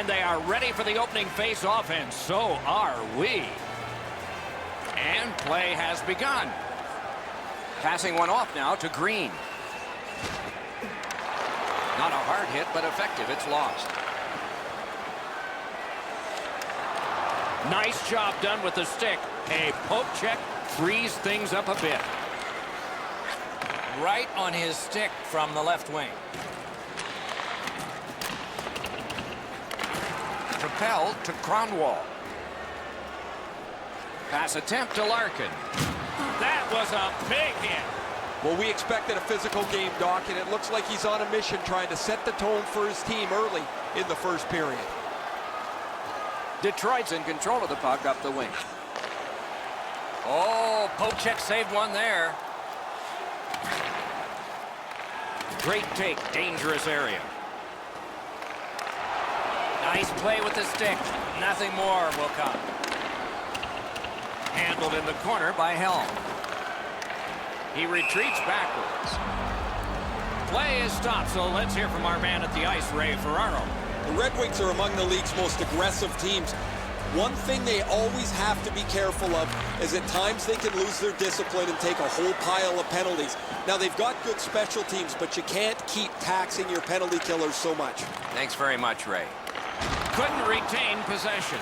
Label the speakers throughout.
Speaker 1: And they are ready for the opening face-off, and so are we. And play has begun.
Speaker 2: Passing one off now to Green. Not a hard hit, but effective. It's lost.
Speaker 1: Nice job done with the stick. A poke check frees things up a bit.
Speaker 2: Right on his stick from the left wing. Propelled to Cronwall. Pass attempt to Larkin.
Speaker 1: That was a big hit.
Speaker 3: Well, we expected a physical game, Doc, and it looks like he's on a mission trying to set the tone for his team early in the first period.
Speaker 2: Detroit's in control of the puck up the wing. Oh, poke check saved one there.
Speaker 1: Great take, dangerous area.
Speaker 2: Nice play with the stick. Nothing more will come.
Speaker 1: Handled in the corner by Helm. He retreats backwards. Play is stopped, so let's hear from our man at the ice, Ray Ferraro.
Speaker 4: The Red Wings are among the league's most aggressive teams. One thing they always have to be careful of is at times they can lose their discipline and take a whole pile of penalties. Now, they've got good special teams, but you can't keep taxing your penalty killers so much.
Speaker 2: Thanks very much, Ray.
Speaker 1: Couldn't retain possession.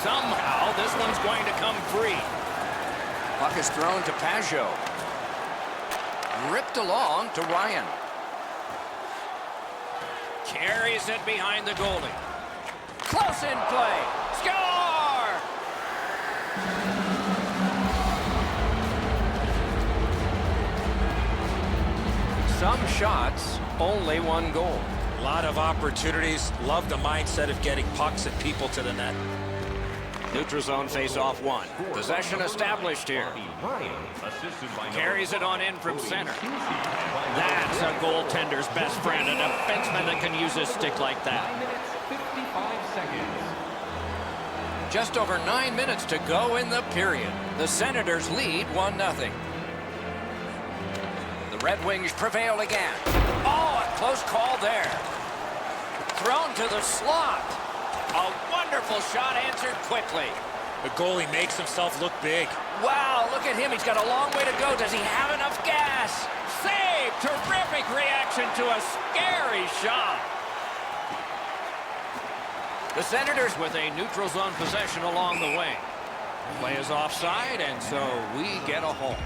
Speaker 1: Somehow, this one's going to come free.
Speaker 2: Puck is thrown to Pajot. Ripped along to Ryan.
Speaker 1: Carries it behind the goalie. Close in play. Score!
Speaker 2: Some shots, only one goal.
Speaker 5: A lot of opportunities. Love the mindset of getting pucks and people to the net.
Speaker 1: Neutral zone face-off one. Possession established here. Carries it on in from center. That's a goaltender's best friend, a defenseman that can use his stick like that.
Speaker 2: Just over 9 minutes to go in the period. The Senators lead 1-0. The Red Wings prevail again. Oh, a close call there. Thrown to the slot.
Speaker 1: A wonderful shot answered quickly.
Speaker 5: The goalie makes himself look big.
Speaker 2: Wow, look at him. He's got a long way to go. Does he have enough gas?
Speaker 1: Save! Terrific reaction to a scary shot. The Senators with a neutral zone possession along the wing. Play is offside, and so we get a halt.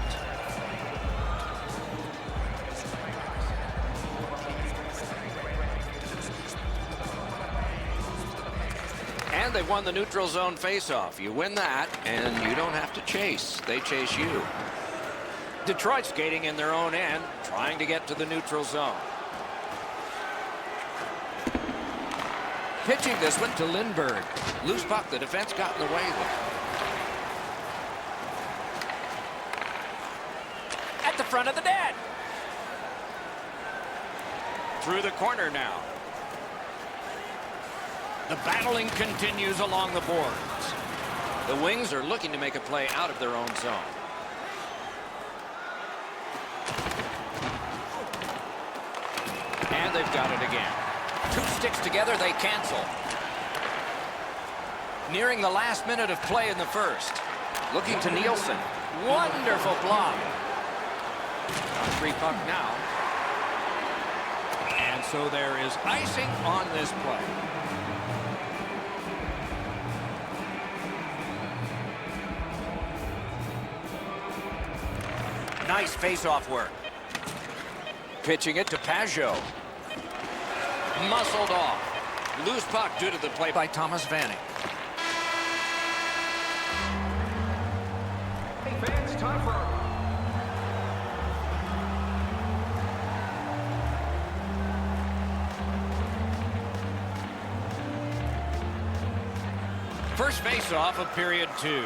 Speaker 1: And they've won the neutral zone faceoff. You win that, and you don't have to chase. They chase you. Detroit skating in their own end, trying to get to the neutral zone. Pitching this one to Lindbergh. Loose puck, the defense got in the way there. At the front of the net. Through the corner now. The battling continues along the boards. The Wings are looking to make a play out of their own zone. And they've got it again. Two sticks together, they cancel. Nearing the last minute of play in the first. Looking to Nielsen. Wonderful block. Free puck now. And so there is icing on this play. Nice face-off work. Pitching it to Pajot. Muscled off. Loose puck due to the play by Thomas Vanek.
Speaker 6: Hey fans, time for
Speaker 1: first face-off of period 2.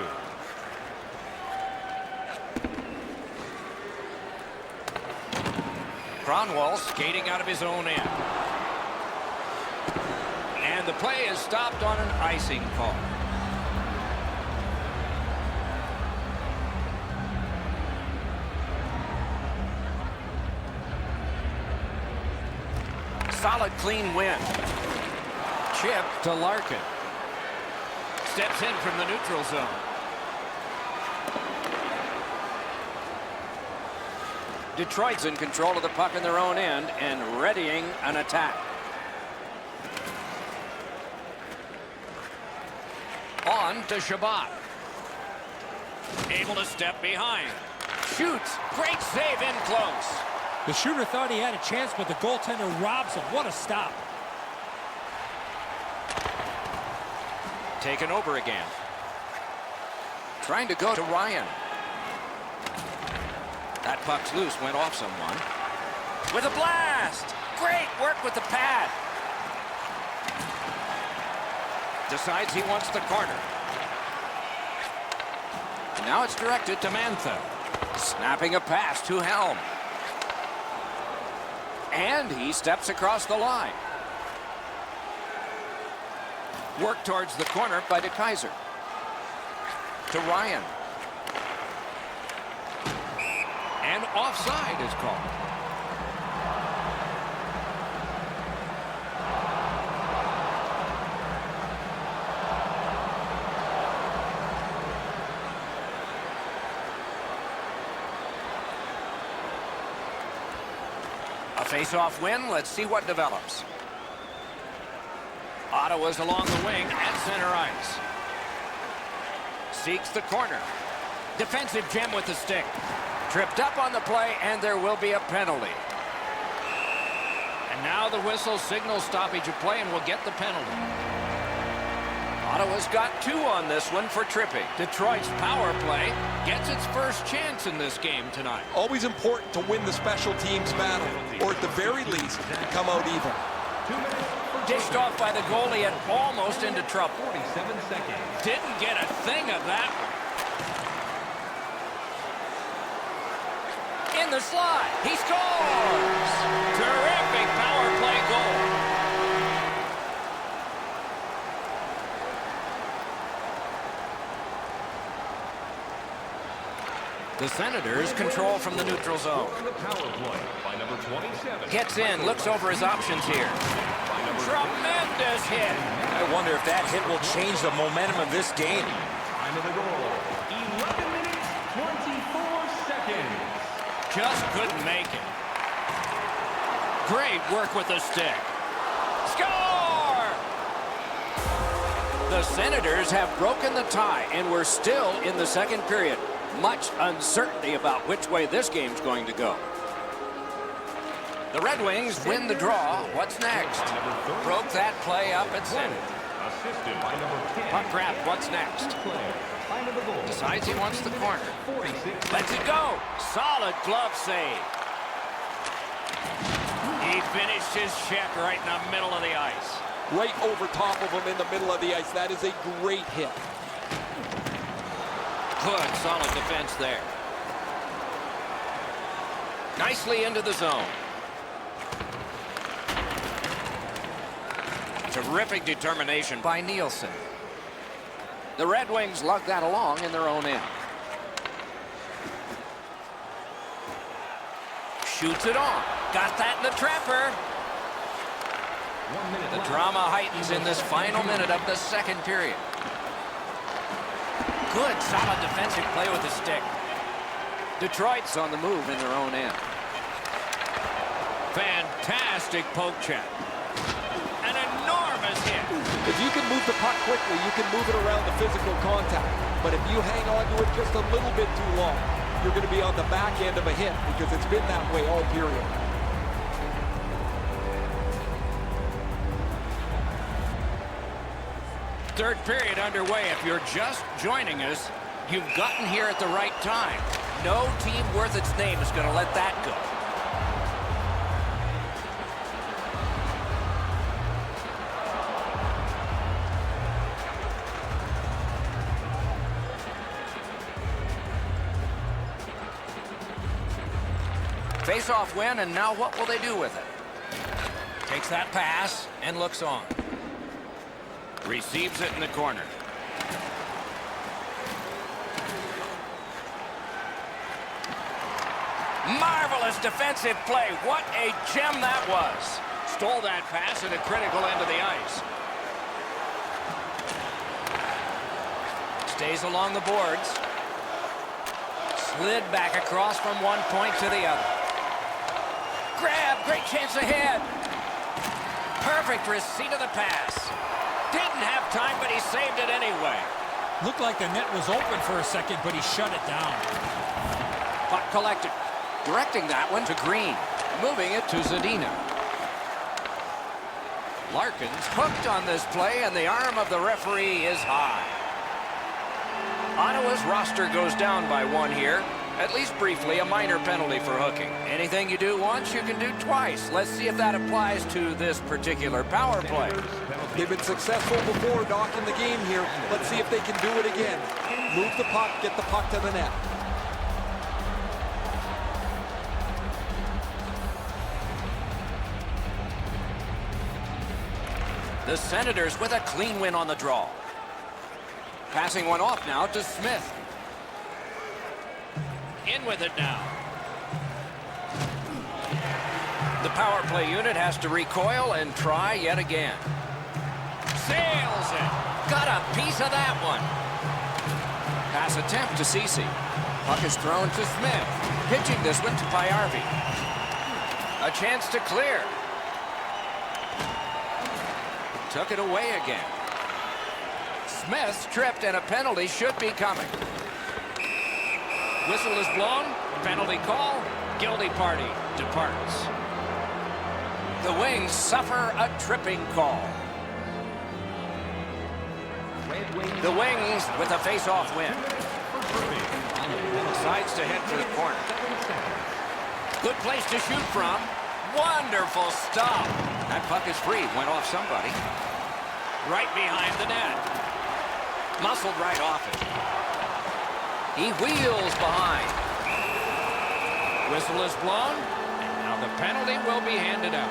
Speaker 1: Cronwall skating out of his own end. And the play is stopped on an icing call. Solid, clean win.
Speaker 2: chip to Larkin.
Speaker 1: Steps in from the neutral zone.
Speaker 2: Detroit's in control of the puck in their own end and readying an attack.
Speaker 1: On to Shabbat. Able to step behind.
Speaker 2: Shoots. Great save in close.
Speaker 6: The shooter thought he had a chance, but the goaltender robs him. What a stop.
Speaker 1: Taken over again.
Speaker 2: Trying to go to Ryan.
Speaker 1: That puck's loose, went off someone.
Speaker 2: With a blast. Great work with the pad.
Speaker 1: Decides he wants the corner.
Speaker 2: And now it's directed to Mantha. Snapping a pass to Helm. And he steps across the line. Work towards the corner by DeKaiser. To Ryan.
Speaker 1: And offside is called.
Speaker 2: A face-off win. Let's see what develops.
Speaker 1: Ottawa's along the wing at center ice. Seeks the corner. Defensive gem with the stick.
Speaker 2: Tripped up on the play, and there will be a penalty.
Speaker 1: And now the whistle signals stoppage of play and will get the penalty.
Speaker 2: Ottawa's got 2 on this one for tripping.
Speaker 1: Detroit's power play gets its first chance in this game tonight.
Speaker 4: Always important to win the special teams battle, or at the very least, to come out even.
Speaker 2: Dished off by the goalie and almost into trouble.
Speaker 7: 47 seconds.
Speaker 1: Didn't get a thing of that one.
Speaker 2: In the slot, he scores!
Speaker 1: Terrific power play goal. The Senators control from the neutral zone.
Speaker 7: The power play by number 27.
Speaker 1: Gets in, looks over his options here. Tremendous hit.
Speaker 5: I wonder if that hit will change the momentum of this game.
Speaker 7: Time of the goal, 11 minutes, 24 seconds.
Speaker 1: Just couldn't make it. Great work with the stick. Score!
Speaker 2: The Senators have broken the tie, and we're still in the second period. Much uncertainty about which way this game's going to go. The Red Wings win the draw. What's next? Broke that play up at center.
Speaker 7: Assisted by number 10.
Speaker 1: Puck grab, what's next?
Speaker 7: Time of the goal.
Speaker 1: Decides he wants the corner.
Speaker 7: 46.
Speaker 1: Lets it go. Solid glove save. He finished his check right in the middle of the ice.
Speaker 4: Right over top of him in the middle of the ice. That is a great hit.
Speaker 1: Good, solid defense there. Nicely into the zone. Terrific determination by Nielsen.
Speaker 2: The Red Wings lug that along in their own end. Shoots it on. Got that in the trapper.
Speaker 7: 1 minute
Speaker 2: The
Speaker 7: left.
Speaker 2: drama heightens in this final minute of the second period. Good, solid defensive play with the stick. Detroit's on the move in their own end.
Speaker 1: Fantastic poke check. An enormous hit.
Speaker 4: If you can move the puck quickly, you can move it around the physical contact. But if you hang on to it just a little bit too long, you're going to be on the back end of a hit because it's been that way all period.
Speaker 1: Third period underway. If you're just joining us, you've gotten here at the right time.
Speaker 2: No team worth its name is going to let that go. Face-off win, and now what will they do with it? Takes that pass and looks on.
Speaker 1: Receives it in the corner.
Speaker 2: Marvelous defensive play. What a gem that was.
Speaker 1: Stole that pass at a critical end of the ice.
Speaker 2: Stays along the boards. Slid back across from one point to the other. Grab, great chance ahead. Perfect receipt of the pass. Didn't have time, but he saved it anyway.
Speaker 6: Looked like the net was open for a second, but he shut it down.
Speaker 2: Puck collected. Directing that one to Green. Moving it to Zadina. Larkins hooked on this play, and the arm of the referee is high. Ottawa's roster goes down by one here. At least briefly, a minor penalty for hooking. Anything you do once, you can do twice. Let's see if that applies to this particular power play.
Speaker 3: They've been successful before, Doc, in the game here. Let's see if they can do it again. Move the puck, get the puck to the net.
Speaker 2: The Senators with a clean win on the draw. Passing one off now to Smith.
Speaker 1: In with it now.
Speaker 2: The power play unit has to recoil and try yet again.
Speaker 1: Sails it.
Speaker 2: Got a piece of that one. Pass attempt to Ceci. Puck is thrown to Smith. Pitching this one to Pajärvi. A chance to clear. Took it away again. Smith tripped, and a penalty should be coming.
Speaker 1: Whistle is blown. Penalty call. Guilty party departs.
Speaker 2: The Wings suffer a tripping call. The Wings with a face-off win. Decides to head for the corner. Good place to shoot from. Wonderful stop. That puck is free. Went off somebody.
Speaker 1: Right behind the net.
Speaker 2: Muscled right off it. He wheels behind.
Speaker 1: Whistle is blown. And now the penalty will be handed out.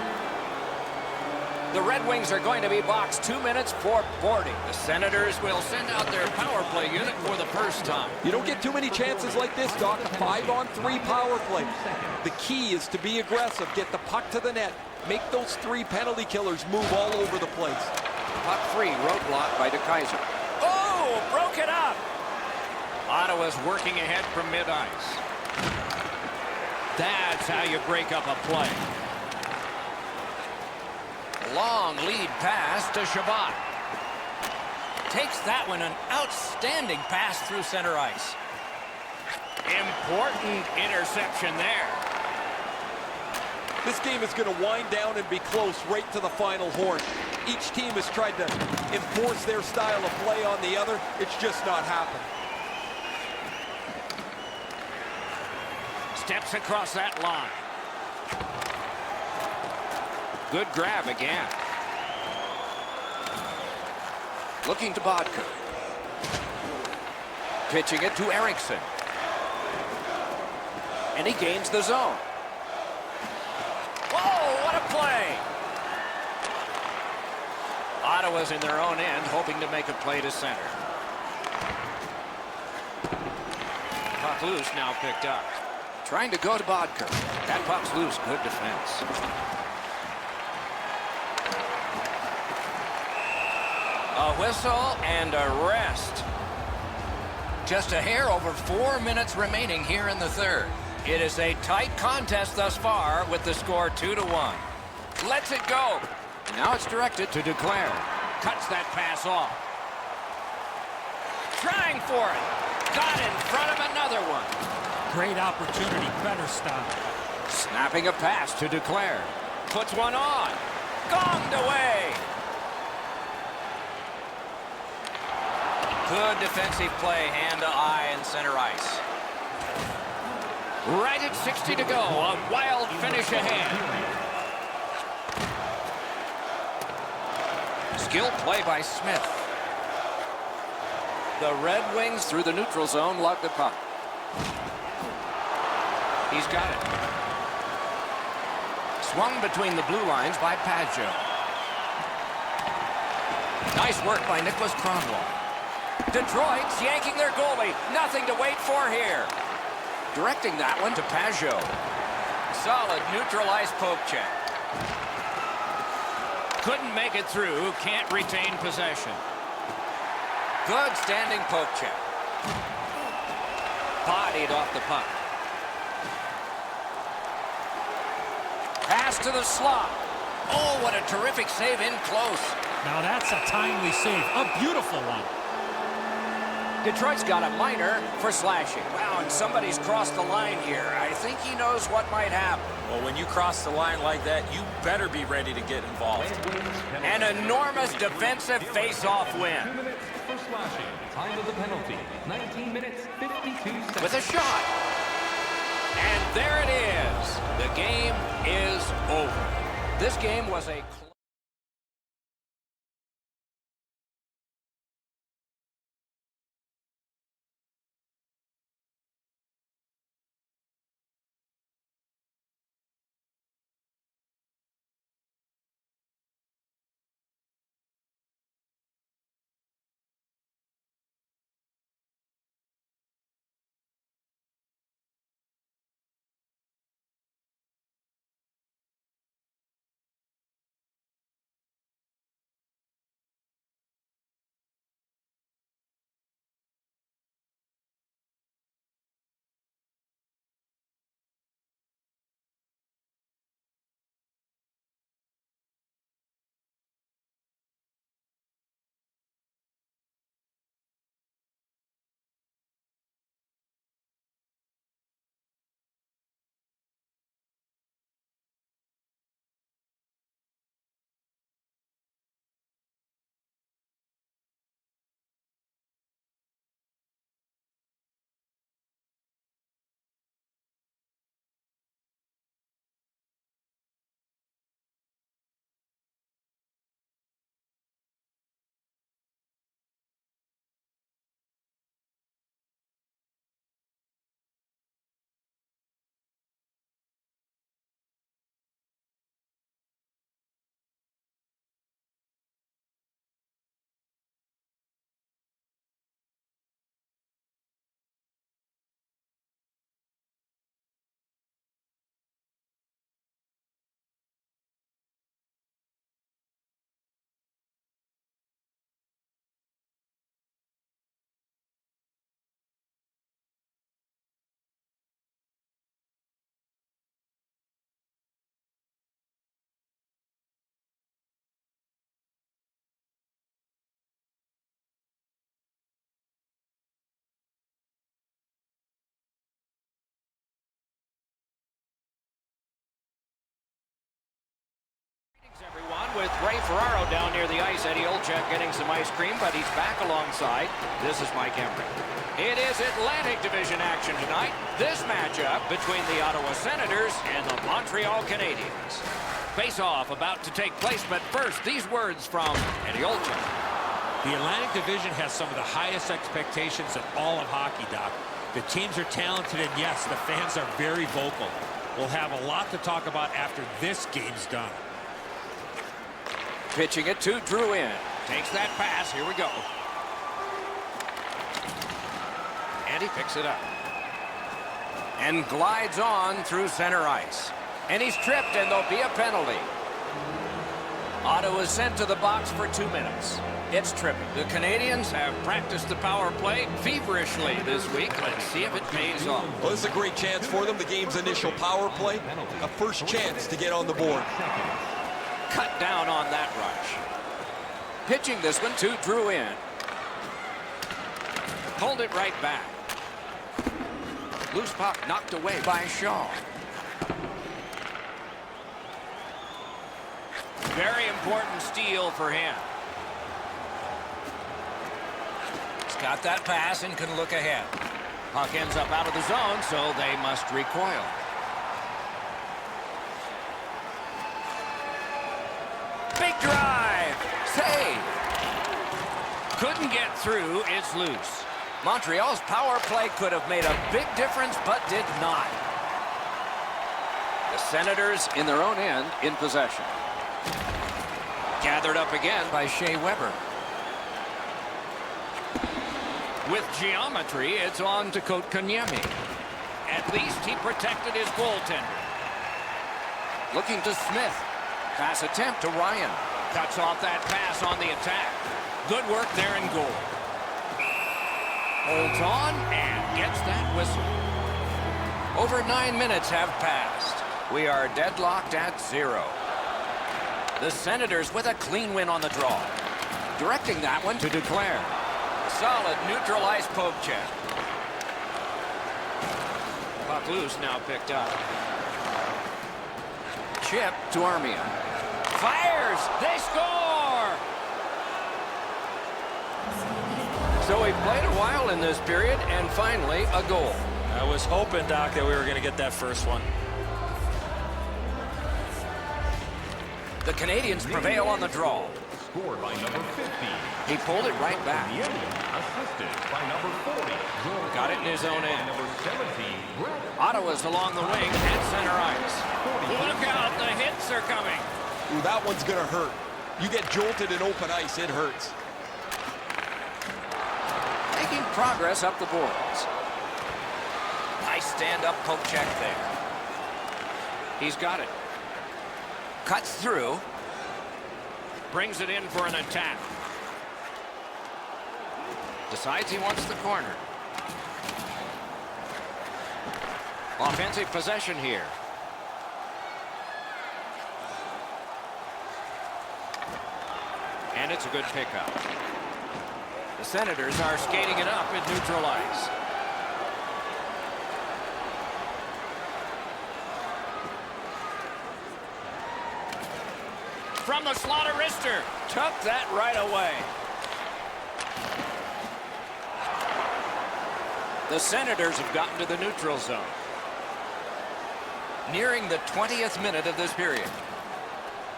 Speaker 2: The Red Wings are going to be boxed 2 minutes for boarding.
Speaker 1: The Senators will send out their power play unit for the first time.
Speaker 3: You don't get too many chances like this, Doc. A 5-on-3 power play. The key is to be aggressive, get the puck to the net, make those 3 penalty killers move all over the place.
Speaker 2: Puck free, roadblock by DeKaiser.
Speaker 1: Oh, broke it up. Ottawa's working ahead from mid-ice. That's how you break up a play.
Speaker 2: Long lead pass to Shabbat. Takes that one, an outstanding pass through center ice.
Speaker 1: Important interception there.
Speaker 3: This game is going to wind down and be close right to the final horn. Each team has tried to enforce their style of play on the other. It's just not happened.
Speaker 1: Steps across that line.
Speaker 2: Good grab again. Looking to Bodker. Pitching it to Eriksson. And he gains the zone. Whoa, what a play! Ottawa's in their own end, hoping to make a play to center. Puck loose, now picked up. Trying to go to Bodker. That puck's loose, good defense. A whistle and a rest. Just a hair over 4 minutes remaining here in the third. It is a tight contest thus far with the score 2-1. Lets it go. Now it's directed to Duclair. Cuts that pass off. Trying for it. Got in front of another one.
Speaker 6: Great opportunity. Better stop.
Speaker 2: Snapping a pass to Duclair. Puts one on. Gonged away. Good defensive play, hand to eye and center ice. Right at 60 to go, a wild finish ahead. Skill play by Smith. The Red Wings through the neutral zone lug the puck. He's got it. Swung between the blue lines by Pageau. Nice work by Nicholas Kronwall. Detroit's yanking their goalie. Nothing to wait for here. Directing that one to Pageau. Solid neutral ice poke check.
Speaker 1: Couldn't make it through, can't retain possession.
Speaker 2: Good standing poke check. Bodied off the puck. Pass to the slot. Oh, what a terrific save in close.
Speaker 6: Now that's a timely save. A beautiful one.
Speaker 2: Detroit's got a minor for slashing. Wow, and somebody's crossed the line here. I think he knows what might happen.
Speaker 5: Well, when you cross the line like that, you better be ready to get involved.
Speaker 2: An enormous defensive face-off win.
Speaker 7: 2 minutes for slashing. Time of the penalty, 19 minutes, 52 seconds.
Speaker 2: With a shot. And there it is. The game is over. This game was a... Everyone, with Ray Ferraro down near the ice. Eddie Olczyk getting some ice cream, but he's back alongside. This is Mike Emery. It is Atlantic Division action tonight. This matchup between the Ottawa Senators and the Montreal Canadiens. Face-off about to take place, but first, these words from Eddie Olczyk.
Speaker 6: The Atlantic Division has some of the highest expectations in all of hockey, Doc. The teams are talented, and yes, the fans are very vocal. We'll have a lot to talk about after this game's done.
Speaker 2: Pitching it to Drouin. Takes that pass. Here we go. And he picks it up. And glides on through center ice. And he's tripped, and there'll be a penalty. Ottawa's sent to the box for 2 minutes. It's tripping. The Canadians have practiced the power play feverishly this week. Let's see if it pays off.
Speaker 4: Well, this is a great chance for them. The game's initial power play. A first chance to get on the board.
Speaker 2: Cut down on that rush. Pitching this one to Drouin. Hold it right back. Loose puck knocked away by Shaw. Very important steal for him. He's got that pass and can look ahead. Puck ends up out of the zone, so they must recoil. Big drive. Save. Couldn't get through. It's loose. Montreal's power play could have made a big difference, but did not. The Senators in their own end in possession. Gathered up again by Shea Weber. With geometry, it's on to Kotkaniemi. At least he protected his goaltender. Looking to Smith. Pass attempt to Ryan. Cuts off that pass on the attack. Good work there in goal. Holds on and gets that whistle. Over 9 minutes have passed. We are deadlocked at 0. The Senators with a clean win on the draw. Directing that one to Duclair. Solid neutral ice poke check. Puck loose, now picked up. Chip to Armia. Fires! They score! So he played a while in this period, and finally a goal.
Speaker 5: I was hoping, Doc, that we were going to get that first one.
Speaker 2: The Canadians prevail on the draw.
Speaker 7: Scored by number 50.
Speaker 2: He pulled it right back.
Speaker 7: Assisted by number 40.
Speaker 2: Got it in his own end.
Speaker 7: Number 17. Brett.
Speaker 2: Ottawa's along the wing at center ice. Look out, the hits are coming.
Speaker 4: Ooh, that one's going to hurt. You get jolted in open ice, it hurts.
Speaker 2: Making progress up the boards. Nice stand-up poke check there. He's got it. Cuts through.
Speaker 1: Brings it in for an attack.
Speaker 2: Decides he wants the corner. Offensive possession here. And it's a good pickup. The Senators are skating it up at neutral ice.
Speaker 1: From the slot of wrister.
Speaker 2: Took that right away. The Senators have gotten to the neutral zone. Nearing the 20th minute of this period.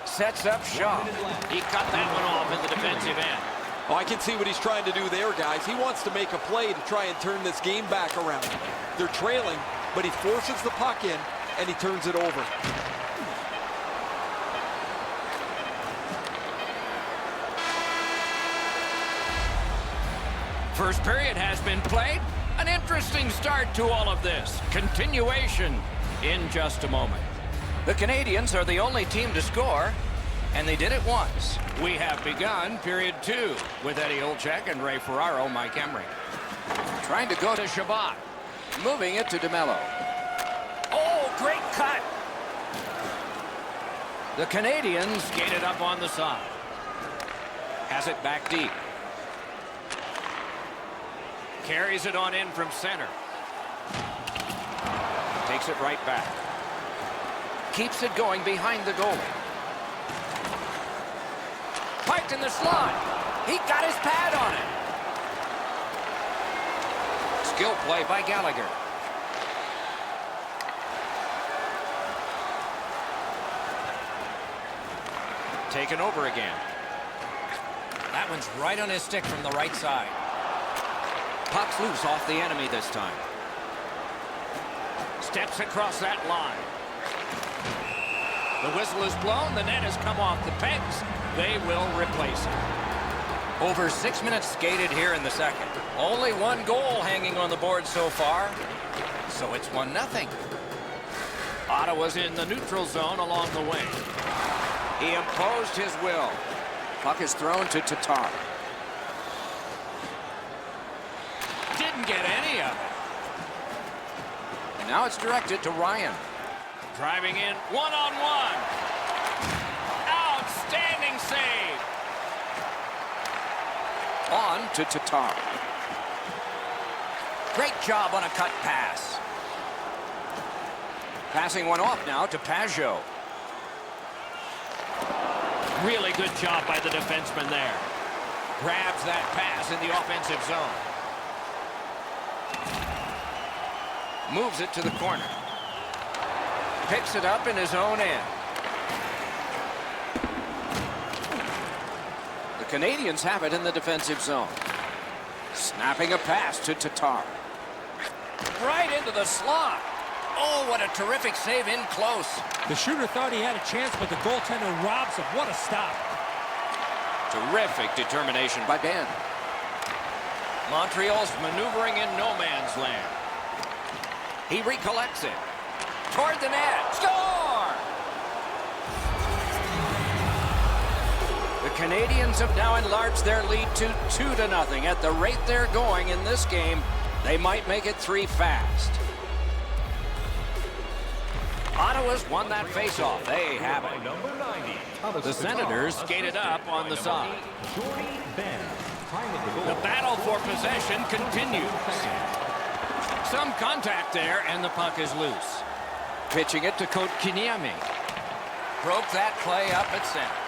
Speaker 2: Sets up Shaw.
Speaker 1: He cut that one off in the defensive end.
Speaker 4: Oh, I can see what he's trying to do there, guys. He wants to make a play to try and turn this game back around. They're trailing, but he forces the puck in, and he turns it over.
Speaker 2: First period has been played. An interesting start to all of this. Continuation in just a moment. The Canadians are the only team to score, and they did it once. We have begun period 2 with Eddie Olczyk and Ray Ferraro, Mike Emrick. Trying to go to Shabbat. Moving it to DeMello. Oh, great cut. The Canadians skated up on the side. Has it back deep.
Speaker 1: Carries it on in from center.
Speaker 2: Takes it right back. Keeps it going behind the goalie. Piked in the slot. He got his pad on it. Skill play by Gallagher. Taken over again. That one's right on his stick from the right side. Puck's loose off the enemy this time.
Speaker 1: Steps across that line. The whistle is blown. The net has come off the pegs. They will replace it.
Speaker 2: Over 6 minutes skated here in the second. Only one goal hanging on the board so far. So it's 1-0.
Speaker 1: Ottawa's in the neutral zone along the wing.
Speaker 2: He imposed his will. Puck is thrown to Tatar.
Speaker 1: Didn't get any of it.
Speaker 2: And now it's directed to Ryan.
Speaker 1: Driving in one-on-one. Outstanding save.
Speaker 2: On to Tatar. Great job on a cut pass. Passing one off now to Pajot.
Speaker 1: Really good job by the defenseman there. Grabs that pass in the offensive zone.
Speaker 2: Moves it to the corner. Picks it up in his own end. The Canadians have it in the defensive zone. Snapping a pass to Tatar. Right into the slot. Oh, what a terrific save in close.
Speaker 6: The shooter thought he had a chance, but the goaltender robs him. What a stop.
Speaker 2: Terrific determination by Ben. Montreal's maneuvering in no man's land. He recollects it. Toward the net. Score! The Canadians have now enlarged their lead to 2-0. At the rate they're going in this game, they might make it 3 fast. Ottawa's won that faceoff. They have it.
Speaker 7: Number 90.
Speaker 1: The Senators skated up on the side.
Speaker 7: Jordy Ben. Time of the goal.
Speaker 1: The battle for possession continues. Some contact there, and the puck is loose. Pitching it to Kotkaniemi.
Speaker 2: Broke that play up at center.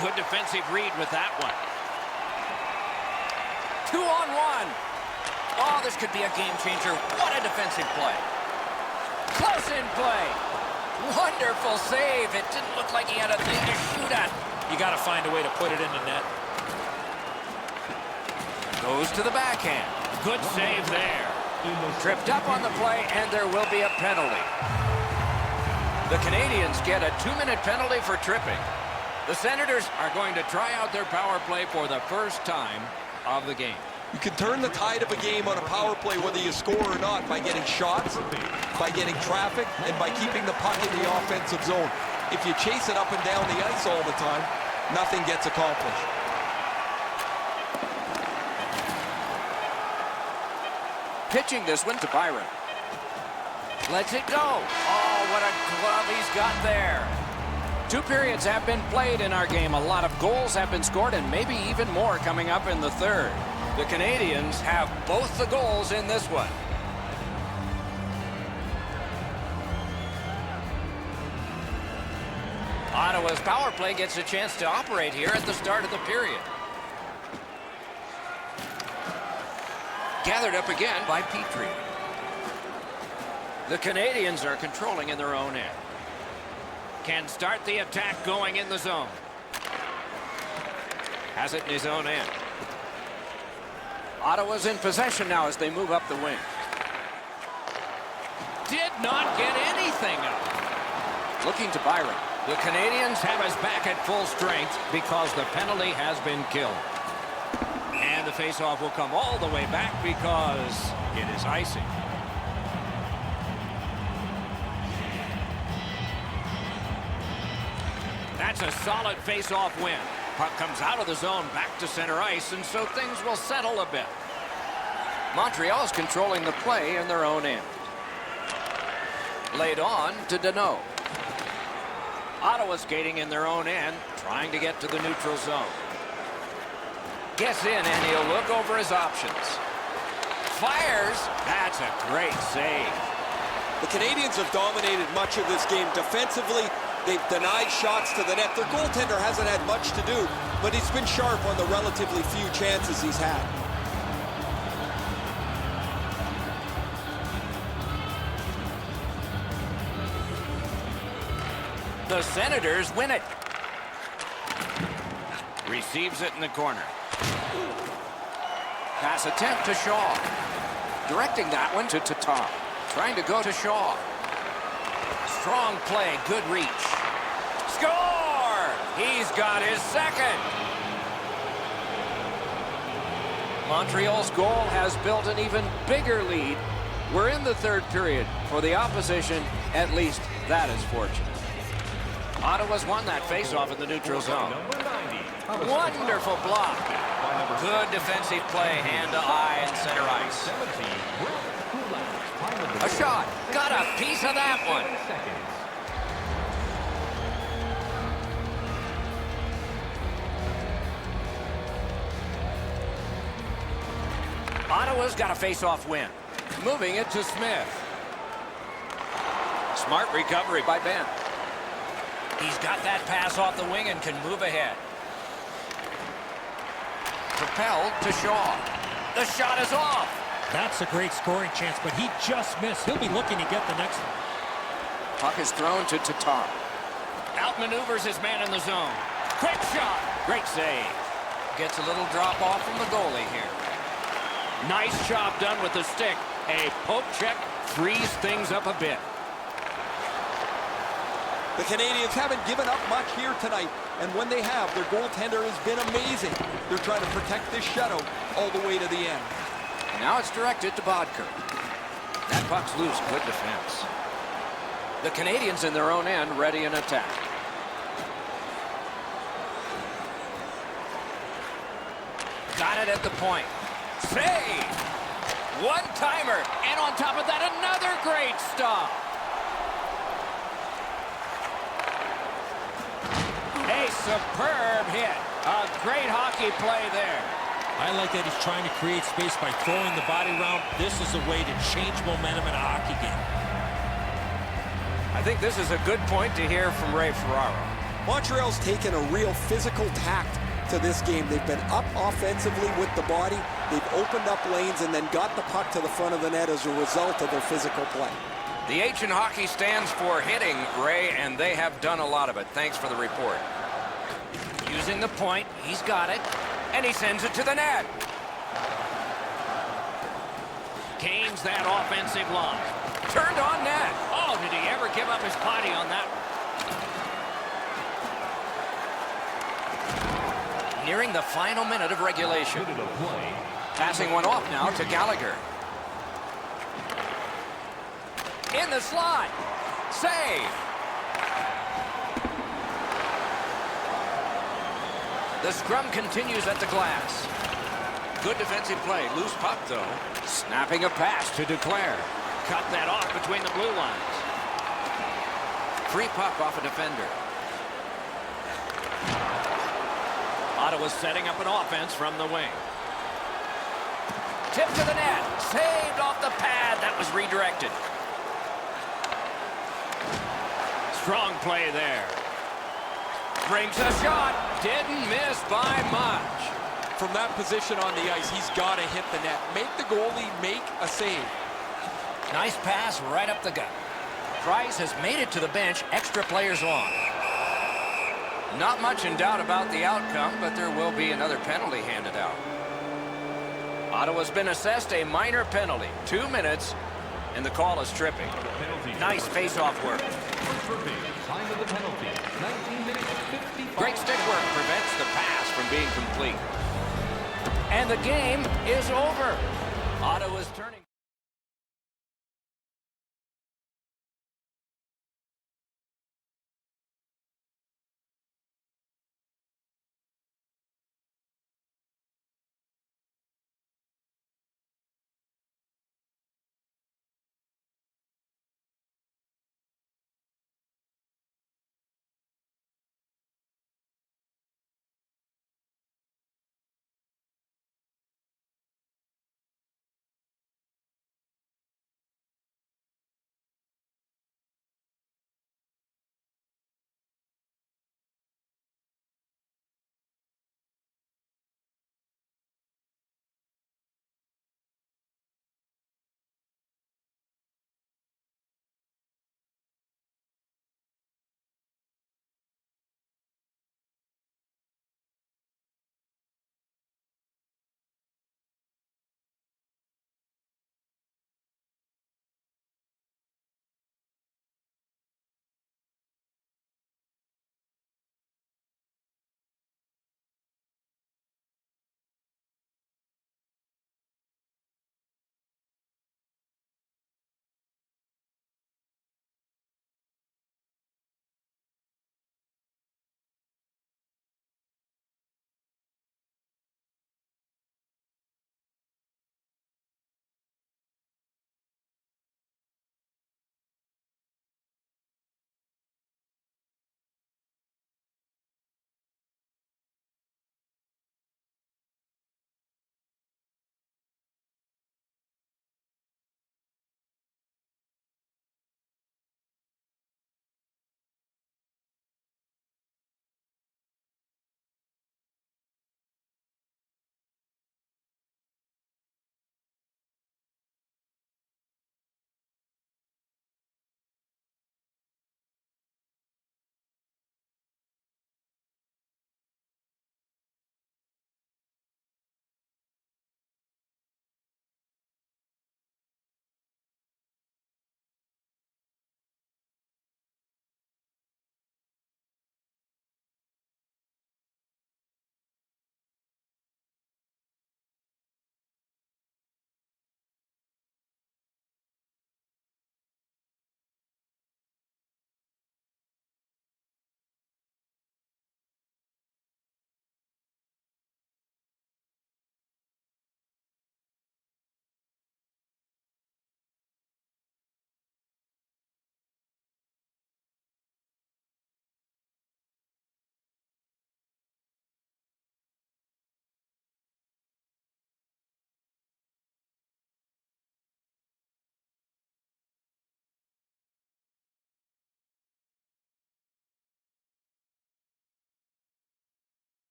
Speaker 1: Good defensive read with that one.
Speaker 2: 2-on-1. Oh, this could be a game changer. What a defensive play. Close in play. Wonderful save. It didn't look like he had a thing to shoot at.
Speaker 5: You got to find a way to put it in the net.
Speaker 2: Goes to the backhand.
Speaker 1: Good save there.
Speaker 2: Tripped up on the play, and there will be a penalty. The Canadians get a 2-minute penalty for tripping. The Senators are going to try out their power play for the first time of the game.
Speaker 4: You can turn the tide of a game on a power play whether you score or not by getting shots, by getting traffic, and by keeping the puck in the offensive zone. If you chase it up and down the ice all the time, nothing gets accomplished.
Speaker 2: Pitching this one to Byron. Lets it go. Oh, what a glove he's got there. 2 periods have been played in our game. A lot of goals have been scored, and maybe even more coming up in the third. The Canadians have both the goals in this one. Ottawa's power play gets a chance to operate here at the start of the period. Gathered up again by Petrie. The Canadians are controlling in their own end.
Speaker 1: Can start the attack going in the zone. Has it in his own end.
Speaker 2: Ottawa's in possession now as they move up the wing.
Speaker 1: Did not get anything up.
Speaker 2: Looking to Byron.
Speaker 1: The Canadians have us back at full strength because the penalty has been killed. And the faceoff will come all the way back because it is icing. That's a solid faceoff win. Puck comes out of the zone back to center ice, and so things will settle a bit.
Speaker 2: Montreal's controlling the play in their own end. Laid on to Danault. Ottawa skating in their own end, trying to get to the neutral zone. Gets in, and he'll look over his options. Fires. That's a great save.
Speaker 4: The Canadians have dominated much of this game defensively. They've denied shots to the net. Their goaltender hasn't had much to do, but he's been sharp on the relatively few chances he's had.
Speaker 2: The Senators win it.
Speaker 1: Receives it in the corner.
Speaker 2: Pass attempt to Shaw. Directing that one to Tatar. Trying to go to Shaw. Strong play, good reach. Score! He's got his second. Montreal's goal has built an even bigger lead. We're in the third period. For the opposition, at least that is fortunate. Ottawa's won that faceoff in the neutral zone.
Speaker 7: Number 90.
Speaker 2: Wonderful block. Good defensive play, hand to eye and center ice.
Speaker 7: 17. Time of the
Speaker 2: A
Speaker 7: goal.
Speaker 2: shot. Got a piece of that one.
Speaker 7: Seconds.
Speaker 2: Ottawa's got a face-off win. Moving it to Smith. Smart recovery by Ben. He's got that pass off the wing and can move ahead. Propelled to Shaw. The shot is off.
Speaker 6: That's a great scoring chance, but he just missed. He'll be looking to get the next one.
Speaker 2: Puck is thrown to Tatar.
Speaker 1: Outmaneuvers his man in the zone. Quick shot.
Speaker 2: Great save. Gets a little drop off from the goalie here.
Speaker 1: Nice job done with the stick. A poke check frees things up a bit.
Speaker 4: The Canadians haven't given up much here tonight, and when they have, their goaltender has been amazing. They're trying to protect this shutout all the way to the end.
Speaker 2: Now it's directed to Bodker. That puck's loose. Good defense. The Canadians in their own end, ready in attack. Got it at the point. Save! One-timer. And on top of that, another great stop. A superb hit. A great hockey play there.
Speaker 6: I like that he's trying to create space by throwing the body around. This is a way to change momentum in a hockey game.
Speaker 2: I think this is a good point to hear from Ray Ferraro.
Speaker 4: Montreal's taken a real physical tact to this game. They've been up offensively with the body. They've opened up lanes and then got the puck to the front of the net as a result of their physical play.
Speaker 2: The H in hockey stands for hitting, Ray, and they have done a lot of it. Thanks for the report. Using the point, he's got it, and he sends it to the net.
Speaker 1: Gains that offensive line.
Speaker 2: Turned on net.
Speaker 1: Oh, did he ever give up his body on that one?
Speaker 2: Nearing the final minute of regulation. Passing one off now to Gallagher. In the slot. Save. The scrum continues at the glass. Good defensive play. Loose puck, though. Snapping a pass to Duclair.
Speaker 1: Cut that off between the blue lines.
Speaker 2: Free puck off a defender.
Speaker 1: Ottawa's setting up an offense from the wing.
Speaker 2: Tip to the net. Saved off the pad. That was redirected.
Speaker 1: Strong play there.
Speaker 2: Brings a shot. Didn't miss by much.
Speaker 3: From that position on the ice, he's got to hit the net. Make the goalie make a save.
Speaker 2: Nice pass right up the gut. Price has made it to the bench. Extra players on. Not much in doubt about the outcome, but there will be another penalty handed out. Ottawa's been assessed a minor penalty. 2 minutes, and the call is tripping. Nice face-off work.
Speaker 7: Time of the penalty. 19 minutes, 55.
Speaker 2: Great stick work prevents the pass from being complete. And the game is over. Ottawa's turning.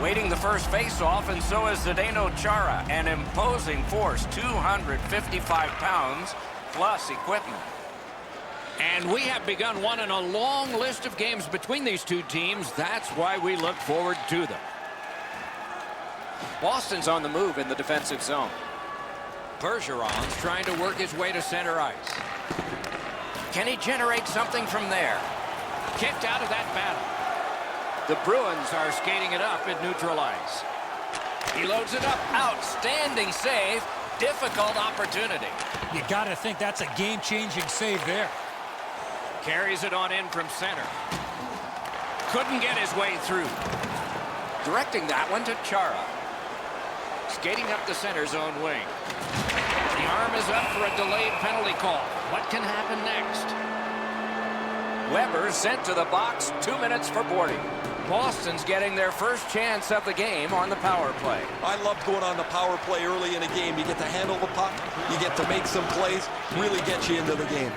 Speaker 2: Waiting the first face-off, and so is Zdeno Chara, an imposing force, 255 pounds plus equipment.
Speaker 1: And we have begun one in a long list of games between these two teams. That's why we look forward to them.
Speaker 2: Boston's on the move in the defensive zone.
Speaker 1: Bergeron's trying to work his way to center ice.
Speaker 2: Can he generate something from there?
Speaker 1: Kicked out of that battle.
Speaker 2: The Bruins are skating it up at neutral ice. He loads it up. Outstanding save. Difficult opportunity.
Speaker 6: You got to think that's a game-changing save there.
Speaker 1: Carries it on in from center. Couldn't get his way through.
Speaker 2: Directing that one to Chara. Skating up the center zone wing.
Speaker 1: The arm is up for a delayed penalty call. What can happen next?
Speaker 2: Weber sent to the box. 2 minutes for boarding. Boston's getting their first chance of the game on the power play.
Speaker 4: I love going on the power play early in a game. You get to handle the puck, you get to make some plays, really get you into the game.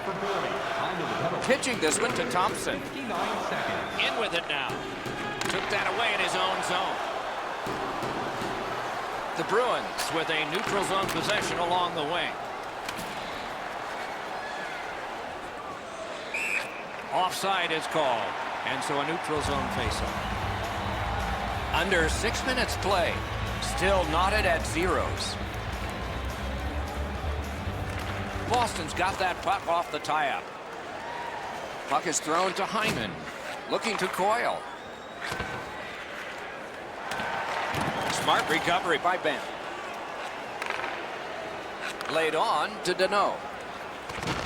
Speaker 2: Pitching this one to Thompson.
Speaker 7: 59 seconds.
Speaker 1: In with it now. Took that away in his own zone. The Bruins with a neutral zone possession along the wing. Offside is called, and so a neutral zone faceoff.
Speaker 2: Under 6 minutes play. Still knotted at zeros. Boston's got that puck off the tie-up. Puck is thrown to Hyman. Looking to Coyle. Smart recovery by Ben. Laid on to Deneau.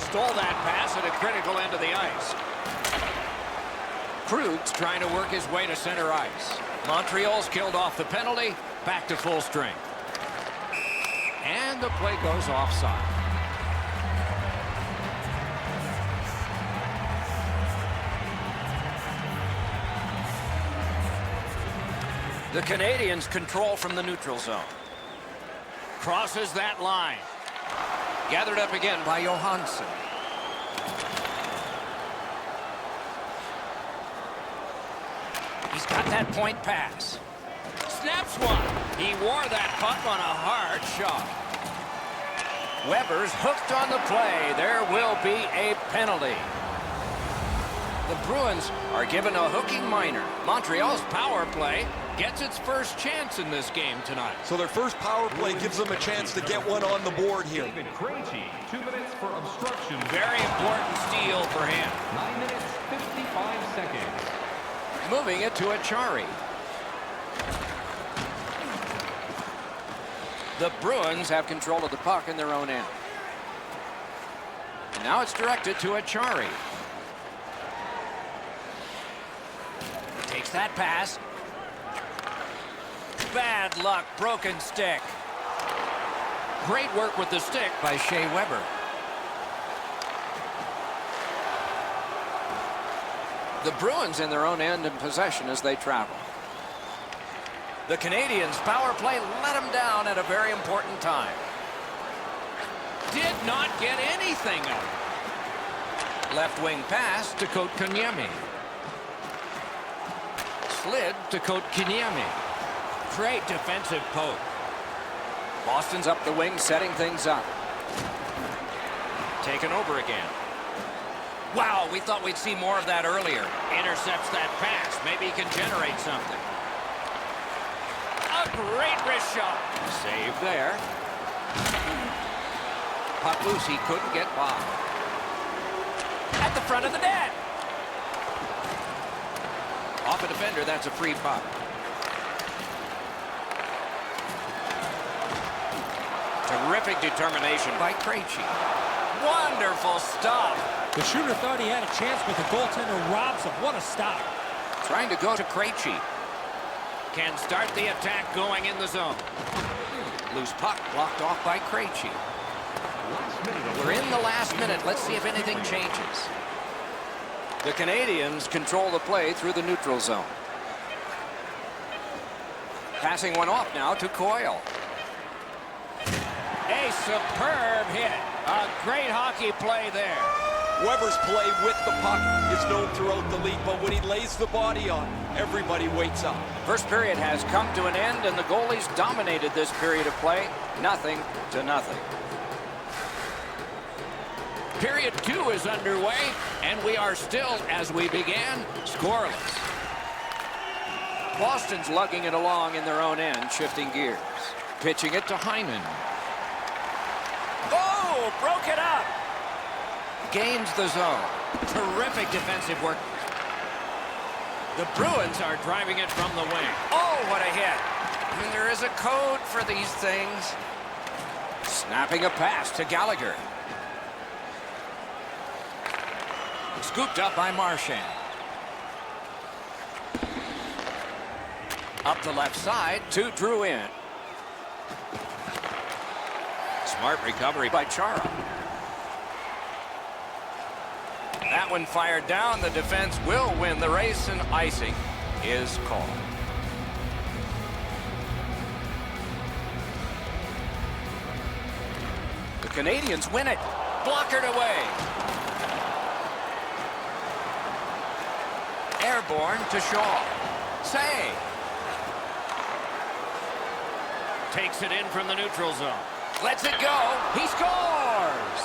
Speaker 1: Stole that pass at a critical end of the ice.
Speaker 2: Krug's trying to work his way to center ice. Montreal's killed off the penalty. Back to full strength. And the play goes offside. The Canadiens control from the neutral zone.
Speaker 1: Crosses that line.
Speaker 2: Gathered up again by Johansson. He's got that point pass.
Speaker 1: Snaps one. He wore that puck on a hard shot.
Speaker 2: Weber's hooked on the play. There will be a penalty. The Bruins are given a hooking minor. Montreal's power play gets its first chance in this game tonight.
Speaker 4: So their first power play gives them a chance to get one on the board here.
Speaker 7: David Krejci, 2 minutes for obstruction.
Speaker 1: Very important steal for him.
Speaker 7: 9 minutes, 55 seconds.
Speaker 2: Moving it to Achari. The Bruins have control of the puck in their own end. And now it's directed to Achari. Takes that pass. Bad luck, broken stick. Great work with the stick by Shea Weber. The Bruins in their own end in possession as they travel. The Canadiens' power play let them down at a very important time.
Speaker 1: Did not get anything up.
Speaker 2: Left wing pass to Kotkaniemi. Slid to Kotkaniemi.
Speaker 1: Great defensive poke.
Speaker 2: Boston's up the wing, setting things up. Taken over again. Wow, we thought we'd see more of that earlier.
Speaker 1: Intercepts that pass. Maybe he can generate something. A great wrist shot.
Speaker 2: Save there. Puck loose, he couldn't get by. At the front of the net. Off a defender, that's a free puck. Terrific determination by Krejci. Wonderful stop.
Speaker 6: The shooter thought he had a chance, but the goaltender robs him. What a stop.
Speaker 2: Trying to go to Krejci.
Speaker 1: Can start the attack going in the zone.
Speaker 2: Loose puck blocked off by Krejci. We're in the last minute. Let's see if anything changes. The Canadiens control the play through the neutral zone. Passing one off now to Coyle.
Speaker 1: A superb hit. A great hockey play there.
Speaker 4: Weber's play with the puck is known throughout the league, but when he lays the body on, everybody wakes up.
Speaker 2: First period has come to an end, and the goalies dominated this period of play, 0-0.
Speaker 1: Period 2 is underway, and we are still, as we began, scoreless.
Speaker 2: Boston's lugging it along in their own end, shifting gears. Pitching it to Hyman. Oh, broke it up. Gains the zone.
Speaker 1: Terrific defensive work. The Bruins are driving it from the wing.
Speaker 2: Oh, what a hit. I mean, there is a code for these things. Snapping a pass to Gallagher. Scooped up by Marchand. Up the left side to Drouin. Smart recovery by Chara. That one fired down. The defense will win the race, and icing is called. The Canadians win it. Blockered away. Airborne to Shaw. Save.
Speaker 1: Takes it in from the neutral zone.
Speaker 2: Lets it go. He scores.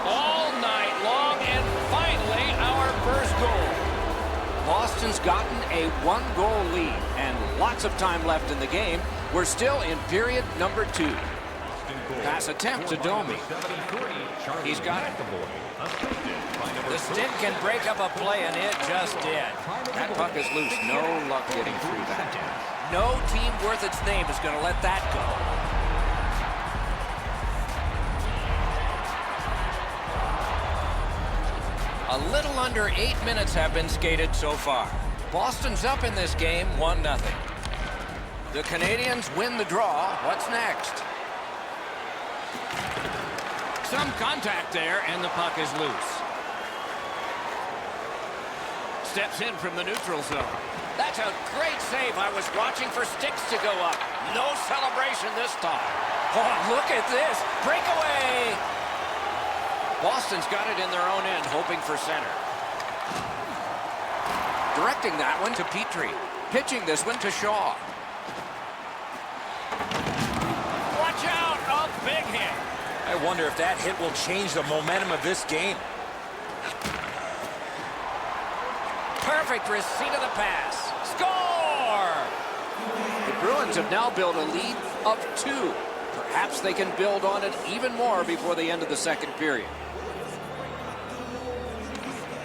Speaker 1: All night long, and finally our first goal.
Speaker 2: Boston's gotten a one-goal lead and lots of time left in the game. We're still in period number 2. Pass attempt to Domi. He's got it. The stick can break up a play, and it just did. That puck is loose. No luck getting through that. No team worth its name is going to let that go. A little under 8 minutes have been skated so far. Boston's up in this game, 1-0. The Canadians win the draw. What's next?
Speaker 1: Some contact there, and the puck is loose. Steps in from the neutral zone.
Speaker 2: That's a great save. I was watching for sticks to go up. No celebration this time. Oh, look at this. Breakaway. Boston's got it in their own end, hoping for center. Directing that one to Petrie. Pitching this one to Shaw.
Speaker 1: Watch out, a big hit.
Speaker 5: I wonder if that hit will change the momentum of this game.
Speaker 2: Perfect receipt of the pass. Score! The Bruins have now built a lead of 2. Perhaps they can build on it even more before the end of the second period.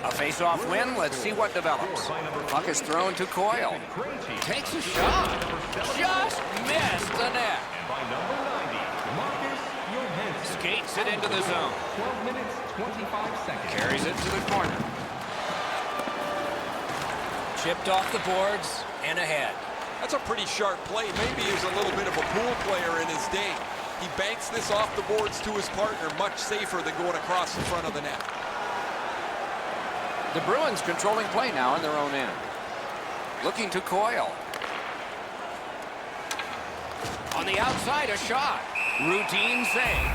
Speaker 2: A face-off win. Let's see what develops. Puck is thrown to Coyle. Takes a shot. Just missed the net.
Speaker 1: Skates it into the zone.
Speaker 7: 12 minutes, 25 seconds.
Speaker 2: Carries it to the corner. Chipped off the boards and ahead.
Speaker 4: That's a pretty sharp play. Maybe he was a little bit of a pool player in his day. He banks this off the boards to his partner, much safer than going across the front of the net.
Speaker 2: The Bruins controlling play now in their own end. Looking to Coyle. On the outside, a shot. Routine save.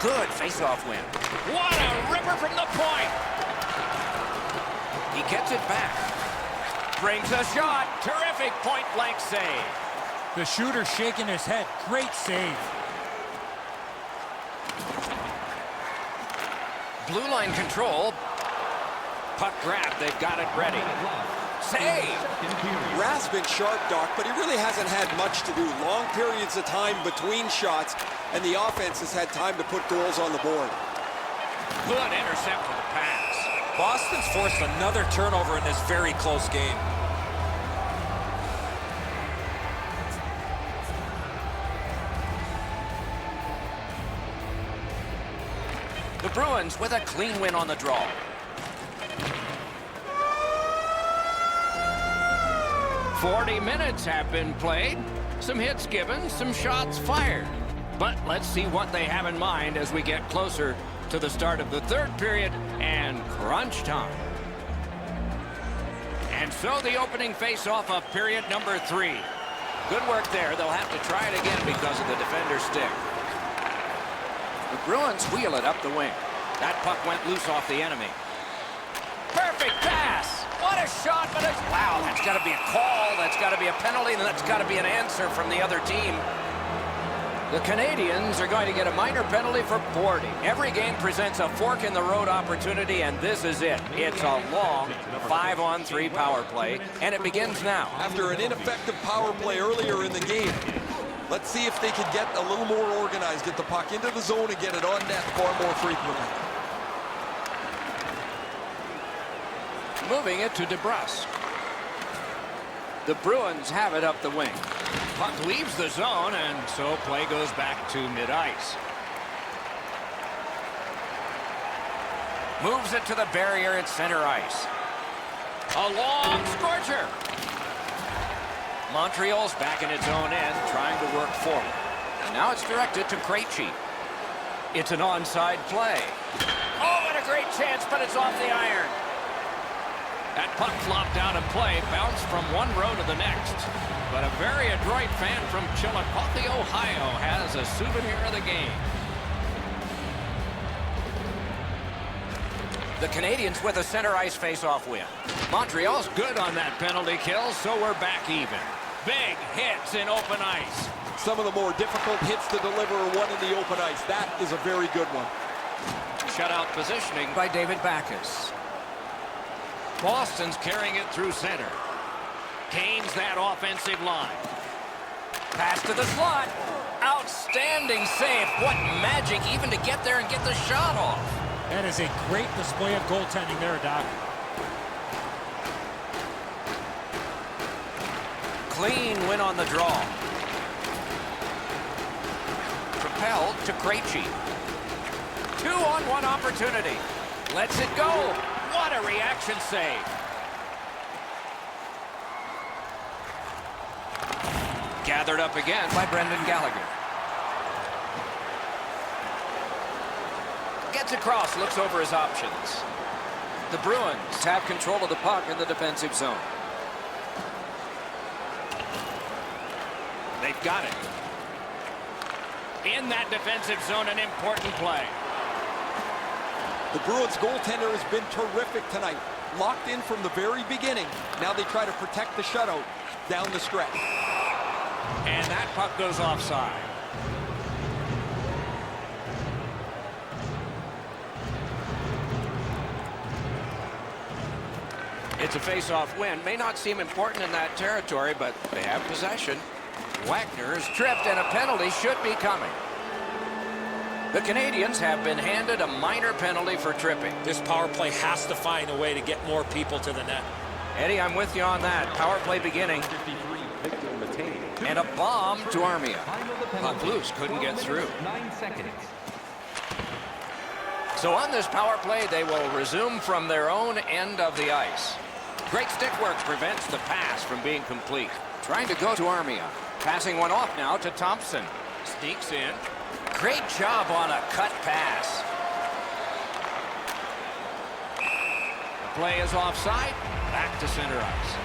Speaker 2: Good face-off win.
Speaker 1: What a ripper from the point.
Speaker 2: He gets it back. Brings a shot. Terrific point-blank save.
Speaker 6: The shooter shaking his head. Great save.
Speaker 2: Blue line control. Puck grab. They've got it ready. Save.
Speaker 4: Rath's been sharp, Doc, but he really hasn't had much to do. Long periods of time between shots, and the offense has had time to put goals on the board.
Speaker 2: Good intercept for the pass.
Speaker 5: Boston's forced another turnover in this very close game.
Speaker 2: The Bruins with a clean win on the draw. "40 minutes have been played. Some hits given, some shots fired. But let's see what they have in mind as we get closer to the start of the third period and crunch time." And so the opening face-off of period number 3. Good work there. They'll have to try it again because of the defender's stick. The Bruins wheel it up the wing. That puck went loose off the enemy. Perfect pass. What a shot, but it's... Wow, that's got to be a call. That's got to be a penalty, and that's got to be an answer from the other team. The Canadians are going to get a minor penalty for boarding. Every game presents a fork-in-the-road opportunity, and this is it. It's a long 5-on-3 power play, and it begins now.
Speaker 4: After an ineffective power play earlier in the game, let's see if they can get a little more organized, get the puck into the zone and get it on net far more frequently.
Speaker 2: Moving it to DeBrusk. The Bruins have it up the wing.
Speaker 1: Puck leaves the zone, and so play goes back to mid-ice.
Speaker 2: Moves it to the barrier at center ice. A long scorcher. Montreal's back in its own end, trying to work forward. And now it's directed to Krejci. It's an onside play. Oh, what a great chance, but it's off the iron.
Speaker 1: That puck flopped out of play, bounced from one row to the next. But a very adroit fan from Chillicothe, Ohio, has a souvenir of the game.
Speaker 2: The Canadians with a center ice face-off win.
Speaker 1: Montreal's good on that penalty kill, so we're back even. Big hits in open ice.
Speaker 4: Some of the more difficult hits to deliver are won in the open ice. That is a very good one.
Speaker 2: Shutout positioning by David Backes.
Speaker 1: Boston's carrying it through center. Gains that offensive line.
Speaker 2: Pass to the slot. Outstanding save. What magic even to get there and get the shot off.
Speaker 6: That is a great display of goaltending there, Doc.
Speaker 2: Clean win on the draw. Propelled to Krejci. 2-on-1 opportunity. Lets it go. What a reaction save. Gathered up again by Brendan Gallagher. Gets across, looks over his options. The Bruins have control of the puck in the defensive zone.
Speaker 1: They've got it. In that defensive zone, an important play.
Speaker 4: The Bruins goaltender has been terrific tonight. Locked in from the very beginning. Now they try to protect the shutout down the stretch.
Speaker 1: And that puck goes offside.
Speaker 2: It's a face-off win. May not seem important in that territory, but they have possession. Wagner is tripped, and a penalty should be coming. The Canadians have been handed a minor penalty for tripping.
Speaker 5: This power play has to find a way to get more people to the net.
Speaker 2: Eddie, I'm with you on that. Power play beginning. And a bomb to Armia. Puck loose, couldn't get through.
Speaker 7: 9 seconds.
Speaker 2: So on this power play, they will resume from their own end of the ice. Great stick work prevents the pass from being complete. Trying to go to Armia. Passing one off now to Thompson. Sneaks in. Great job on a cut pass.
Speaker 1: The play is offside. Back to center ice.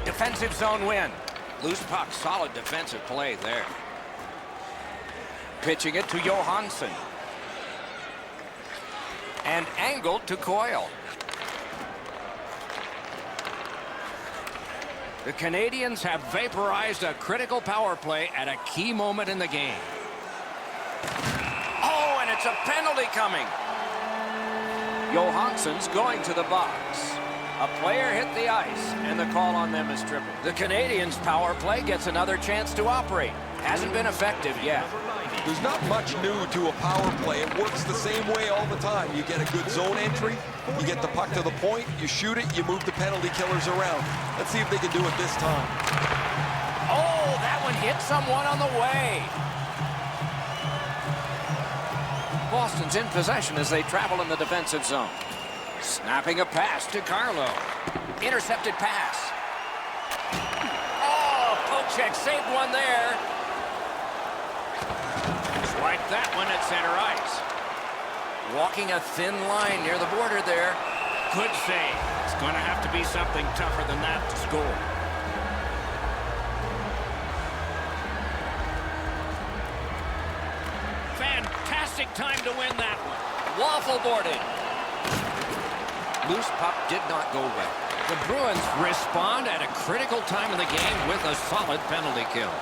Speaker 2: Defensive zone win. Loose puck, solid defensive play there. Pitching it to Johansson. And angled to Coyle. The Canadians have vaporized a critical power play at a key moment in the game. Oh, and it's a penalty coming. Johansson's going to the box. A player hit the ice, and the call on them is tripping. The Canadians' power play gets another chance to operate. Hasn't been effective yet.
Speaker 4: There's not much new to a power play. It works the same way all the time. You get a good zone entry, you get the puck to the point, you shoot it, you move the penalty killers around. Let's see if they can do it this time.
Speaker 2: Oh, that one hit someone on the way. Boston's in possession as they travel in the defensive zone. Snapping a pass to Carlo. Intercepted pass. Oh, Pochek saved one there.
Speaker 1: Swiped that one at center ice.
Speaker 2: Walking a thin line near the border there.
Speaker 1: Good save. It's going to have to be something tougher than that to score. Fantastic time to win that one.
Speaker 2: Waffle boarding. Loose puck did not go well. The Bruins respond at a critical time in the game with a solid penalty kill.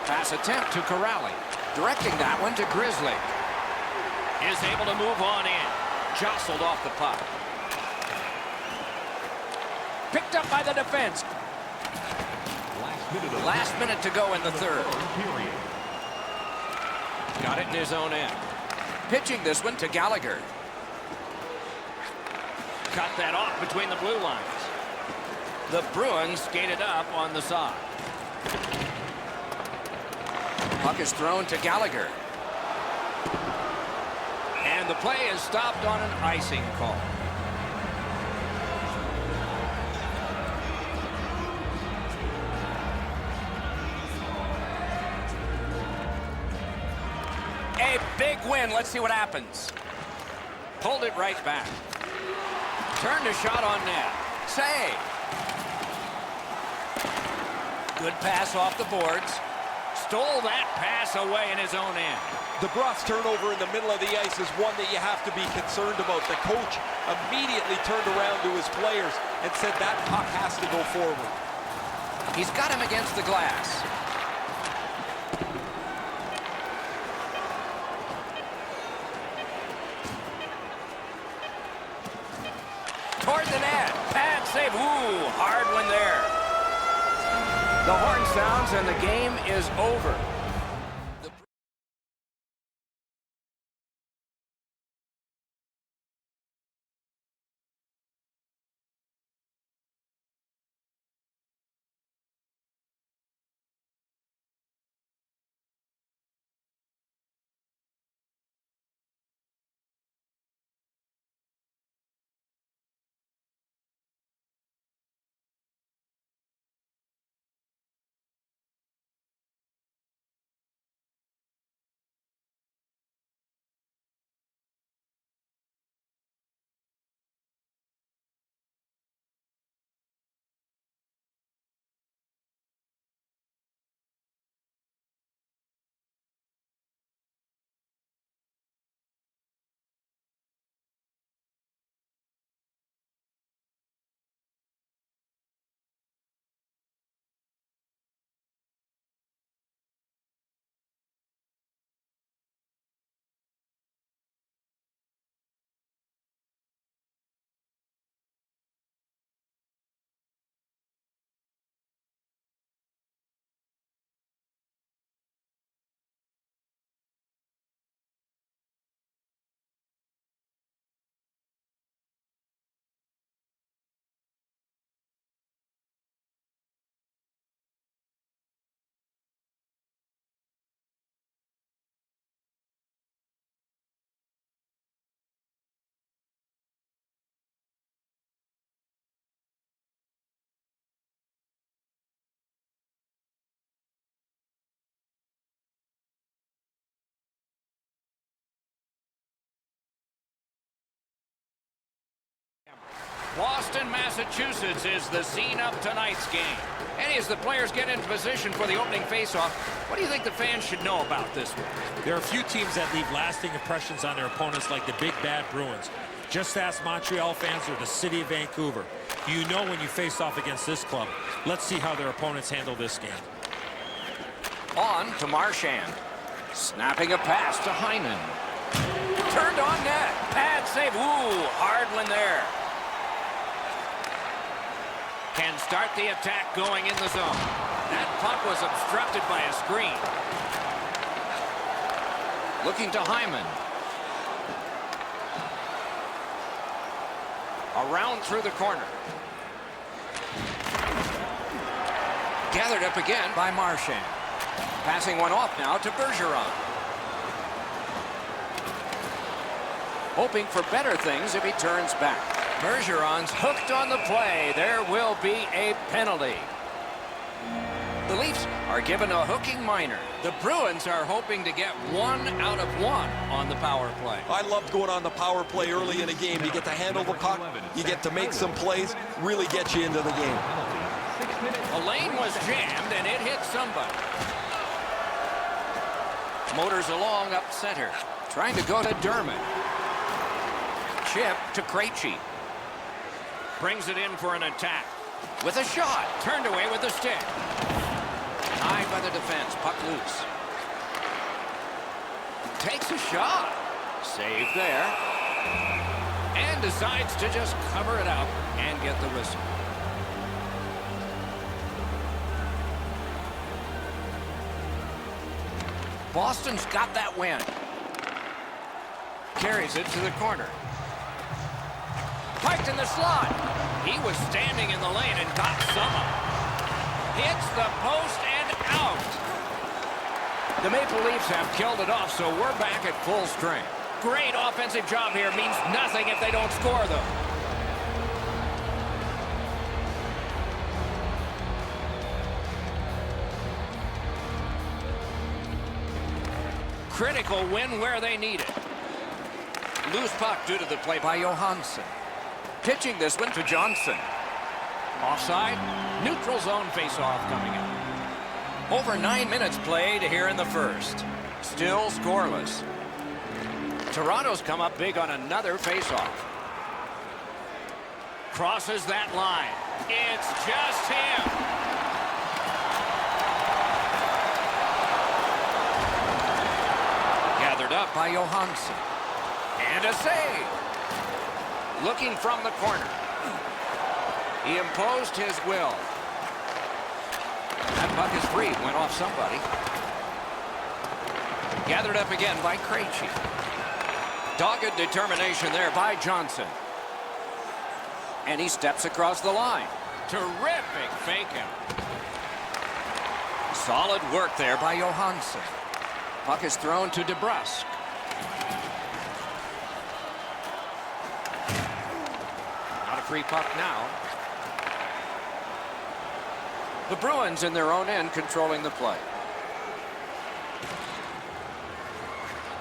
Speaker 2: Pass attempt to Corrali. Directing that one to Grizzly.
Speaker 1: Is able to move on in.
Speaker 2: Jostled off the puck. Picked up by the defense. Last minute to go in the third. Got it in his own end. Pitching this one to Gallagher.
Speaker 1: Cut that off between the blue lines.
Speaker 2: The Bruins skated up on the side. Puck is thrown to Gallagher. And the play is stopped on an icing call. A big win. Let's see what happens. Pulled it right back. Turned a shot on net. Save. Good pass off the boards.
Speaker 1: Stole that pass away in his own end.
Speaker 3: The Broths turnover in the middle of the ice is one that you have to be concerned about. The coach immediately turned around to his players and said that puck has to go forward.
Speaker 2: He's got him against the glass. Toward the net. Pad save. Ooh, hard one there. The horn sounds and the game is over. Boston, Massachusetts is the scene of tonight's game. And as the players get in position for the opening faceoff, what do you think the fans should know about this one?
Speaker 6: There are a few teams that leave lasting impressions on their opponents, like the Big Bad Bruins. Just ask Montreal fans or the city of Vancouver. You know when you face off against this club. Let's see how their opponents handle this game.
Speaker 2: On to Marchand. Snapping a pass to Hyman. Turned on net. Pad save. Ooh, hard one there.
Speaker 1: Can start the attack going in the zone. That puck was obstructed by a screen.
Speaker 2: Looking to Hyman. Around through the corner. Gathered up again by Marchand. Passing one off now to Bergeron. Hoping for better things if he turns back. Bergeron's hooked on the play. There will be a penalty. The Leafs are given a hooking minor. The Bruins are hoping to get 1 out of 1 on the power play.
Speaker 4: I loved going on the power play early in a game. You get to handle the puck, you get to make some plays, really get you into the game.
Speaker 2: A lane was jammed and it hit somebody. Motors along up center. Trying to go to Dermott. Chip to Krejci.
Speaker 1: Brings it in for an attack.
Speaker 2: With a shot. Turned away with the stick. Tied by the defense. Puck loose. Takes a shot. Saved there. And decides to just cover it up and get the whistle. Boston's got that win. Carries it to the corner. Piked in the slot. He was standing in the lane and got some. Hits the post and out. The Maple Leafs have killed it off, so we're back at full strength. Great offensive job here. Means nothing if they don't score, though. Critical win where they need it. Loose puck due to the play by Johansson. Pitching this one to Johnson. Offside. Neutral zone face-off coming up. Over 9 minutes played here in the first. Still scoreless. Toronto's come up big on another face-off. Crosses that line. It's just him. Gathered up by Johansson. And a save. Looking from the corner. He imposed his will. That puck is free. Went off somebody. Gathered up again by Krejci. Dogged determination there by Johnson. And he steps across the line. Terrific fake out. Solid work there by Johansson. Puck is thrown to DeBrusk. Not a free puck now. The Bruins in their own end controlling the play.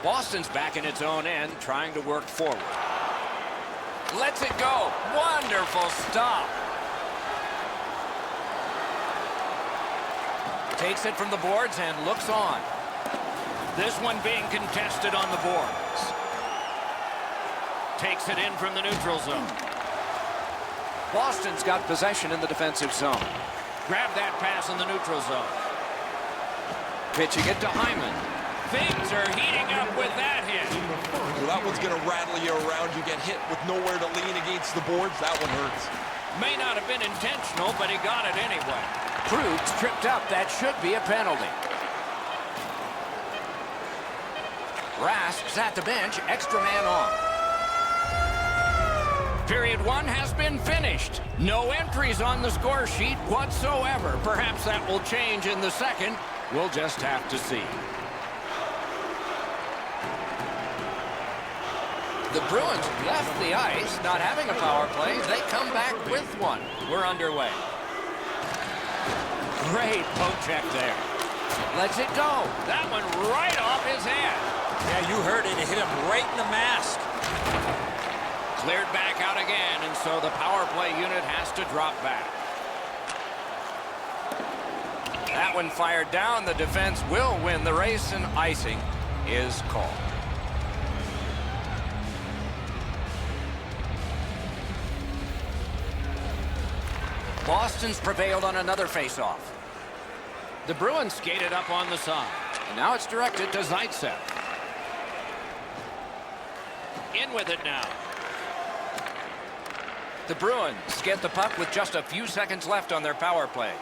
Speaker 2: Boston's back in its own end trying to work forward. Lets it go. Wonderful stop. Takes it from the boards and looks on. This one being contested on the boards. Takes it in from the neutral zone. Boston's got possession in the defensive zone. Grab that pass in the neutral zone. Pitching it to Hyman. Things are heating up with that hit.
Speaker 4: Well, that one's going to rattle you around. You get hit with nowhere to lean against the boards. That one hurts.
Speaker 1: May not have been intentional, but he got it anyway.
Speaker 2: Krug's tripped up. That should be a penalty. Rask's at the bench. Extra man on. Period 1 has been finished. No entries on the score sheet whatsoever. Perhaps that will change in the second. We'll just have to see. The Bruins left the ice, not having a power play. They come back with one. We're underway. Great poke check there. Lets it go. That one right off his head.
Speaker 5: Yeah, you heard it. It hit him right in the mask.
Speaker 2: Cleared back out again, and so the power play unit has to drop back. That one fired down. The defense will win the race, and icing is called. Boston's prevailed on another faceoff. The Bruins skated up on the side. And now it's directed to Zaitsev.
Speaker 1: In with it now.
Speaker 2: The Bruins get the puck with just a few seconds left on their power play.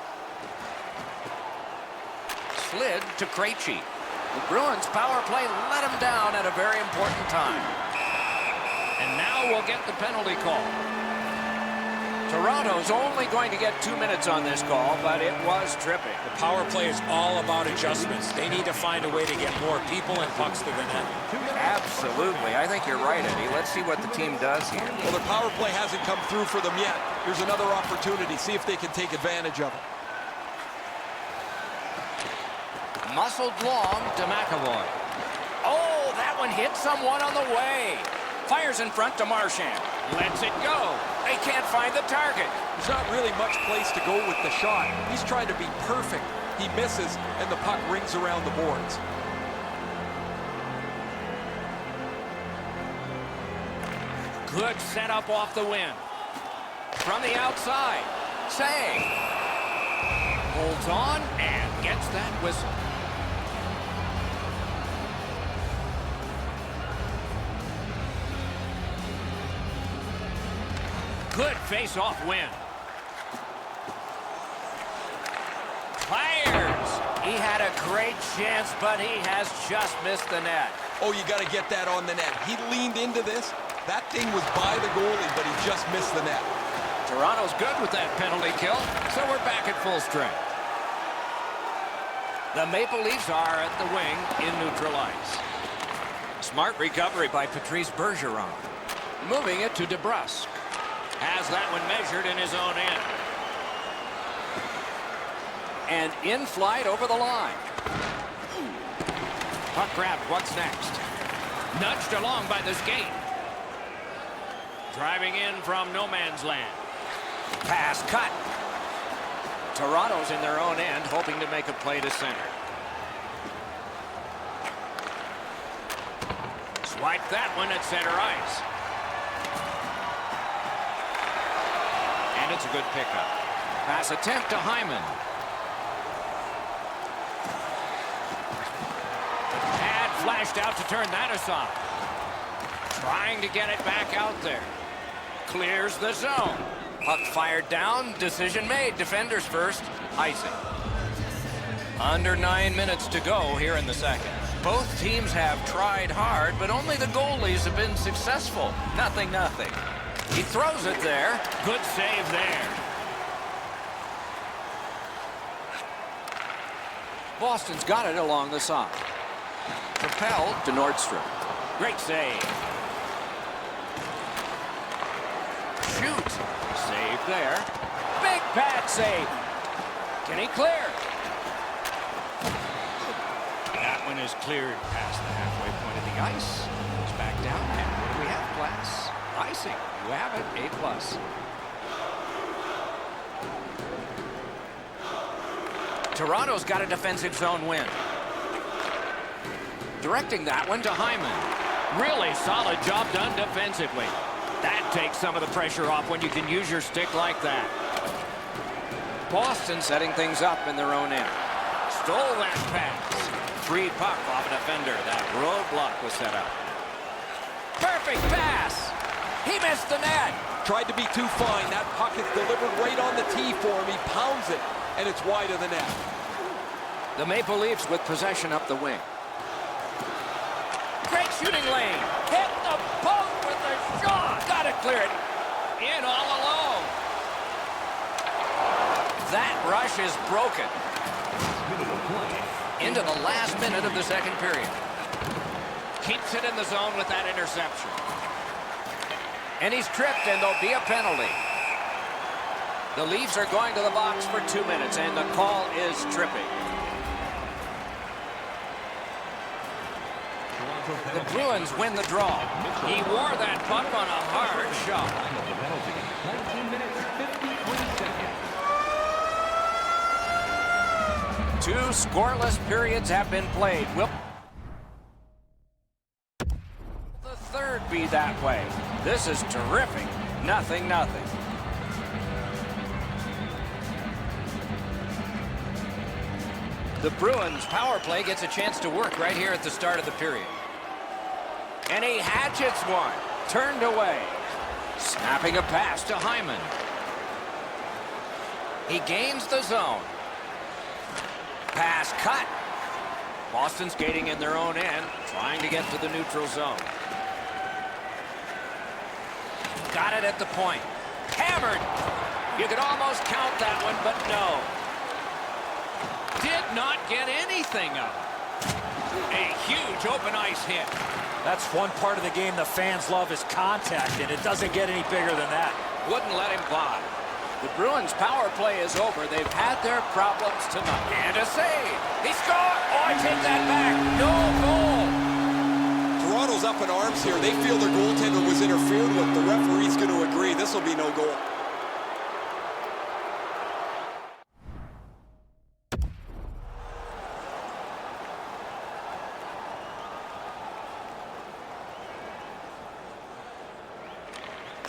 Speaker 2: Slid to Krejci. The Bruins power play let him down at a very important time. And now we'll get the penalty call. Toronto's only going to get 2 minutes on this call, but it was tripping.
Speaker 5: The power play is all about adjustments. They need to find a way to get more people and pucks to the net.
Speaker 2: Absolutely. I think you're right, Eddie. Let's see what the team does here.
Speaker 4: Well, their power play hasn't come through for them yet. Here's another opportunity. See if they can take advantage of it.
Speaker 2: Muscled long to McAvoy. Oh, that one hit someone on the way. Fires in front to Marchand. Lets it go. They can't find the target.
Speaker 3: There's not really much place to go with the shot. He's trying to be perfect. He misses, and the puck rings around the boards.
Speaker 2: Good setup off the win. From the outside. Save. Holds on and gets that whistle. Good face-off win. Fires. He had a great chance, but he has just missed the net.
Speaker 4: Oh, you got to get that on the net. He leaned into this. That thing was by the goalie, but he just missed the net.
Speaker 2: Toronto's good with that penalty kill, so we're back at full strength. The Maple Leafs are at the wing in neutral ice. Smart recovery by Patrice Bergeron. Moving it to DeBrusk. Has that one measured in his own end. And in flight over the line. Puck grab, what's next? Nudged along by the skate. Driving in from no man's land. Pass cut. Toronto's in their own end, hoping to make a play to center. Swipe that one at center ice. And it's a good pickup. Pass attempt to Hyman. Pad flashed out to turn that aside. Trying to get it back out there. Clears the zone. Puck fired down. Decision made. Defenders first. Icing. Under 9 minutes to go here in the second. Both teams have tried hard, but only the goalies have been successful. 0-0. He throws it there. Good save there. Boston's got it along the side. Propelled to Nordstrom. Great save. Shoot. Save there. Big pad save. Can he clear? That one is cleared past the halfway point of the ice. It's back down. And what do we have, class? Icing. You have it. A+. Toronto's got a defensive zone win. Directing that one to Hyman. Really solid job done defensively. That takes some of the pressure off when you can use your stick like that. Boston setting things up in their own end. Stole that pass. Free puck off a defender. That roadblock was set up. Perfect pass. He missed the net.
Speaker 3: Tried to be too fine. That puck is delivered right on the tee for him. He pounds it, and it's wide of the net.
Speaker 2: The Maple Leafs with possession up the wing. Great shooting lane. Hit the post with a shot. Got to clear it. In all alone. That rush is broken. Into the last minute of the second period. Keeps it in the zone with that interception. And he's tripped, and there'll be a penalty. The Leafs are going to the box for 2 minutes, and the call is tripping. The Bruins win the draw. He wore that puck on a hard shot.
Speaker 7: 19 minutes, 53 seconds.
Speaker 2: 2 scoreless periods have been played. Will the third be that way? This is terrific. 0-0. The Bruins power play gets a chance to work right here at the start of the period. And he hatchets one. Turned away. Snapping a pass to Hyman. He gains the zone. Pass cut. Boston skating in their own end, trying to get to the neutral zone. Got it at the point. Hammered. You could almost count that one, but no. Did not get anything up. A huge open ice hit.
Speaker 5: That's one part of the game the fans love is contact, and it doesn't get any bigger than that.
Speaker 2: Wouldn't let him by. The Bruins' power play is over. They've had their problems tonight. And a save. He scored. Oh, I take that back. No goal.
Speaker 4: Toronto's up in arms here. They feel their goaltender was interfered with. The referee's going to agree. This will be no goal.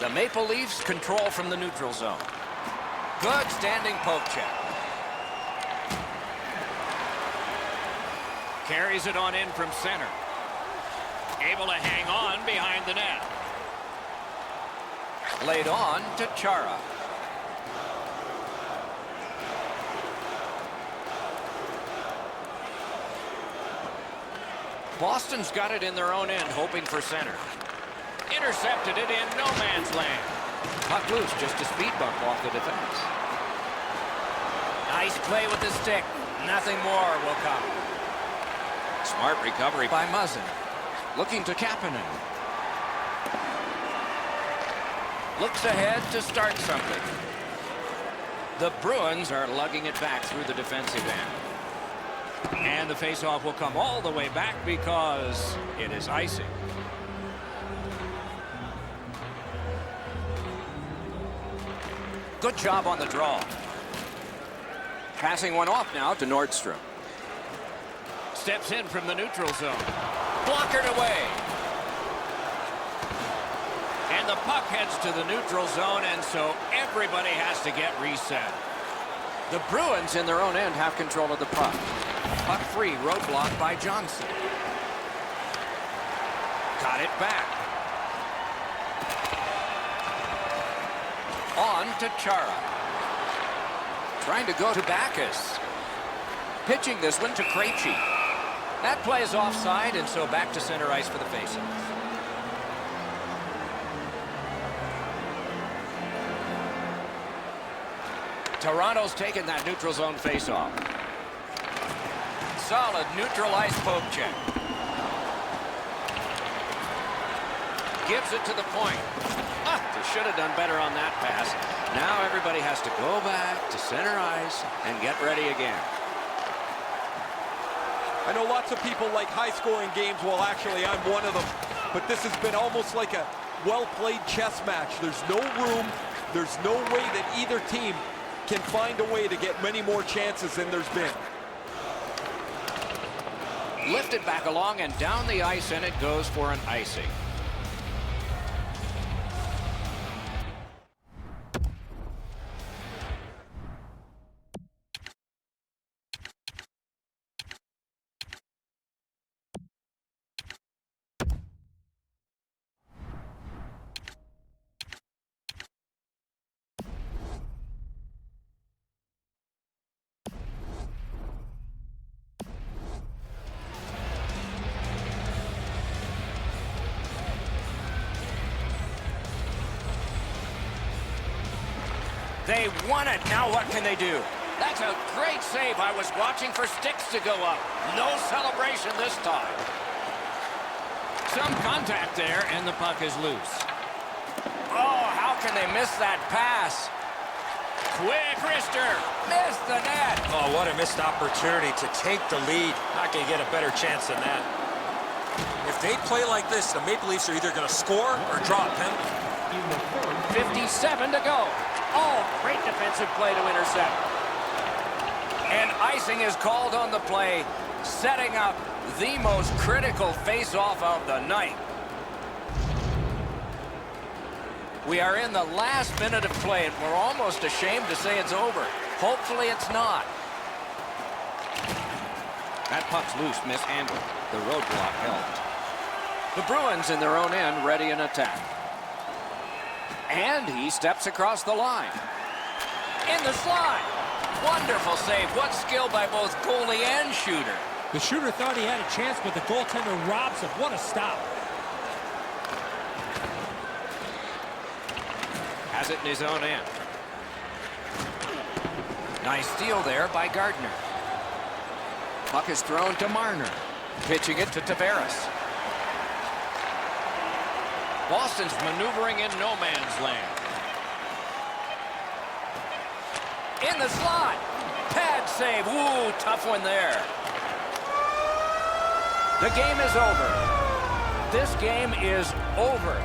Speaker 2: The Maple Leafs control from the neutral zone. Good standing poke check.
Speaker 1: Carries it on in from center. Able to hang on behind the net.
Speaker 2: Laid on to Chara. Boston's got it in their own end, hoping for center.
Speaker 1: Intercepted it in no man's land.
Speaker 2: Puck loose, just a speed bump off the defense. Nice play with the stick. Nothing more will come. Smart recovery by Muzzin. Looking to Kapanen. Looks ahead to start something. The Bruins are lugging it back through the defensive end.
Speaker 1: And the faceoff will come all the way back because it is icing.
Speaker 2: Good job on the draw. Passing one off now to Nordstrom.
Speaker 1: Steps in from the neutral zone.
Speaker 2: Blockered away.
Speaker 1: And the puck heads to the neutral zone, and so everybody has to get reset.
Speaker 2: The Bruins in their own end have control of the puck. Puck free, roadblock by Johnson. Got it back. On to Chara. Trying to go to Backes. Pitching this one to Krejci. That play is offside, and so back to center ice for the faceoff. Toronto's taken that neutral zone faceoff. Solid neutral ice poke check. Gives it to the point. They should have done better on that pass. Now everybody has to go back to center ice and get ready again.
Speaker 3: I know lots of people like high-scoring games. Well, actually, I'm one of them. But this has been almost like a well-played chess match. There's no room. There's no way that either team can find a way to get many more chances than there's been.
Speaker 2: Lifted back along and down the ice, and it goes for an icing. They won it. Now what can they do? That's a great save. I was watching for sticks to go up. No celebration this time.
Speaker 1: Some contact there, and the puck is loose.
Speaker 2: Oh, how can they miss that pass?
Speaker 1: Quick wrister.
Speaker 2: Missed the net.
Speaker 5: Oh, what a missed opportunity to take the lead. Not going to get a better chance than that. If they play like this, the Maple Leafs are either going to score or draw a penalty.
Speaker 2: 57 to go. Oh, great defensive play to intercept. And icing is called on the play, setting up the most critical face-off of the night. We are in the last minute of play, and we're almost ashamed to say it's over. Hopefully it's not. That puck's loose, mishandled. The roadblock helped. The Bruins in their own end ready in attack. And he steps across the line. In the slide. Wonderful save. What skill by both goalie and shooter.
Speaker 6: The shooter thought he had a chance, but the goaltender robs him. What a stop.
Speaker 2: Has it in his own end. Nice steal there by Gardner. Puck is thrown to Marner. Pitching it to Tavares.
Speaker 1: Boston's maneuvering in no man's land.
Speaker 2: In the slot. Pad save. Ooh, tough one there. The game is over. This game is over.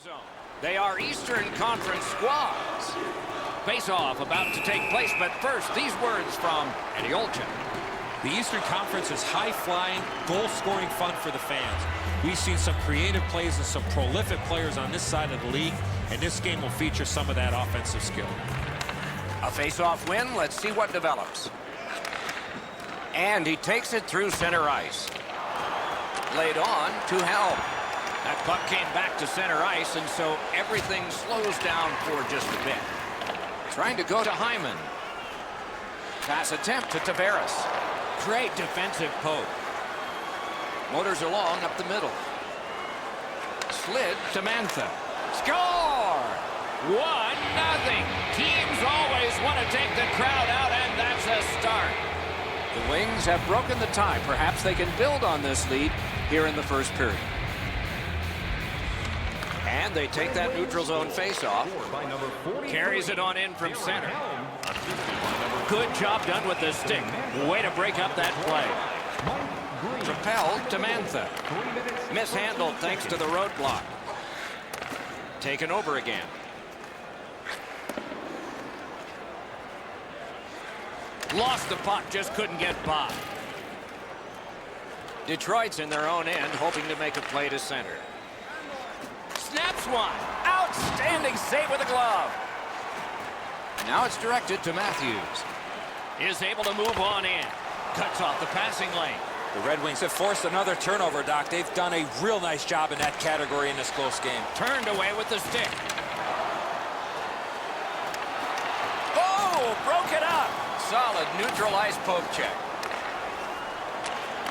Speaker 2: Zone. They are Eastern Conference squads. Face-off about to take place, but first, these words from Eddie Olczyk.
Speaker 6: The Eastern Conference is high-flying, goal-scoring fun for the fans. We've seen some creative plays and some prolific players on this side of the league, and this game will feature some of that offensive skill.
Speaker 2: A face-off win. Let's see what develops. And he takes it through center ice. Laid on to Helm.
Speaker 1: That puck came back to center ice, and so everything slows down for just a bit.
Speaker 2: Trying to go to Hyman. Pass attempt to Tavares.
Speaker 1: Great defensive poke.
Speaker 2: Motors along up the middle. Slid to Mantha.
Speaker 1: Score! 1-0. Teams always want to take the crowd out, and that's a start.
Speaker 2: The Wings have broken the tie. Perhaps they can build on this lead here in the first period. And they take that neutral zone face-off.
Speaker 1: Carries it on in from center. Good job done with the stick. Way to break up that play.
Speaker 2: Propelled to Mantha. Mishandled thanks to the roadblock. Taken over again.
Speaker 1: Lost the puck, just couldn't get by.
Speaker 2: Detroit's in their own end, hoping to make a play to center. Snaps one. Outstanding save with a glove. Now it's directed to Matthews.
Speaker 1: Is able to move on in. Cuts off the passing lane.
Speaker 5: The Red Wings have forced another turnover, Doc. They've done a real nice job in that category in this close game.
Speaker 1: Turned away with the stick.
Speaker 2: Oh, broke it up. Solid neutral ice poke check.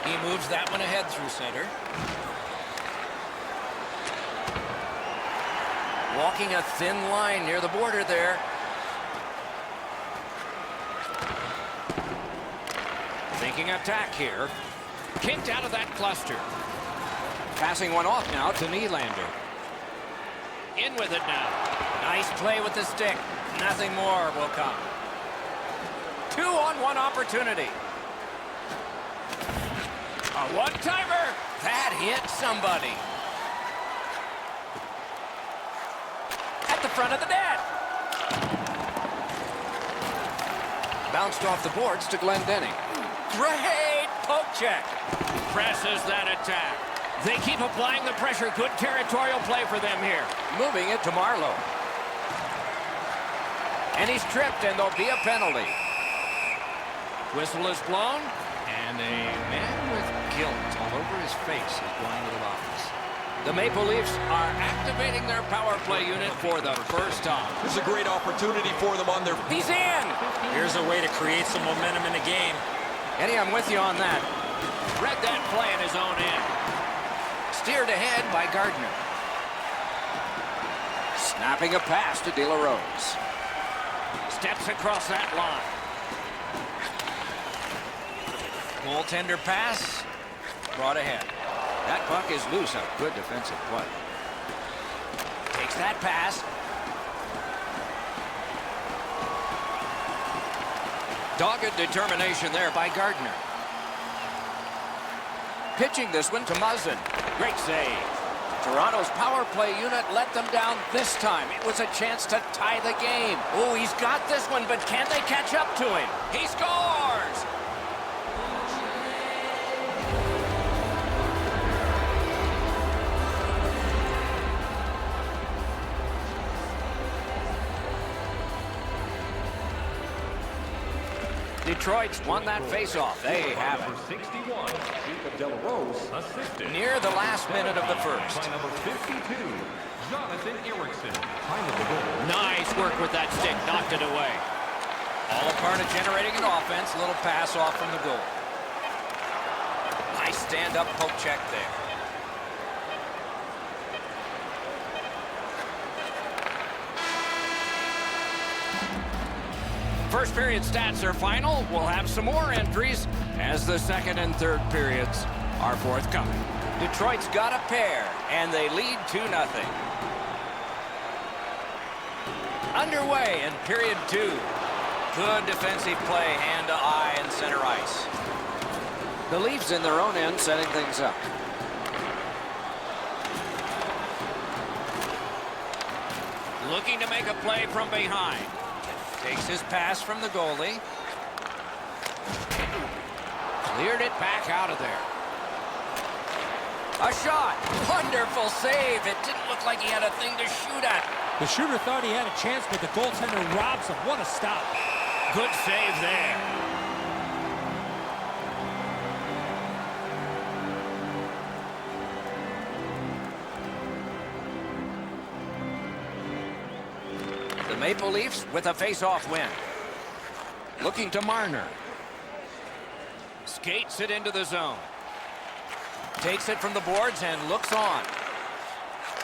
Speaker 2: He moves that one ahead through center. Walking a thin line near the border there. Thinking attack here.
Speaker 1: Kicked out of that cluster.
Speaker 2: Passing one off now to Nylander.
Speaker 1: In with it now.
Speaker 2: Nice play with the stick. Nothing more will come. 2-on-1 opportunity. A one-timer. That hit somebody. At the front of the net. Bounced off the boards to Glendening. Great poke check.
Speaker 1: Presses that attack. They keep applying the pressure. Good territorial play for them here.
Speaker 2: Moving it to Marleau. And he's tripped, and there'll be a penalty.
Speaker 1: Whistle is blown, and a man with guilt all over his face is going to the box.
Speaker 2: The Maple Leafs are activating their power play unit for the first time.
Speaker 4: This is a great opportunity for them on their...
Speaker 2: He's in!
Speaker 5: Here's a way to create some momentum in the game.
Speaker 2: Eddie, I'm with you on that.
Speaker 1: Read that play in his own end.
Speaker 2: Steered ahead by Gardner. Snapping a pass to De La Rose.
Speaker 1: Steps across that line. Goaltender pass. Brought ahead.
Speaker 2: That puck is loose. A good defensive play.
Speaker 1: Takes that pass.
Speaker 2: Dogged determination there by Gardner. Pitching this one to Muzzin.
Speaker 1: Great save.
Speaker 2: Toronto's power play unit let them down this time. It was a chance to tie the game.
Speaker 1: Oh, he's got this one, but can they catch up to him? He scores! Detroit's won that faceoff. They have it.
Speaker 7: Number 61, Jacob De La Rose, assisted.
Speaker 2: Near the last minute of the first.
Speaker 7: By number 52, Jonathan Erickson. Time of the goal.
Speaker 1: Nice work with that stick. Knocked it away.
Speaker 2: All a part of generating an offense. A little pass off from the goal. Nice stand-up poke check there.
Speaker 1: First period stats are final. We'll have some more entries as the second and third periods are forthcoming.
Speaker 2: Detroit's got a pair, and they lead 2-0. Underway in period 2. Good defensive play, hand to eye and center ice. The Leafs in their own end setting things up.
Speaker 1: Looking to make a play from behind.
Speaker 2: Takes his pass from the goalie.
Speaker 1: Cleared it back out of there.
Speaker 2: A shot. Wonderful save. It didn't look like he had a thing to shoot at.
Speaker 6: The shooter thought he had a chance, but the goaltender robs him. What a stop.
Speaker 1: Good save there.
Speaker 2: The Maple Leafs with a face-off win. Looking to Marner.
Speaker 1: Skates it into the zone.
Speaker 2: Takes it from the boards and looks on.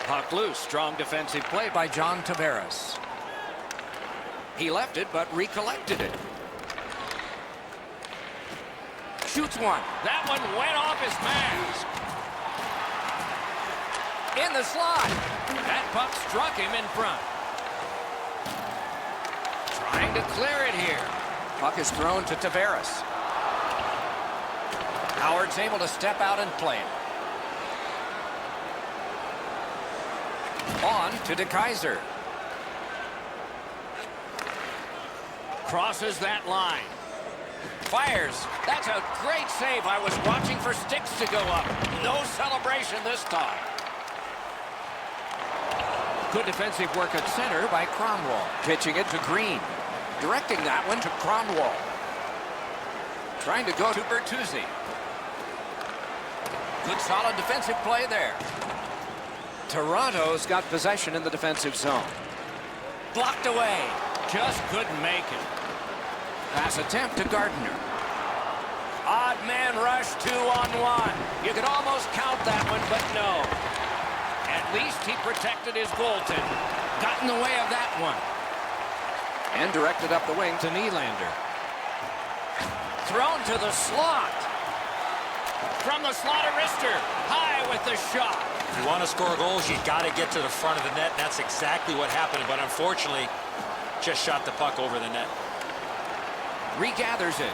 Speaker 2: Puck loose. Strong defensive play by John Tavares. He left it, but recollected it. Shoots one.
Speaker 1: That one went off his mask.
Speaker 2: In the slot.
Speaker 1: That puck struck him in front. Trying to clear it here.
Speaker 2: Puck is thrown to Tavares. Howard's able to step out and play it. On to DeKaiser.
Speaker 1: Crosses that line.
Speaker 2: Fires. That's a great save. I was watching for sticks to go up. No celebration this time. Good defensive work at center by Cromwell. Pitching it to Green. Directing that one to Cromwell. Trying to go to Bertuzzi. Good solid defensive play there. Toronto's got possession in the defensive zone. Blocked away.
Speaker 1: Just couldn't make it.
Speaker 2: Pass attempt to Gardner. Odd man rush 2-on-1. You could almost count that one, but no.
Speaker 1: At least he protected his goaltender.
Speaker 2: Got in the way of that one. And directed up the wing to Nylander. Thrown to the slot.
Speaker 1: From the slot, Arister. High with the shot.
Speaker 5: If you want to score goals, you got to get to the front of the net. That's exactly what happened, but unfortunately, just shot the puck over the net.
Speaker 2: Regathers it.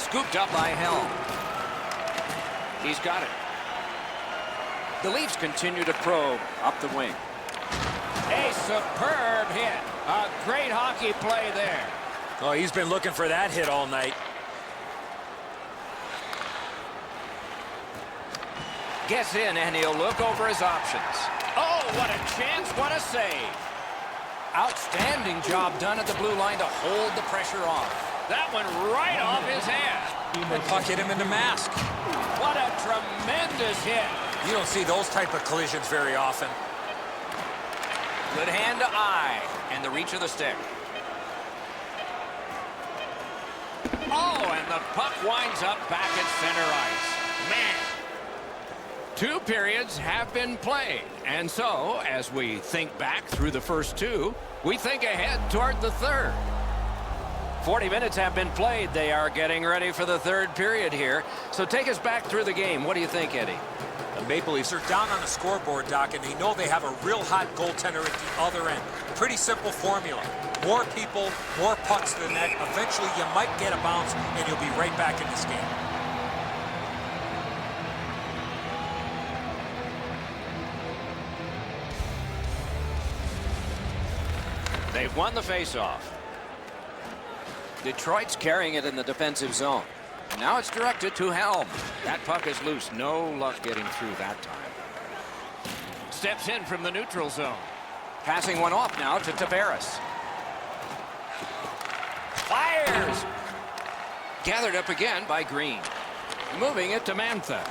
Speaker 2: Scooped up by Helm. He's got it. The Leafs continue to probe up the wing.
Speaker 1: A superb hit. A great hockey play there.
Speaker 5: Oh, he's been looking for that hit all night.
Speaker 2: Gets in, and he'll look over his options.
Speaker 1: Oh, what a chance. What a save.
Speaker 2: Outstanding job done at the blue line to hold the pressure off.
Speaker 1: That one right off his head.
Speaker 5: That puck hit him in the mask.
Speaker 1: What a tremendous hit.
Speaker 5: You don't see those type of collisions very often.
Speaker 2: Good hand to eye, and the reach of the stick.
Speaker 1: Oh, and the puck winds up back at center ice. Man,
Speaker 2: 2 periods have been played. And so, as we think back through the first 2, we think ahead toward the third. 40 minutes have been played. They are getting ready for the third period here. So take us back through the game. What do you think, Eddie?
Speaker 5: The Maple Leafs are down on the scoreboard, Doc, and they know they have a real hot goaltender at the other end. Pretty simple formula. More people, more pucks to the net. Eventually, you might get a bounce, and you'll be right back in this game.
Speaker 2: They've won the faceoff. Detroit's carrying it in the defensive zone. Now it's directed to Helm. That puck is loose. No luck getting through that time.
Speaker 1: Steps in from the neutral zone.
Speaker 2: Passing one off now to Tavares. Fires! Gathered up again by Green. Moving it to Mantha.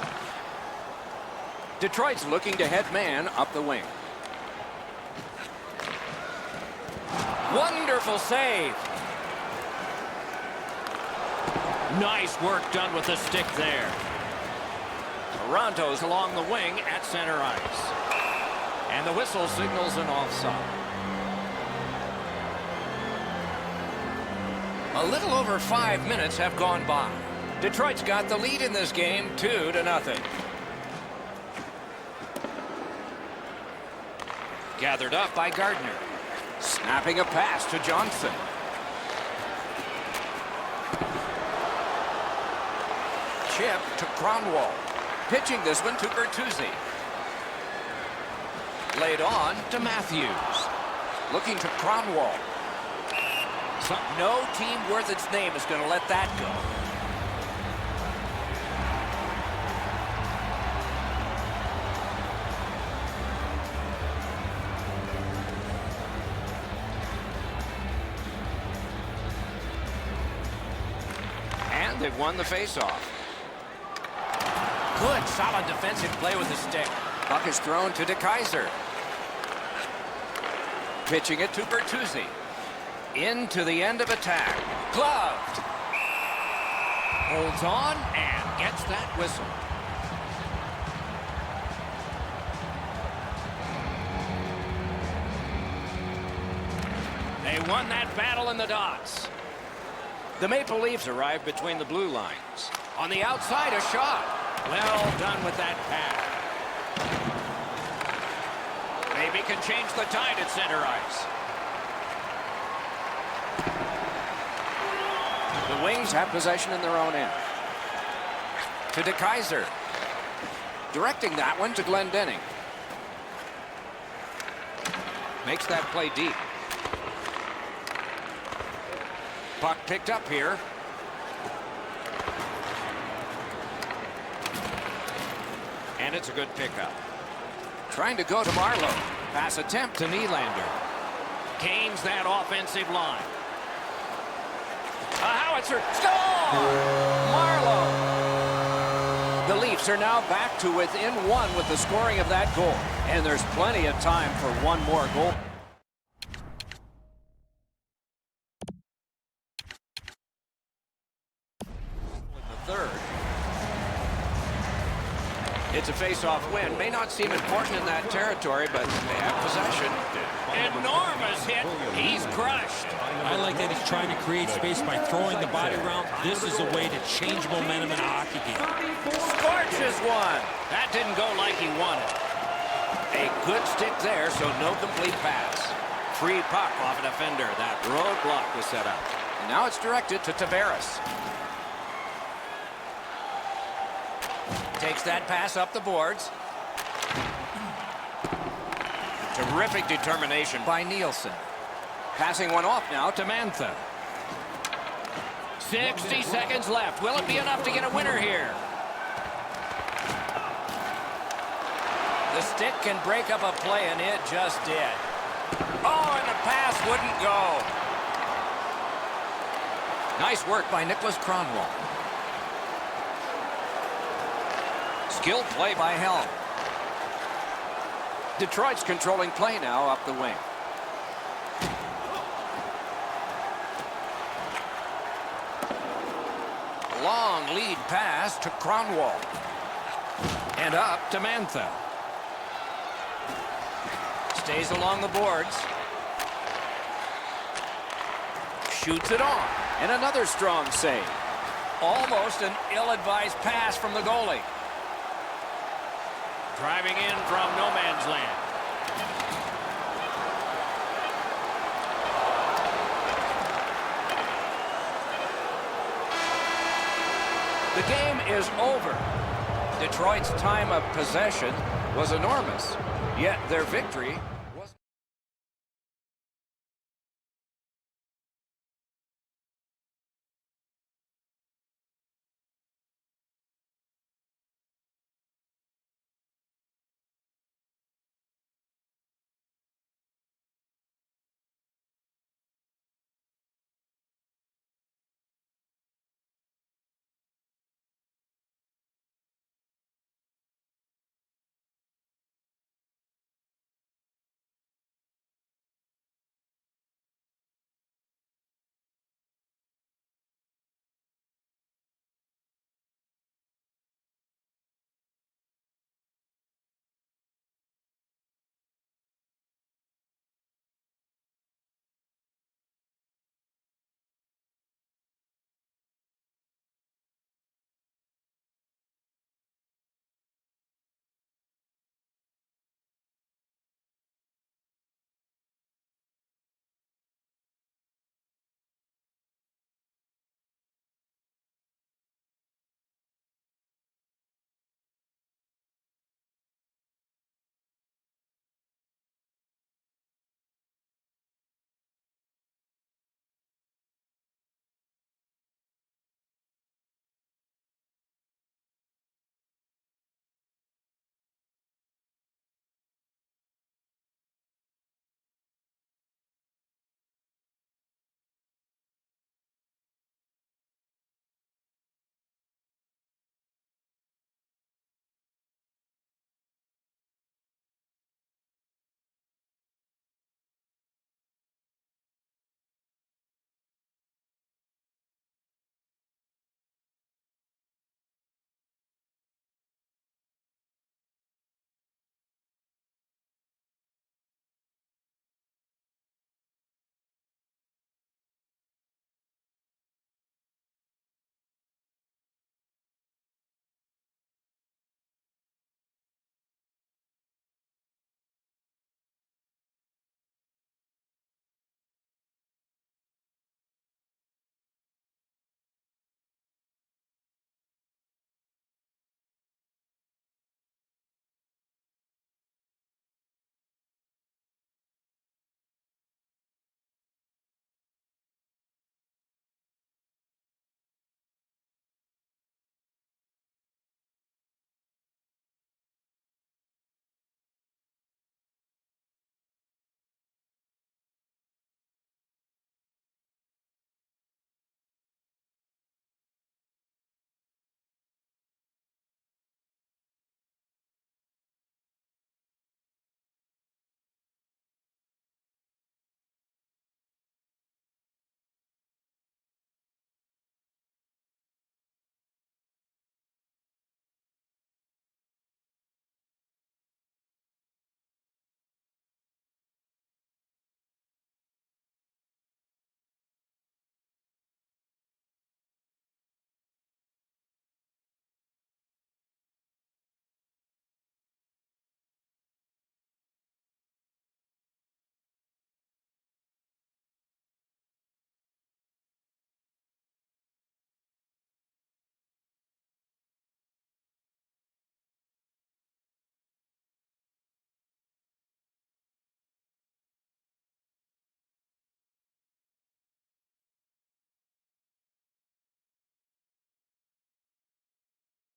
Speaker 2: Detroit's looking to head man up the wing. Wonderful save.
Speaker 1: Nice work done with the stick there.
Speaker 2: Toronto's along the wing at center ice.
Speaker 1: And the whistle signals an offside.
Speaker 2: A little over 5 minutes have gone by. Detroit's got the lead in this game, 2-0. Gathered up by Gardner. Snapping a pass to Johnson. Chip to Kronwall. Pitching this one to Bertuzzi. Laid on to Matthews. Looking to Kronwall. No team worth its name is going to let that go. And they've won the faceoff. Good, solid defensive play with the stick. Puck is thrown to DeKeyser. Pitching it to Bertuzzi. Into the end of attack. Gloved. Holds on and gets that whistle. They won that battle in the dots. The Maple Leafs arrive between the blue lines. On the outside, a shot. Well done with that pass. Maybe can change the tide at center ice. The Wings have possession in their own end. To DeKeyser. Directing that one to Glendening. Makes that play deep. Puck picked up here. And it's a good pickup. Trying to go to Marlowe. Pass attempt to Nylander.
Speaker 1: Gains that offensive line.
Speaker 2: A howitzer. Score! Marlowe. The Leafs are now back to within 1 with the scoring of that goal. And there's plenty of time for one more goal. In the third. It's a face-off win. May not seem important in that territory, but they have possession.
Speaker 1: Enormous hit. He's crushed.
Speaker 6: I like that he's trying to create space by throwing the body around. This is a way to change momentum in a hockey game.
Speaker 2: Scorches one.
Speaker 1: That didn't go like he wanted.
Speaker 2: A good stick there, so no complete pass. Free puck off a defender. That roadblock was set up. And now it's directed to Tavares. Takes that pass up the boards. Terrific determination by Nielsen. Passing one off now to Mantha.
Speaker 1: 60 seconds left. Will it be enough to get a winner here?
Speaker 2: The stick can break up a play, and it just did. Oh, and the pass wouldn't go. Nice work by Nicholas Kronwall. Skilled play by Helm. Detroit's controlling play now up the wing. Long lead pass to Kronwall. And up to Mantha. Stays along the boards. Shoots it on. And another strong save. Almost an ill-advised pass from the goalie.
Speaker 1: Driving in from no man's land.
Speaker 2: The game is over. Detroit's time of possession was enormous, yet their victory was...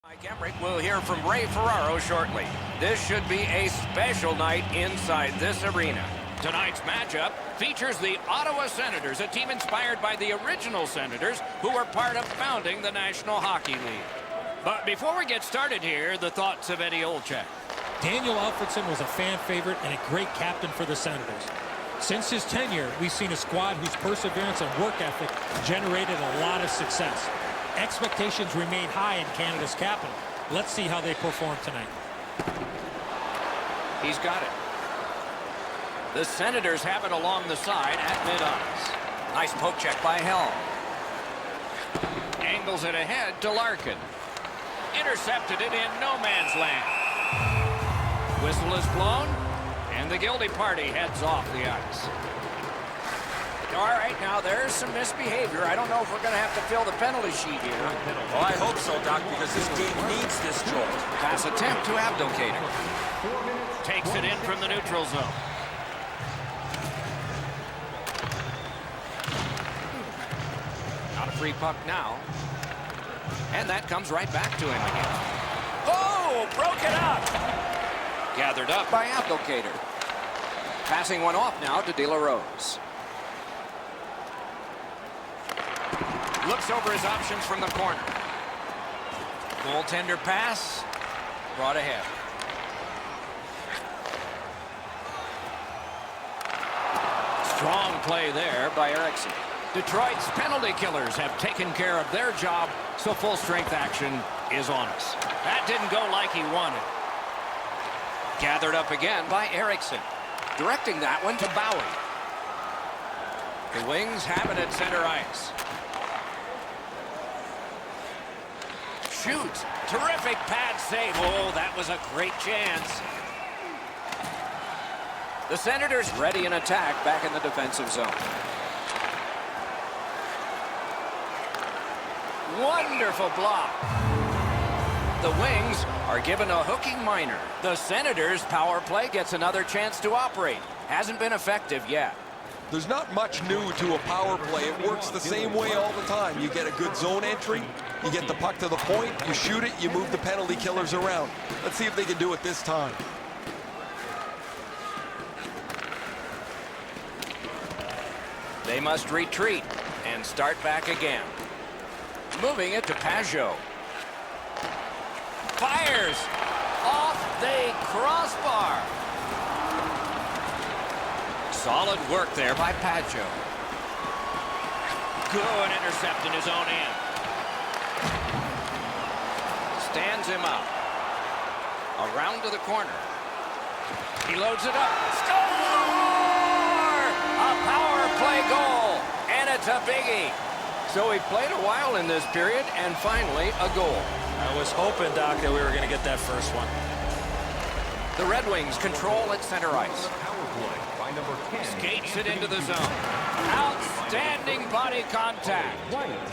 Speaker 2: Mike Emmerich. We'll hear from Ray Ferraro shortly. This should be a special night inside this arena. Tonight's matchup features the Ottawa Senators, a team inspired by the original Senators who were part of founding the National Hockey League. But before we get started here, the thoughts of Eddie Olczyk.
Speaker 5: Daniel Alfredsson was a fan favorite and a great captain for the Senators. Since his tenure, we've seen a squad whose perseverance and work ethic generated a lot of success. Expectations remain high in Canada's capital,
Speaker 6: Let's see how they perform tonight.
Speaker 2: He's got it. The Senators have it along the side at mid-ice. Nice poke check by Helm. Angles it ahead to Larkin. Intercepted it in no man's land. Whistle is blown, and the guilty party heads off the ice. All right, now there's some misbehavior. I don't know if we're going to have to fill the penalty sheet here.
Speaker 5: Well, I hope so, Doc, because this game needs this jolt.
Speaker 2: Pass attempt to Abdelkader.
Speaker 1: Takes it in from the neutral zone.
Speaker 2: Not a free puck now. And that comes right back to him again. Oh, broke it up. Gathered up by Abdelkader. Passing one off now to De La Rose. Looks over his options from the corner. Goaltender pass. Brought ahead. Strong play there by Eriksson. Detroit's penalty killers have taken care of their job, so full strength action is on us. That didn't go like he wanted. Gathered up again by Eriksson. Directing that one to Bowie. The Wings have it at center ice. Shoots. Terrific pad save. Oh, that was a great chance. The Senators ready in attack back in the defensive zone. Wonderful block. The Wings are given a hooking minor. The Senators' power play gets another chance to operate. Hasn't been effective yet.
Speaker 3: There's not much new to a power play. It works the same way all the time. You get a good zone entry, you get the puck to the point, you shoot it, you move the penalty killers around. Let's see if they can do it this time.
Speaker 2: They must retreat and start back again. Moving it to Pajot. Fires off the crossbar. Solid work there by Pajot. Good intercept in his own end. Stands him up. Around to the corner. He loads it up. Score! A power play goal. And it's a biggie. So he played a while in this period, and finally a goal.
Speaker 5: I was hoping, Doc, that we were going to get that first one.
Speaker 2: The Red Wings control at center ice.
Speaker 7: Power play by number 10.
Speaker 2: Skates it into the zone. Outstanding body contact.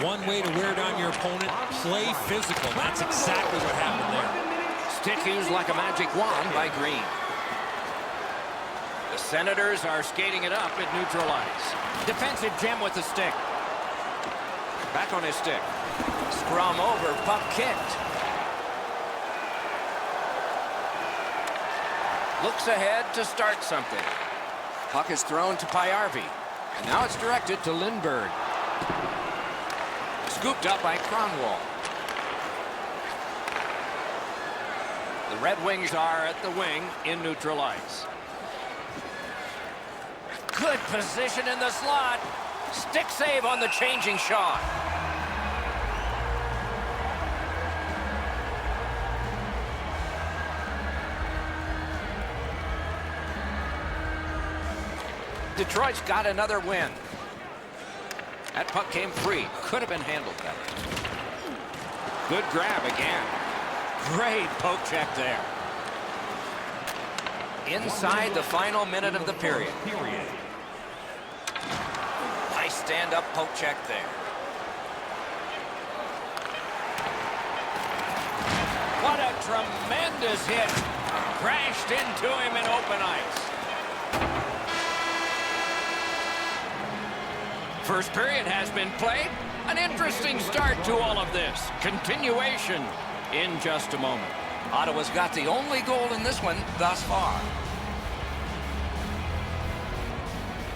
Speaker 6: One way to wear down your opponent, play physical. That's exactly what happened there.
Speaker 2: Stick used like a magic wand by Green. The Senators are skating it up at neutral ice. Defensive gem with the stick. Back on his stick. Scrum over, puck kicked. Looks ahead to start something. Puck is thrown to Pajärvi. And now it's directed to Lindberg. Scooped up by Kronwall. The Red Wings are at the wing in neutral ice. Good position in the slot. Stick save on the changing shot. Detroit's got another win. That puck came free. Could have been handled better. Good grab again. Great poke check there. Inside the final minute of the period. Nice stand-up poke check there. What a tremendous hit. Crashed into him in open ice. First period has been played. An interesting start to all of this. Continuation in just a moment. Ottawa's got the only goal in this one thus far.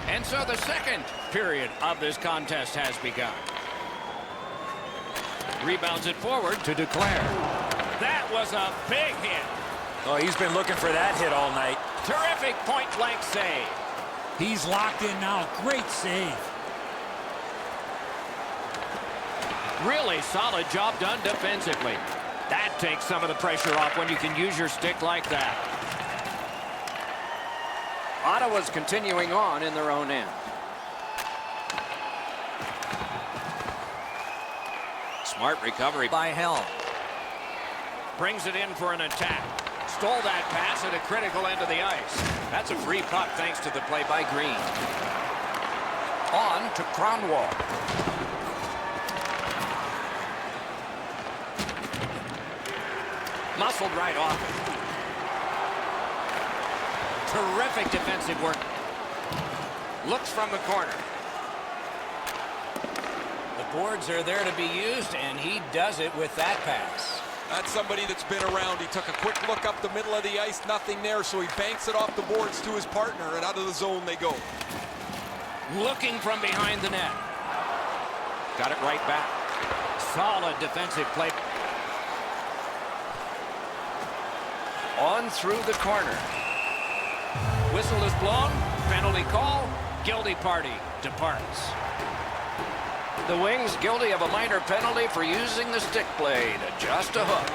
Speaker 2: And so the second period of this contest has begun. Rebounds it forward to Duclair. That was a big hit.
Speaker 5: Oh, he's been looking for that hit all night.
Speaker 2: Terrific point-blank save.
Speaker 6: He's locked in now. Great save.
Speaker 2: Really solid job done defensively.
Speaker 1: That takes some of the pressure off when you can use your stick like that.
Speaker 2: Ottawa's continuing on in their own end. Smart recovery by Helm.
Speaker 1: Brings it in for an attack. Stole that pass at a critical end of the ice.
Speaker 2: That's a free puck thanks to the play by Green. On to Kronwall.
Speaker 1: Muscled right off it. Terrific defensive work. Looks from the corner.
Speaker 2: The boards are there to be used, and he does it with that pass.
Speaker 3: That's somebody that's been around. He took a quick look up the middle of the ice, nothing there, so he banks it off the boards to his partner, and out of the zone they go.
Speaker 1: Looking from behind the net. Got it right back. Solid defensive play.
Speaker 2: On through the corner. Whistle is blown. Penalty call. Guilty party departs. The Wings guilty of a minor penalty for using the stick blade. Just a hook.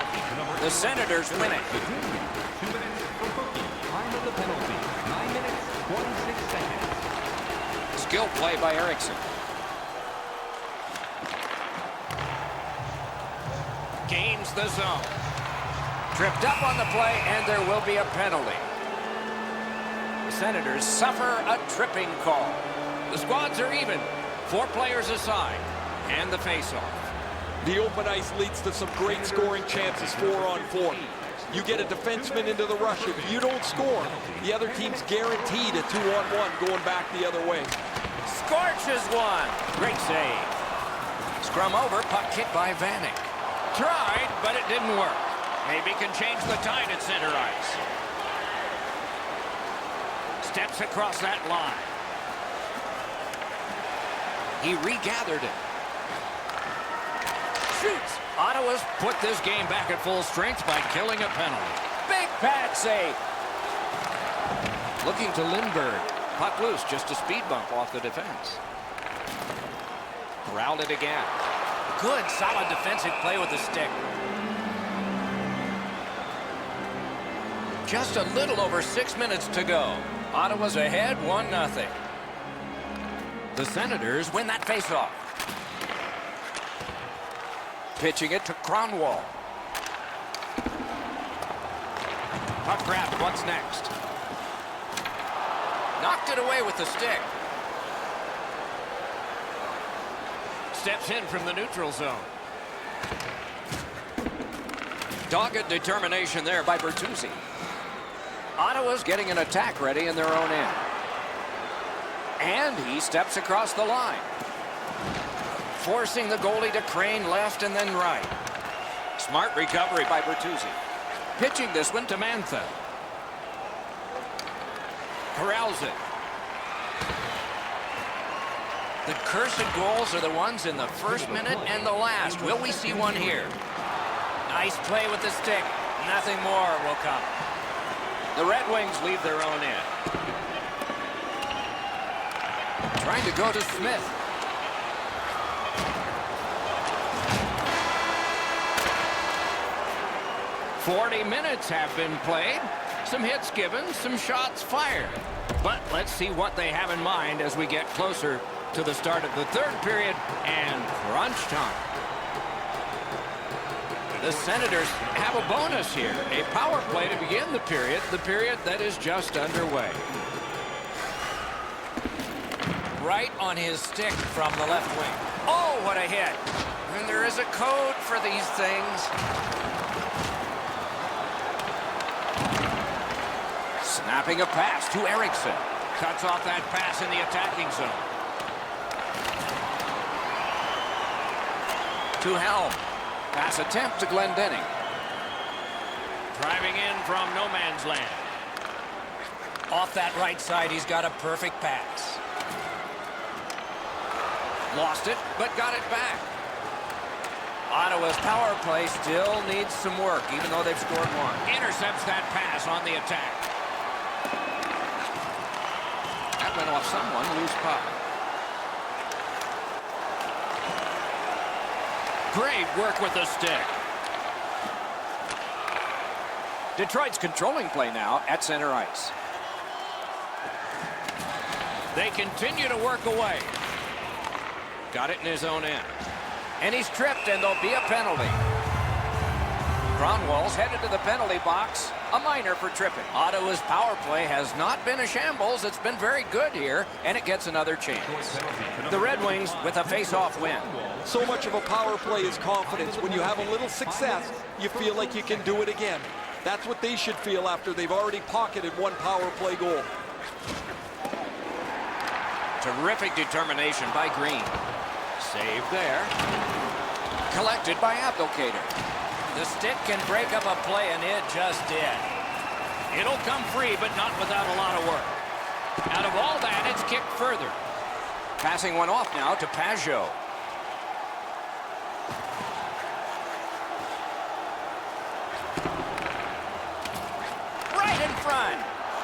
Speaker 2: The Senators win it.
Speaker 7: 2 minutes for hooking. Time of the penalty. 9 minutes, 26 seconds.
Speaker 2: Skill play by Eriksson.
Speaker 1: Gains the zone.
Speaker 2: Tripped up on the play, and there will be a penalty. The Senators suffer a tripping call. The squads are even. 4 players aside, and the faceoff.
Speaker 3: The open ice leads to some great scoring chances 4-on-4. You get a defenseman into the rush. If you don't score, the other team's guaranteed a 2-on-1 going back the other way.
Speaker 2: Scorches one. Great save. Scrum over, puck hit by Vanek.
Speaker 1: Tried, but it didn't work. Maybe can change the tide at center ice. Steps across that line.
Speaker 2: He regathered it. Shoots. Ottawa's put this game back at full strength by killing a penalty. Big pad save. Looking to Lindbergh. Puck loose, just a speed bump off the defense. Corralled it again. Good, solid defensive play with the stick. Just a little over 6 minutes to go. Ottawa's ahead 1-0. The Senators win that faceoff. Pitching it to Kronwall.
Speaker 1: Puck grab, what's next?
Speaker 2: Knocked it away with the stick.
Speaker 1: Steps in from the neutral zone.
Speaker 2: Dogged determination there by Bertuzzi. Ottawa's getting an attack ready in their own end. And he steps across the line. Forcing the goalie to crane left and then right. Smart recovery by Bertuzzi. Pitching this one to Mantha. Corrals it. The cursed goals are the ones in the first minute and the last. Will we see one here? Nice play with the stick. Nothing more will come. The Red Wings leave their own end. Trying to go to Smith. "40 minutes have been played. Some hits given, some shots fired. But let's see what they have in mind as we get closer to the start of the third period and crunch time. The Senators have a bonus here. A power play to begin the period that is just underway. Right on his stick from the left wing. Oh, what a hit. And there is a code for these things. Snapping a pass to Eriksson.
Speaker 1: Cuts off that pass in the attacking zone.
Speaker 2: To Helm. Pass attempt to Glendening.
Speaker 1: Driving in from no man's land.
Speaker 2: Off that right side, he's got a perfect pass. Lost it, but got it back. Ottawa's power play still needs some work, even though they've scored one.
Speaker 1: Intercepts that pass on the attack.
Speaker 2: That went off someone, loose puck.
Speaker 1: Great work with the stick.
Speaker 2: Detroit's controlling play now at center ice.
Speaker 1: They continue to work away. Got it in his own end.
Speaker 2: And he's tripped, and there'll be a penalty. Kronwall's headed to the penalty box. A minor for tripping. Ottawa's power play has not been a shambles. It's been very good here, and it gets another chance. The Red Wings with a face-off win.
Speaker 3: So much of a power play is confidence. When you have a little success, you feel like you can do it again. That's what they should feel after they've already pocketed one power play goal.
Speaker 2: Terrific determination by Green. Save there. Collected by Abdelkader. The stick can break up a play, and it just did.
Speaker 1: It'll come free, but not without a lot of work. Out of all that, it's kicked further.
Speaker 2: Passing one off now to Pajot. Right in front.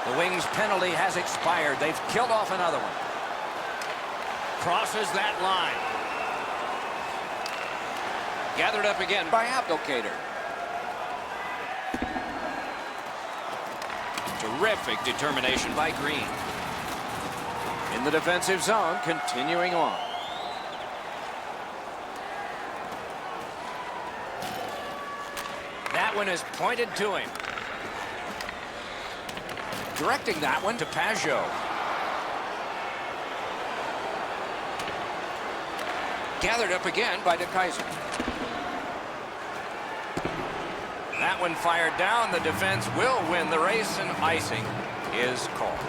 Speaker 2: The Wings penalty has expired. They've killed off another one.
Speaker 1: Crosses that line.
Speaker 2: Gathered up again by Abdelkader. Terrific determination by Green. In the defensive zone, continuing on. That one is pointed to him. Directing that one to Pajot. Gathered up again by De Keyser. That one fired down. The defense will win the race, and icing is called.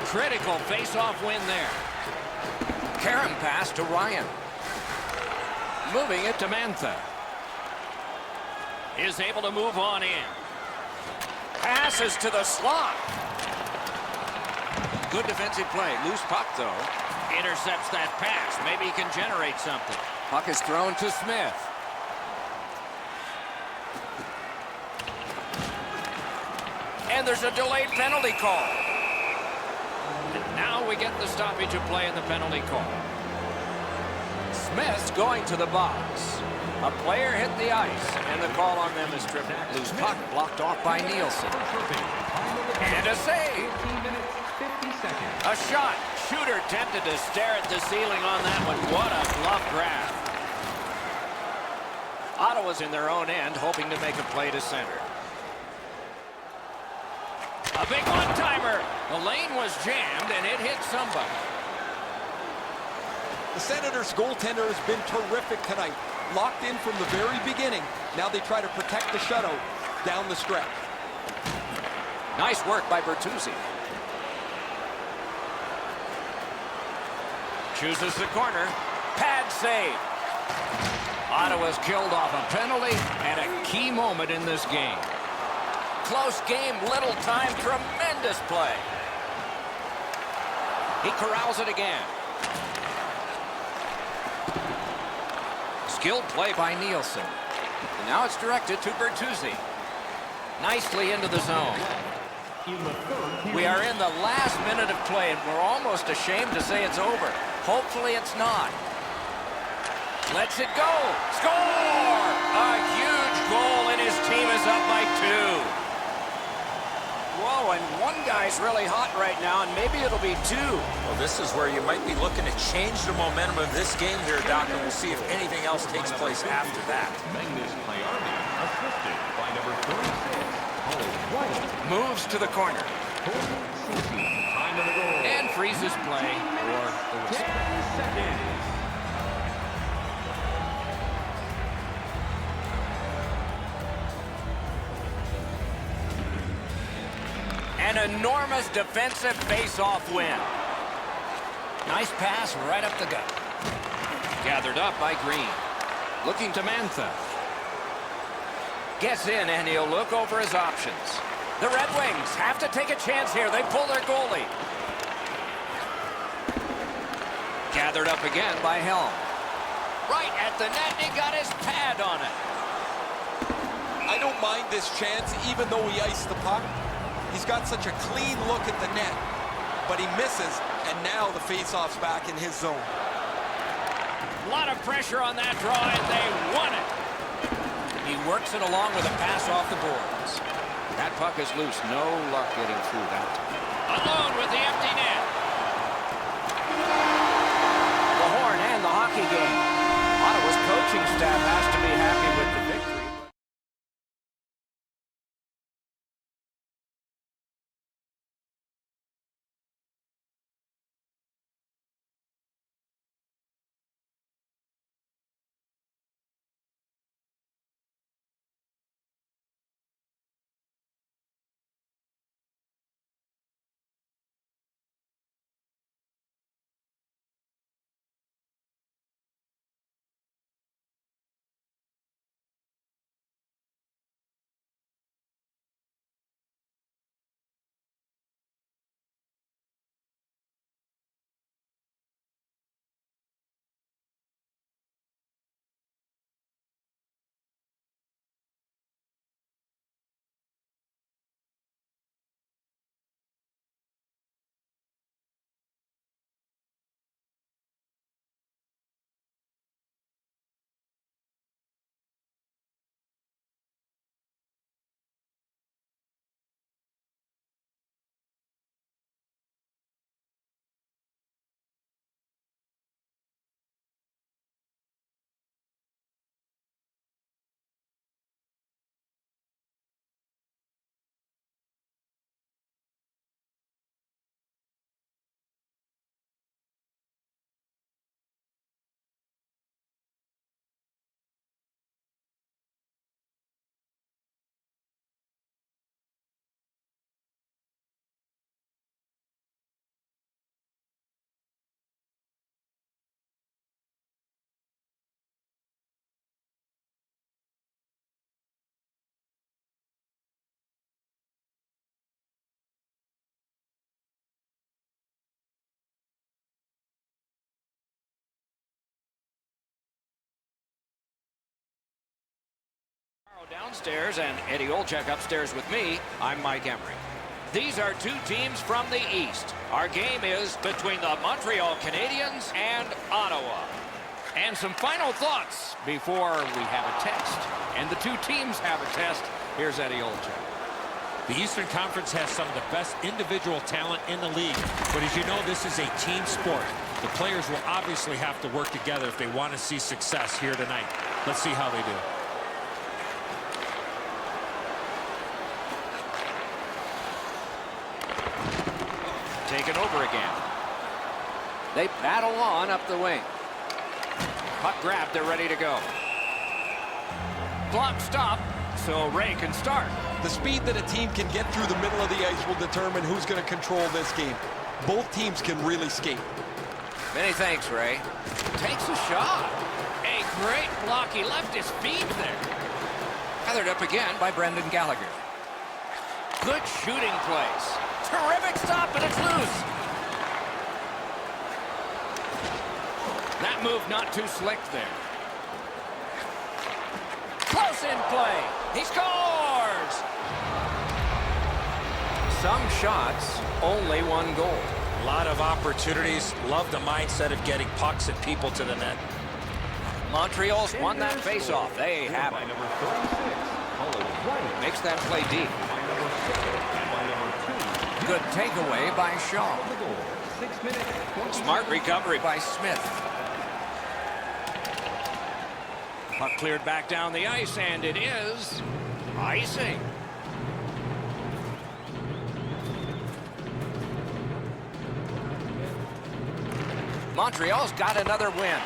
Speaker 1: Critical face-off win there.
Speaker 2: Karam pass to Ryan. Moving it to Mantha.
Speaker 1: Is able to move on in.
Speaker 2: Passes to the slot. Good defensive play. Loose puck, though.
Speaker 1: Intercepts that pass. Maybe he can generate something.
Speaker 2: Puck is thrown to Smith. And there's a delayed penalty call.
Speaker 1: And now we get the stoppage of play in the penalty call.
Speaker 2: Smith's going to the box. A player hit the ice, and the call on them is tripping. Loose puck blocked off by Nielsen. And a save.
Speaker 7: 15 minutes, 50 seconds.
Speaker 2: A shot. Shooter tempted to stare at the ceiling on that one. What a glove grab. Ottawa's in their own end, hoping to make a play to center.
Speaker 1: A big one-timer. The lane was jammed, and it hit somebody.
Speaker 3: The Senators' goaltender has been terrific tonight. Locked in from the very beginning. Now they try to protect the shutout down the stretch.
Speaker 2: Nice work by Bertuzzi. Chooses the corner. Pad save. Ottawa's killed off a penalty at a key moment in this game. Close game, little time, tremendous play. He corrals it again. Skilled play by Nielsen. And now it's directed to Bertuzzi. Nicely into the zone. We are in the last minute of play, and we're almost ashamed to say it's over. Hopefully it's not. Lets it go. Score! A huge goal, and his team is up by 2. Whoa, and one guy's really hot right now, and maybe it'll be 2.
Speaker 5: Well, this is where you might be looking to change the momentum of this game here, Doc, and we'll see if anything else takes place after that.
Speaker 7: Magnus Payardi, assisted by number 36, Paul White.
Speaker 2: Moves to the corner.
Speaker 7: Time of the goal.
Speaker 2: And freezes play for the whistle.
Speaker 7: 10 seconds.
Speaker 2: An enormous defensive face-off win. Nice pass right up the gut. Gathered up by Green. Looking to Mantha. Gets in, and he'll look over his options. The Red Wings have to take a chance here. They pull their goalie. Gathered up again by Helm. Right at the net, he got his pad on it.
Speaker 3: I don't mind this chance, even though he iced the puck. He's got such a clean look at the net, but he misses, and now the faceoff's back in his zone.
Speaker 1: A lot of pressure on that draw, and they won it.
Speaker 2: He works it along with a pass off the boards. That puck is loose. No luck getting through that time.
Speaker 1: Alone with the empty net.
Speaker 2: The horn and the hockey game. Ottawa's coaching staff has to be happy with the victory. Downstairs and Eddie Olczyk upstairs with me. I'm Mike Emery. These are two teams from the East. Our game is between the Montreal Canadiens and Ottawa. And some final thoughts before we have a test. And the two teams have a test. Here's Eddie Olczyk.
Speaker 6: The Eastern Conference has some of the best individual talent in the league. But as you know, this is a team sport. The players will obviously have to work together if they want to see success here tonight. Let's see how they do.
Speaker 2: Taken over again. They battle on up the wing. Puck grabbed, they're ready to go. Clock stop, so Ray can start.
Speaker 3: The speed that a team can get through the middle of the ice will determine who's going to control this game. Both teams can really skate.
Speaker 2: Many thanks, Ray. Takes a shot.
Speaker 1: A great block. He left his feet there.
Speaker 2: Gathered up again by Brendan Gallagher. Good shooting place. Terrific stop, and it's loose.
Speaker 1: That move not too slick there.
Speaker 2: Close in play. He scores! Some shots, only one goal.
Speaker 5: A lot of opportunities. Love the mindset of getting pucks and people to the net.
Speaker 2: Montreal's won that faceoff. They have it.
Speaker 7: Number 36,
Speaker 2: Makes that play deep. Good takeaway by Shaw.
Speaker 7: 6 minutes,
Speaker 2: Smart recovery by Smith.
Speaker 1: Puck cleared back down the ice, and it is icing.
Speaker 2: Montreal's got another win.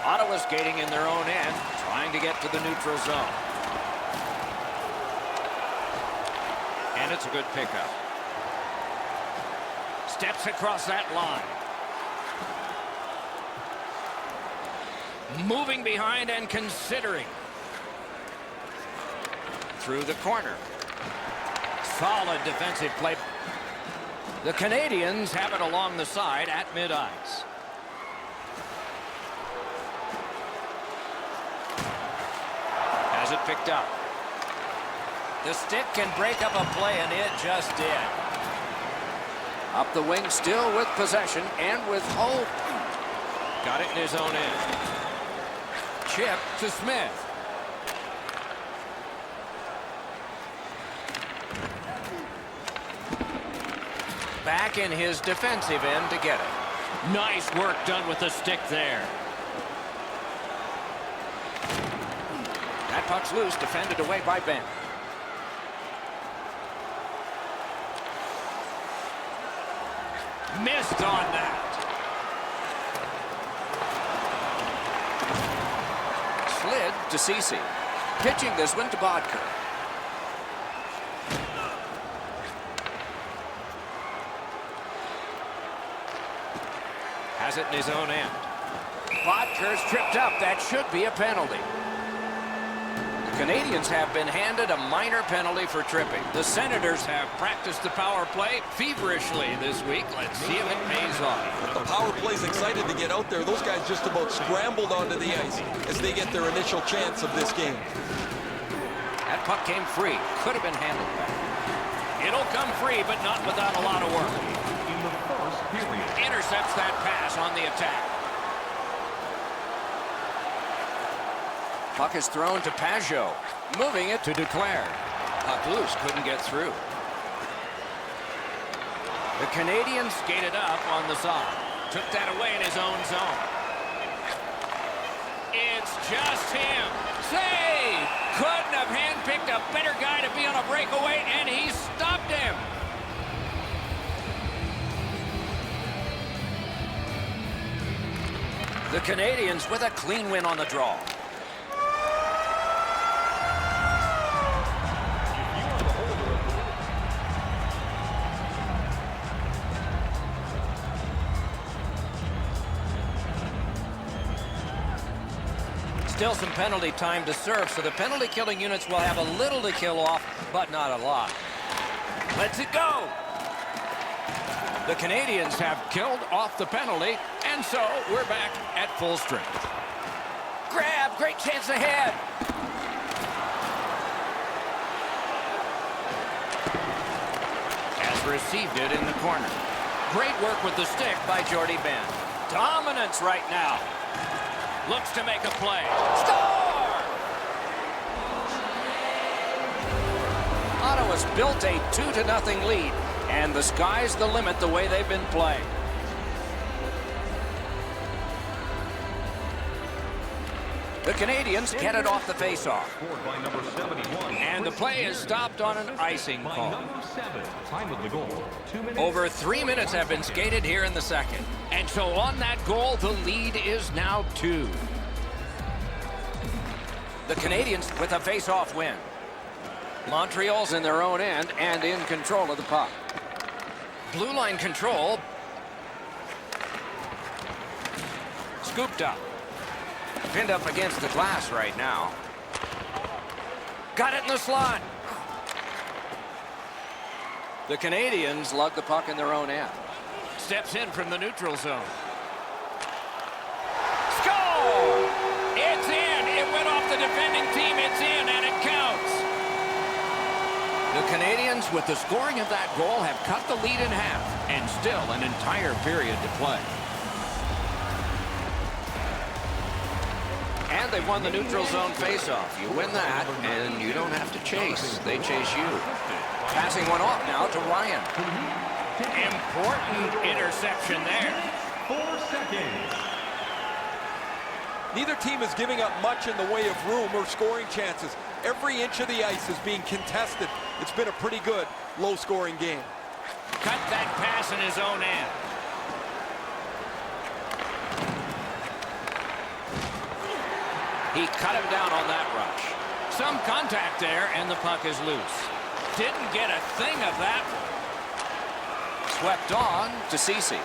Speaker 2: Ottawa's skating in their own end, trying to get to the neutral zone. And it's a good pickup.
Speaker 1: Steps across that line. Moving behind and considering.
Speaker 2: Through the corner. Solid defensive play. The Canadiens have it along the side at mid-ice. Has it picked up. The stick can break up a play, and it just did. Up the wing, still with possession and with hope. Got it in his own end. Chip to Smith. Back in his defensive end to get it.
Speaker 1: Nice work done with the stick there.
Speaker 2: That puck's loose, defended away by Ben.
Speaker 1: Missed on that.
Speaker 2: Slid to Cece. Pitching this one to Bodker. Has it in his own end. Bodker's tripped up. That should be a penalty. The Canadians have been handed a minor penalty for tripping.
Speaker 1: The Senators have practiced the power play feverishly this week. Let's see if it pays off.
Speaker 3: The power play's excited to get out there. Those guys just about scrambled onto the ice as they get their initial chance of this game.
Speaker 2: That puck came free. Could have been handled better.
Speaker 1: It'll come free, but not without a lot of work.
Speaker 7: In the first period.
Speaker 1: Intercepts that pass on the attack.
Speaker 2: Puck is thrown to Pajot. Moving it to Duclair. Puck loose, couldn't get through. The Canadians
Speaker 1: Skated up on the side. Took that away in his own zone. It's just him. Save! Couldn't have handpicked a better guy to be on a breakaway, and he stopped him.
Speaker 2: The Canadians with a clean win on the draw. Still some penalty time to serve, so the penalty killing units will have a little to kill off, but not a lot. Let's it go! The Canadians have killed off the penalty, and so we're back at full strength. Grab, great chance ahead. Has received it in the corner. Great work with the stick by Jordy Ben. Dominance right now.
Speaker 1: Looks to make a play.
Speaker 2: Score! Ottawa's built a 2-0 lead, and the sky's the limit the way they've been playing. The Canadians get it off the faceoff.
Speaker 7: Scored by number 71.
Speaker 2: And the play is stopped on an icing
Speaker 7: By
Speaker 2: call.
Speaker 7: number 7. Time of the goal. 2 minutes.
Speaker 2: Over 3 minutes have been skated here in the second.
Speaker 1: And so on that goal, the lead is now 2.
Speaker 2: The Canadians with a face-off win. Montreal's in their own end and in control of the puck. Blue line control. Scooped up. Pinned up against the glass right now. Got it in the slot. The Canadians lug the puck in their own end.
Speaker 1: Steps in from the neutral zone.
Speaker 2: Score!
Speaker 1: It's in. It went off the defending team. It's in, and it counts.
Speaker 2: The Canadians, with the scoring of that goal, have cut the lead in half, and still an entire period to play. And they've won the neutral zone faceoff. You win that, and you don't have to chase. They chase you. Passing one off now to Ryan.
Speaker 1: Important interception there.
Speaker 7: 4 seconds.
Speaker 3: Neither team is giving up much in the way of room or scoring chances. Every inch of the ice is being contested. It's been a pretty good, low-scoring game.
Speaker 1: Cut that pass in his own end.
Speaker 2: He cut him down on that rush.
Speaker 1: Some contact there, and the puck is loose. Didn't get a thing of that.
Speaker 2: Swept on to Cece.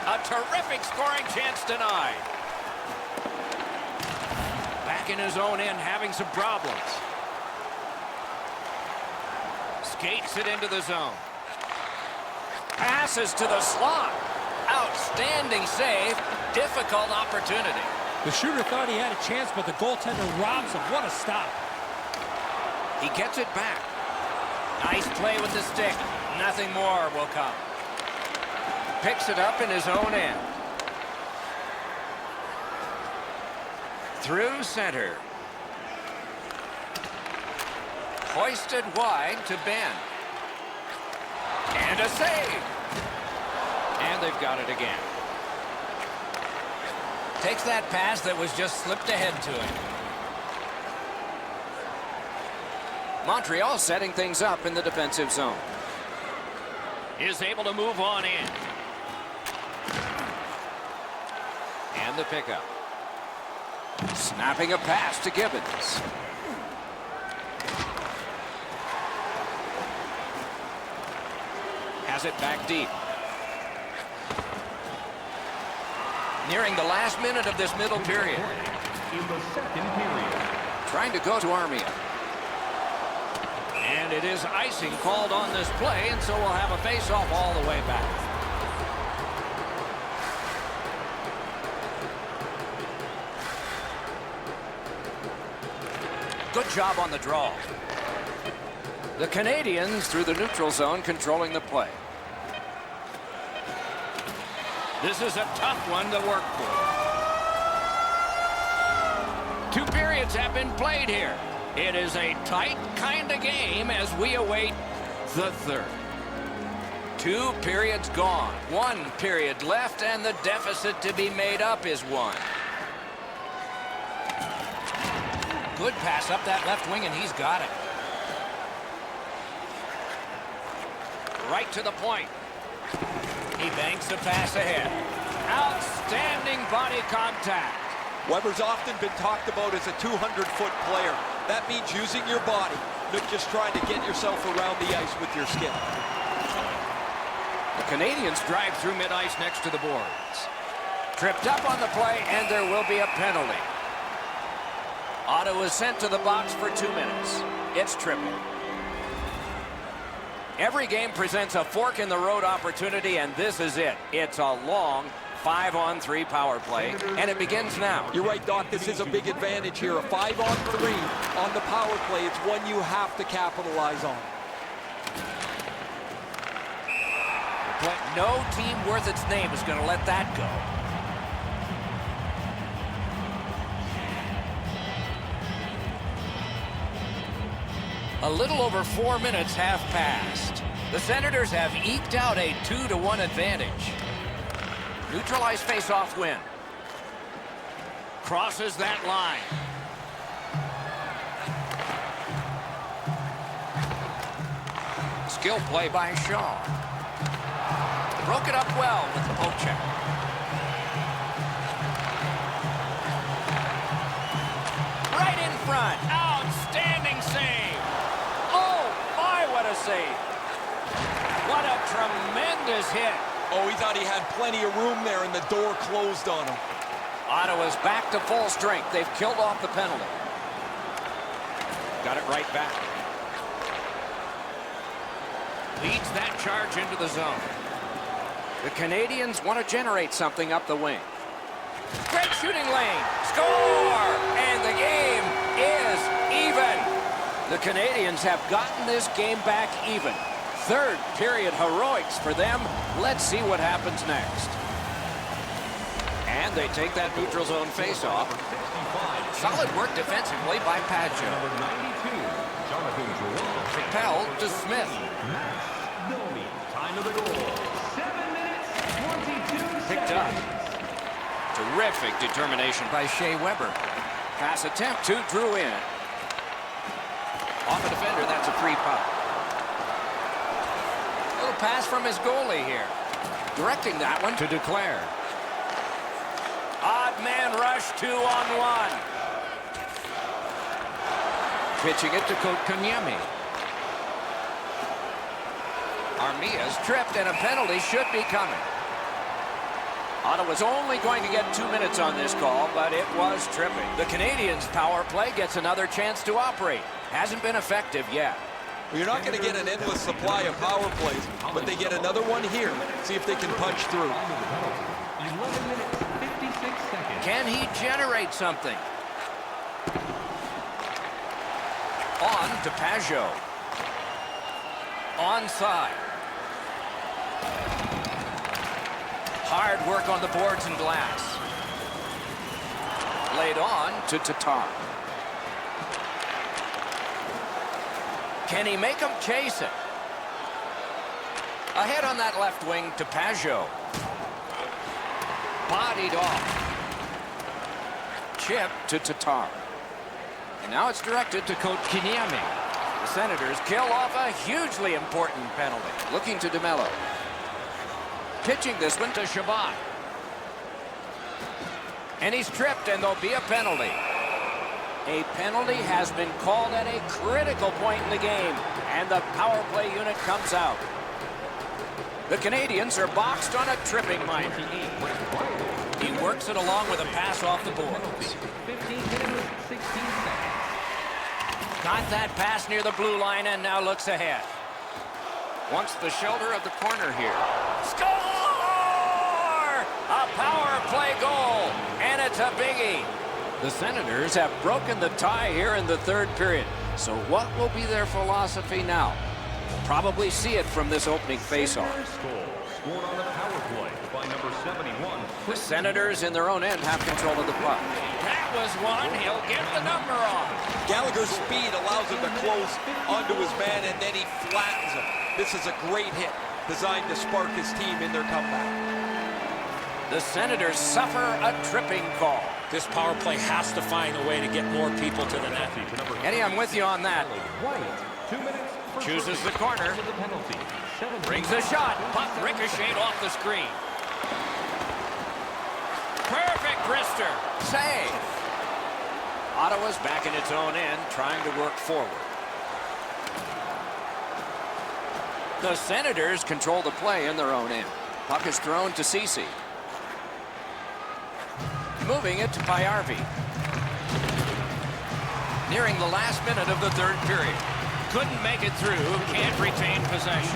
Speaker 1: A terrific scoring chance denied. Back in his own end, having some problems. Skates it into the zone.
Speaker 2: Passes to the slot. Outstanding save. Difficult opportunity.
Speaker 5: The shooter thought he had a chance, but the goaltender robs him. What a stop.
Speaker 2: He gets it back. Nice play with the stick. Nothing more will come. Picks it up in his own end. Through center. Hoisted wide to Ben. And a save. And they've got it again. Takes that pass that was just slipped ahead to him. Montreal setting things up in the defensive zone.
Speaker 1: Is able to move on in.
Speaker 2: And the pickup. Snapping a pass to Gibbons. Has it back deep. Nearing the last minute of this middle period.
Speaker 7: In the second period.
Speaker 2: Trying to go to Armia.
Speaker 1: And it is icing called on this play, and so we'll have a face-off all the way back.
Speaker 2: Good job on the draw. The Canadians through the neutral zone controlling the play.
Speaker 1: This is a tough one to work for. 2 periods have been played here. It is a tight kind of game as we await the third.
Speaker 2: 2 periods gone. 1 period left, and the deficit to be made up is 1. Good pass up that left wing, and he's got it. Right to the point. He banks the pass ahead. Outstanding body contact.
Speaker 3: Weber's often been talked about as a 200-foot player. That means using your body, not just trying to get yourself around the ice with your skin.
Speaker 2: The Canadians drive through mid-ice next to the boards. Tripped up on the play, and there will be a penalty. Otto is sent to the box for 2 minutes. It's tripping. Every game presents a fork-in-the-road opportunity, and this is it. It's a long 5-on-3 power play, and it begins now.
Speaker 3: You're right, Doc. This is a big advantage here. A 5-on-3 on the power play. It's one you have to capitalize on.
Speaker 2: But no team worth its name is going to let that go. A little over 4 minutes have passed. The Senators have eked out a 2-1 advantage. Neutralized face-off win.
Speaker 1: Crosses that line.
Speaker 2: Skill play by Shaw. Broke it up well with the poke check. Right in front.
Speaker 1: Outstanding save.
Speaker 2: Oh, my, what a save. What a tremendous hit.
Speaker 3: Oh, he thought he had plenty of room there, and the door closed on him.
Speaker 2: Ottawa's back to full strength. They've killed off the penalty. Got it right back.
Speaker 1: Leads that charge into the zone.
Speaker 2: The Canadians want to generate something up the wing. Great shooting lane. Score! And the game is even. The Canadians have gotten this game back even. Third period heroics for them. Let's see what happens next. And they take that neutral zone face-off. Solid work defensively by Pacho.
Speaker 7: Number 92, Jonathan Drouin.
Speaker 2: Propelled to Smith.
Speaker 7: Max Domi. Time of the goal. 7 minutes, 22
Speaker 2: Picked up. Terrific determination by Shea Weber. Pass attempt to Drouin. Off a defender, that's a free puck. Little pass from his goalie here. Directing that one to Declare. Odd man rush 2-on-1. Pitching it to Kotkaniemi. Armia's tripped, and a penalty should be coming. Ottawa's only going to get 2 minutes on this call, but it was tripping. The Canadians' power play gets another chance to operate. Hasn't been effective yet.
Speaker 3: Well, you're not going to get an endless supply of power plays, but they get another one here. See if they can punch through.
Speaker 7: 11 minutes, 56 seconds.
Speaker 2: Can he generate something? On to Pajot. Onside. Hard work on the boards and glass. laid on to Tatar. Can he make him chase it? Ahead on that left wing to Pajot. Bodied off. Chip to Tatar. And now it's directed to Kotkaniemi. The Senators kill off a hugely important penalty. Looking to DeMello. Pitching this one to Shabbat. And he's tripped, and there'll be a penalty. A penalty has been called at a critical point in the game, and the power play unit comes out. The Canadians are boxed on a tripping minor. He works it along with a pass off the boards.
Speaker 7: 15 minutes, 16 seconds.
Speaker 2: Got that pass near the blue line and now looks ahead. Wants the shoulder of the corner here. Score! A power play goal, and it's a biggie. The Senators have broken the tie here in the third period. So what will be their philosophy now? We'll probably see it from this opening faceoff.
Speaker 7: Scored on the power play by number 71.
Speaker 2: The Senators in their own end have control of the puck.
Speaker 1: That was one. He'll get the number on.
Speaker 3: Gallagher's speed allows him to close onto his man, and then he flattens him. This is a great hit designed to spark his team in their comeback.
Speaker 2: The Senators suffer a tripping call.
Speaker 5: This power play has to find a way to get more people to the net.
Speaker 2: Eddie, I'm with you on that.
Speaker 7: White, 2 minutes. for
Speaker 2: Chooses the corner.
Speaker 7: the penalty. 7
Speaker 2: Brings a shot. Puck ricocheted off the screen. Perfect wrister. Save. Ottawa's back in its own end, trying to work forward. The Senators control the play in their own end. Puck is thrown to Ceci. Moving it to Payarvi. Nearing the last minute of the third period.
Speaker 1: Couldn't make it through. Can't retain possession.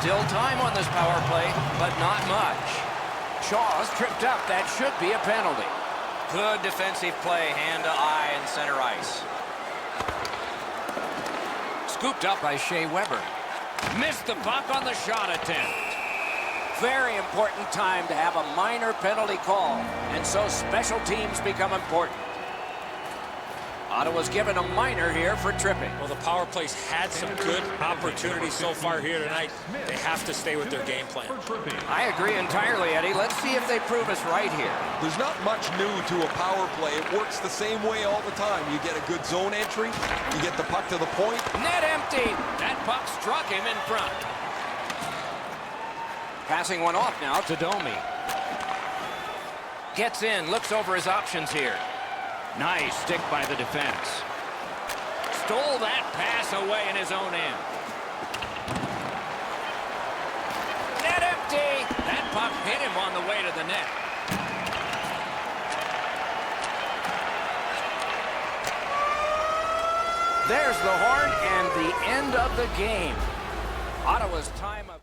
Speaker 2: Still time on this power play, but not much. Shaw's tripped up. That should be a penalty. Good defensive play, hand to eye in center ice. Scooped up by Shea Weber.
Speaker 1: Missed the puck on the shot attempt.
Speaker 2: Very important time to have a minor penalty call, and so special teams become important. Ottawa's given a minor here for tripping.
Speaker 5: Well, the power play's had some good opportunities so far here tonight. They have to stay with their game plan.
Speaker 2: I agree entirely, Eddie. Let's see if they prove us right here.
Speaker 3: There's not much new to a power play. It works the same way all the time. You get a good zone entry, you get the puck to the point.
Speaker 2: Net empty.
Speaker 1: That puck struck him in front.
Speaker 2: Passing one off now to Domi. Gets in, looks over his options here.
Speaker 1: Nice stick by the defense. Stole that pass away in his own end.
Speaker 2: Net empty.
Speaker 1: That puck hit him on the way to the net.
Speaker 2: There's the horn and the end of the game. Ottawa's time of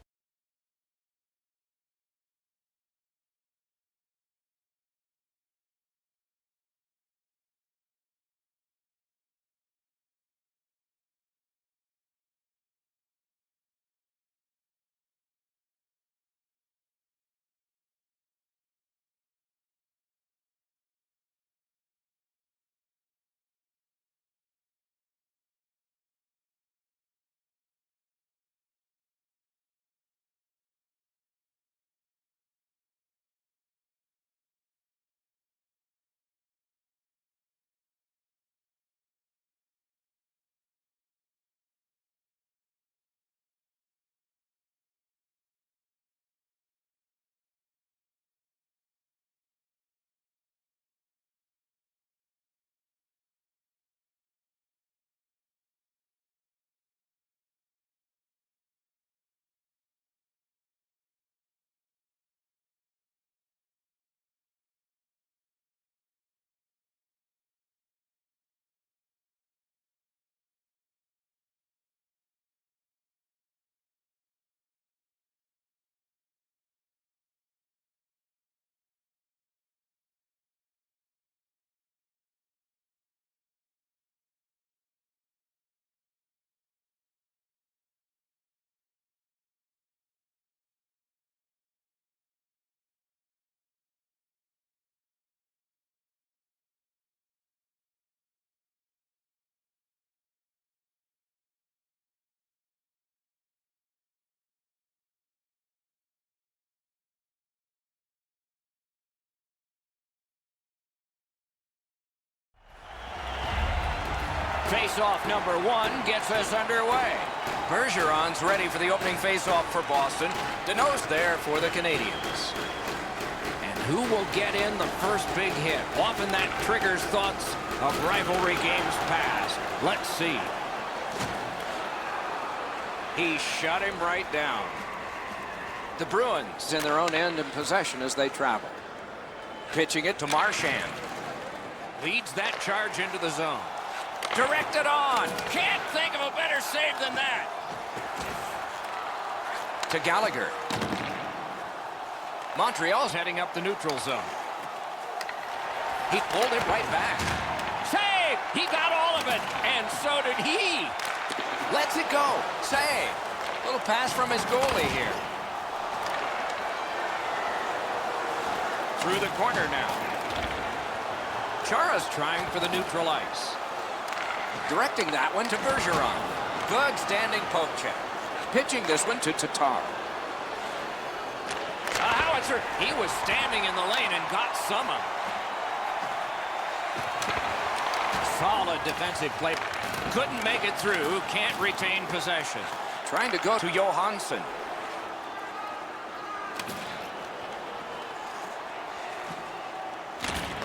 Speaker 2: Face-off number 1 gets us underway. Bergeron's ready for the opening face-off for Boston. Denos there for the Canadiens. And who will get in the first big hit? Often that triggers thoughts of rivalry games past. Let's see. He shut him right down. The Bruins in their own end in possession as they travel. Pitching it to Marchand. Leads that charge into the zone. Directed on. Can't think of a better save than that. To Gallagher. Montreal's heading up the neutral zone. He pulled it right back. Save! He got all of it, and so did he. Lets it go. Save. Little pass from his goalie here. Through the corner now. Chara's trying for the neutral ice. Directing that one to Bergeron. Good standing poke check. Pitching this one to Tatar. A howitzer. He was standing in the lane and got some of it. Solid defensive play. Couldn't make it through. Can't retain possession. Trying to go to Johansson.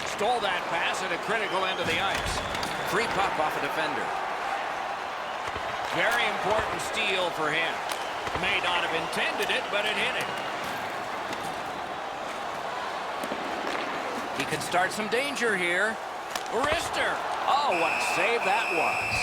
Speaker 2: Stole that pass at a critical end of the ice. Free puck off a defender. Very important steal for him. May not have intended it, but it hit him. He can start some danger here. Rister. Oh, what a save that was.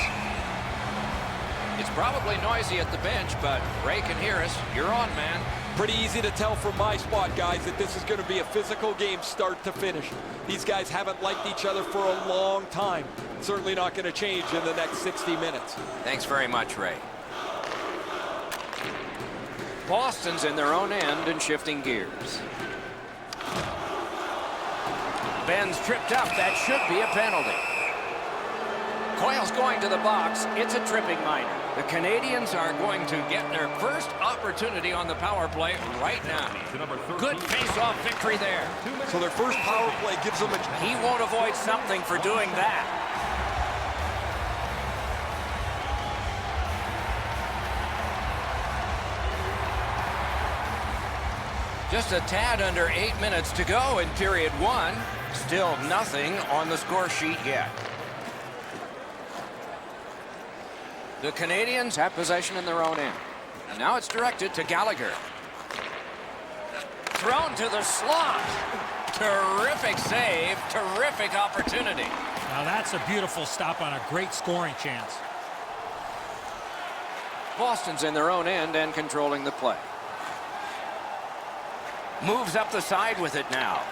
Speaker 2: It's probably noisy at the bench, but Ray can hear us. You're on, man.
Speaker 3: Pretty easy to tell from my spot, guys, that this is going to be a physical game start to finish. These guys haven't liked each other for a long time. Certainly not going to change in the next 60 minutes.
Speaker 2: Thanks very much, Ray. Boston's in their own end and shifting gears. Ben's tripped up. That should be a penalty. Coyle's going to the box. It's a tripping minor. The Canadiens are going to get their first opportunity on the power play right now. Good face-off victory there.
Speaker 3: So their first power play gives them a...
Speaker 2: He won't avoid something for doing that. Just a tad under 8 minutes to go in period 1. Still nothing on the score sheet yet. The Canadiens have possession in their own end. And now it's directed to Gallagher. Thrown to the slot. Terrific save. Terrific opportunity.
Speaker 5: Now that's a beautiful stop on a great scoring chance.
Speaker 2: Boston's in their own end and controlling the play. Moves up the side with it now.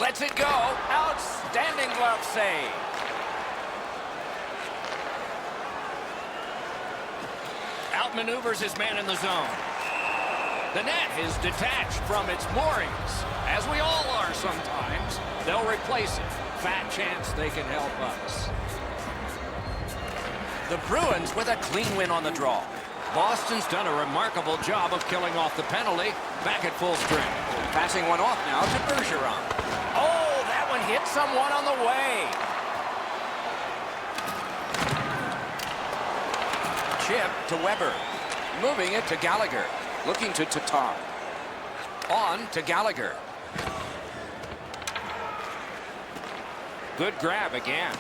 Speaker 2: Lets it go. Outstanding glove save. Outmaneuvers his man in the zone. The net is detached from its moorings, as we all are sometimes. They'll replace it. Fat chance they can help us. The Bruins with a clean win on the draw. Boston's done a remarkable job of killing off the penalty. Back at full strength. Passing one off now to Bergeron. Oh, that one hit someone on the way. Chip to Weber. Moving it to Gallagher. Looking to Tatar. On to Gallagher. Good grab again.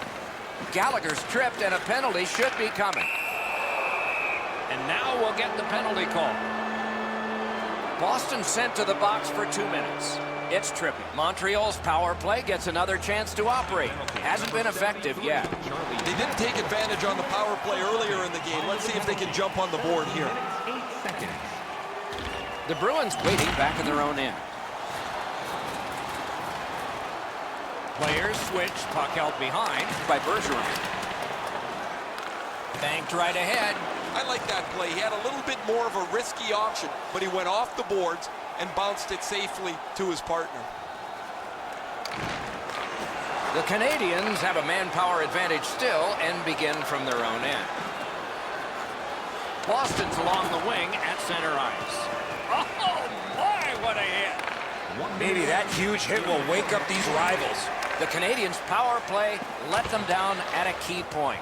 Speaker 2: Gallagher's tripped and a penalty should be coming. And now we'll get the penalty call. Boston sent to the box for 2 minutes. It's tripping. Montreal's power play gets another chance to operate. Hasn't been effective yet.
Speaker 3: They didn't take advantage on the power play earlier in the game. Let's see if they can jump on the board here.
Speaker 7: 8 seconds.
Speaker 2: The Bruins waiting back in their own end. Players switch. Puck held behind by Bergeron. Banked right ahead.
Speaker 3: I like that play. He had a little bit more of a risky option, but he went off the boards and bounced it safely to his partner.
Speaker 2: The Canadiens have a manpower advantage still and begin from their own end. Boston's along the wing at center ice. Oh, my, what a hit.
Speaker 5: Maybe that huge hit will wake up these rivals.
Speaker 2: The Canadiens' power play let them down at a key point.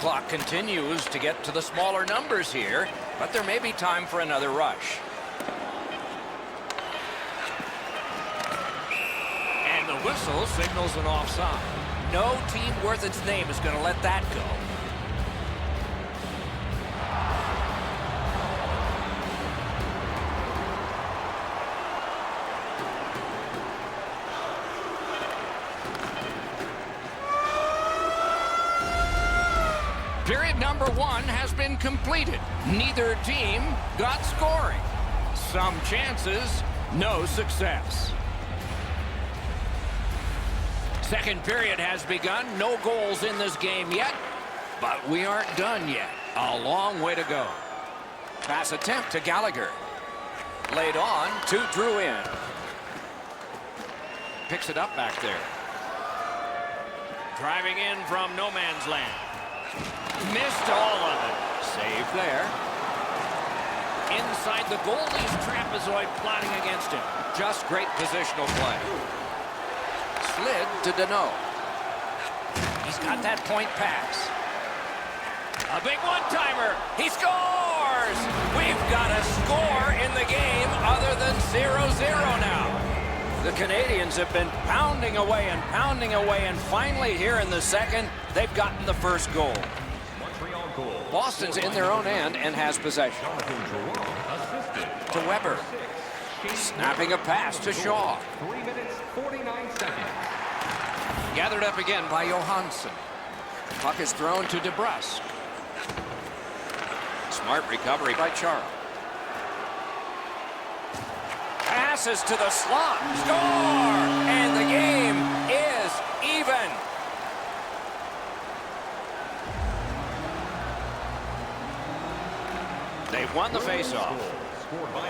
Speaker 2: clock continues to get to the smaller numbers here, but there may be time for another rush.
Speaker 1: And the whistle signals an offside.
Speaker 2: No team worth its name is going to let that go.
Speaker 1: Period number 1 has been completed. Neither team got scoring. Some chances, no success. Second period has begun. No goals in this game yet, but we aren't done yet. A long way to go.
Speaker 2: Pass attempt to Gallagher. Laid on to Drouin. Picks it up back there.
Speaker 1: Driving in from no man's land. Missed all of it.
Speaker 2: Save there.
Speaker 1: Inside the goalie's trapezoid plotting against him.
Speaker 2: Just great positional play. Slid to Danault. He's got that point pass.
Speaker 1: A big one-timer.
Speaker 2: He scores! We've got a score in the game other than 0-0 now. The Canadians have been pounding away, and finally here in the second, they've gotten the first goal. Boston's in their own end and has possession. To Weber. Snapping a pass to Shaw.
Speaker 7: 3 minutes, 49 seconds.
Speaker 2: Gathered up again by Johansson. Puck is thrown to DeBrusque. Smart recovery by Chara. Passes to the slot. Score! And the game is even. They've won the faceoff.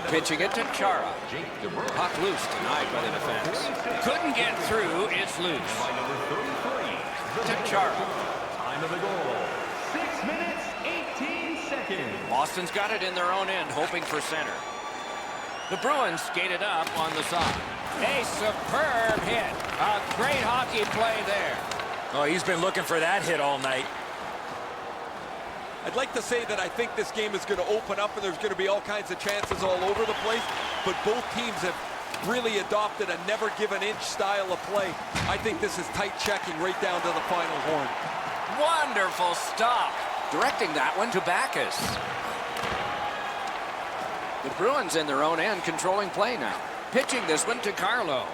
Speaker 2: Pitching it to Chara. Puck loose, denied by the defense.
Speaker 1: Couldn't get through. It's loose.
Speaker 2: To Chara.
Speaker 7: Time of the goal, 6 minutes, 18 seconds.
Speaker 2: Boston's got it in their own end, hoping for center. The Bruins skated up on the side.
Speaker 1: A superb hit. A great hockey play there.
Speaker 5: Oh, he's been looking for that hit all night.
Speaker 3: I'd like to say that I think this game is going to open up and there's going to be all kinds of chances all over the place, but both teams have really adopted a never-give-an-inch style of play. I think this is tight checking right down to the final horn.
Speaker 2: Wonderful stop. Directing that one to Backus. The Bruins in their own end, controlling play now. Pitching this one to Carlo.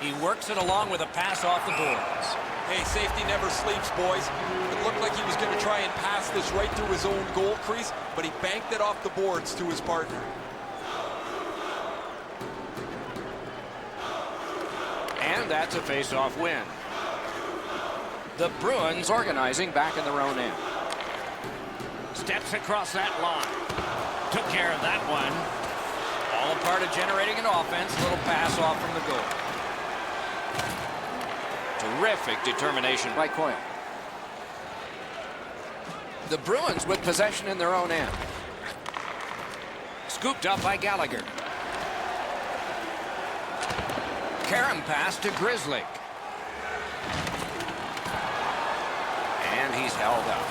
Speaker 2: He works it along with a pass off the boards.
Speaker 3: Hey, safety never sleeps, boys. It looked like he was going to try and pass this right through his own goal crease, but he banked it off the boards to his partner.
Speaker 2: And that's a face-off win. The Bruins organizing back in their own end.
Speaker 1: Steps across that line. Took care of that one.
Speaker 2: All a part of generating an offense. Little pass off from the goal. Terrific determination by Coyle. The Bruins with possession in their own end. Scooped up by Gallagher. Karam pass to Grizzly. And he's held up.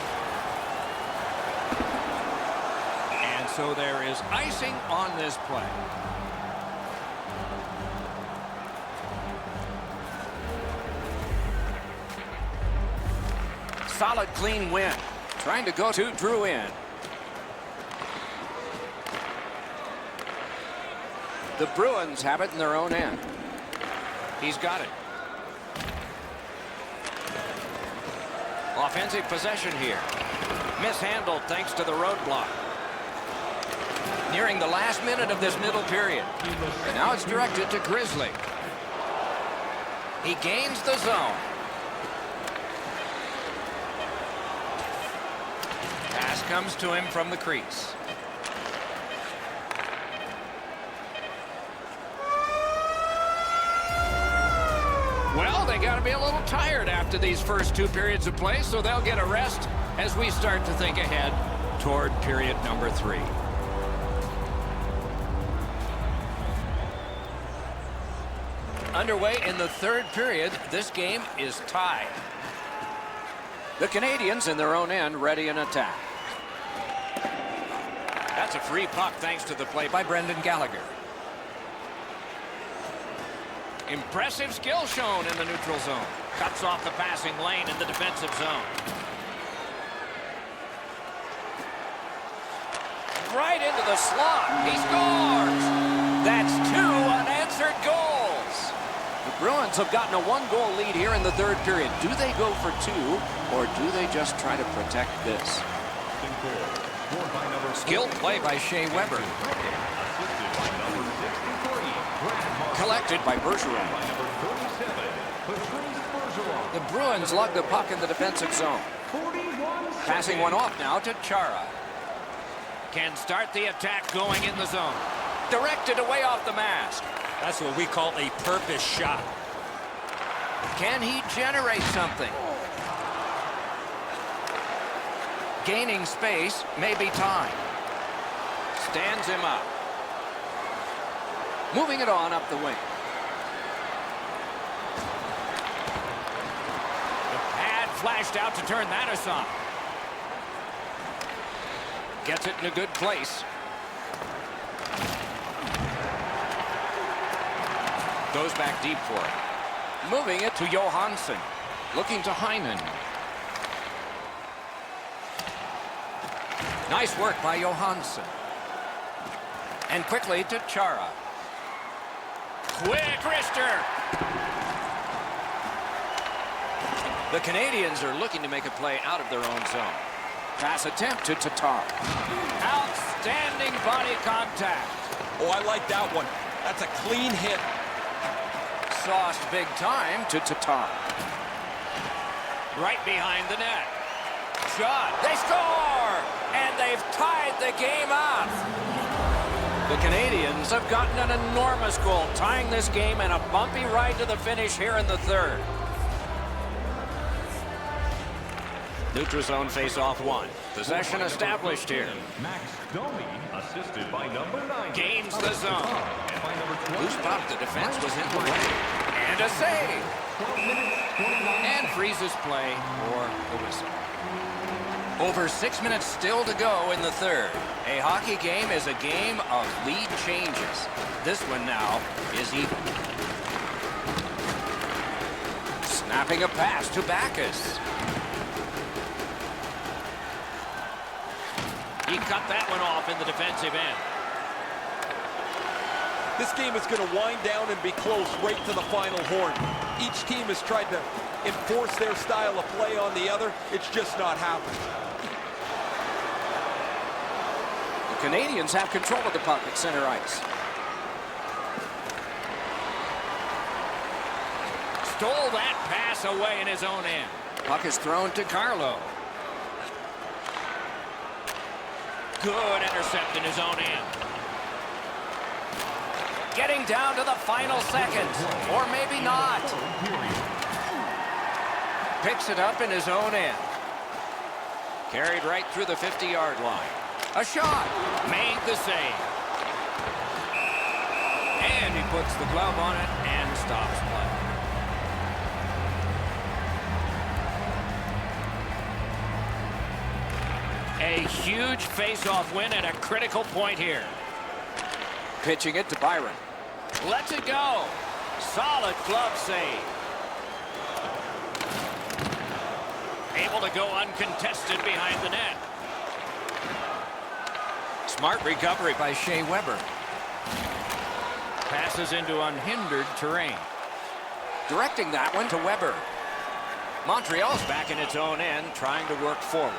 Speaker 1: And so there is icing on this play.
Speaker 2: Solid, clean win. Trying to go to Drouin. The Bruins have it in their own end. He's got it. Offensive possession here. Mishandled thanks to the roadblock. Nearing the last minute of this middle period. And now it's directed to Grizzly. He gains the zone. Pass comes to him from the crease. Well, they got to be a little tired after these first two periods of play, so they'll get a rest as we start to think ahead toward period number 3. Underway in the third period, this game is tied. The Canadians in their own end ready in attack. That's a free puck thanks to the play by Brendan Gallagher. Impressive skill shown in the neutral zone. Cuts off the passing lane in the defensive zone. Right into the slot. He scores. That's 2 unanswered goals. The Bruins have gotten a 1-goal lead here in the third period. Do they go for 2, or do they just try to protect this? Skilled play by Shea Weber. Collected by Bergeron. The Bruins lug the puck in the defensive zone. Passing one off now to Chara. Can start the attack going in the zone. Directed away off the mask.
Speaker 5: That's what we call a purpose shot.
Speaker 2: Can he generate something? Gaining space, maybe time. Stands him up. Moving it on up the wing. The pad flashed out to turn that aside. Gets it in a good place. Goes back deep for it. Moving it to Johansson. Looking to Heinen. Nice work by Johansson. And quickly to Chara. Quick wrister. The Canadians are looking to make a play out of their own zone. Pass attempt to Tatar. Outstanding body contact.
Speaker 3: Oh, I like that one. That's a clean hit.
Speaker 2: Sauced big time to Tatar. Right behind the net. Shot. They score! And they've tied the game up. The Canadians have gotten an enormous goal, tying this game in a bumpy ride to the finish here in the third. Neutral zone face-off 1. Possession established here.
Speaker 7: Max Domi, assisted by number 9.
Speaker 2: Gains the zone. Loose puck, the defense was in the way. And a save.
Speaker 7: 12 minutes, 29.
Speaker 2: And freezes play for the whistle. Over 6 minutes still to go in the third. A hockey game is a game of lead changes. This one now is even. Snapping a pass to Backes. He cut that one off in the defensive end.
Speaker 3: This game is going to wind down and be close right to the final horn. Each team has tried to enforce their style of play on the other. It's just not happening.
Speaker 2: The Canadians have control of the puck at center ice. Stole that pass away in his own end. Puck is thrown to Carlo. Good intercept in his own end. Getting down to the final seconds, or maybe not. Picks it up in his own end. Carried right through the 50-yard line. A shot. Made the save. And he puts the glove on it and stops play. A huge face-off win at a critical point here. Pitching it to Byron. Lets it go. Solid glove save. Able to go uncontested behind the net. Smart recovery by Shea Weber. Passes into unhindered terrain. Directing that one to Weber. Montreal's back in its own end, trying to work forward.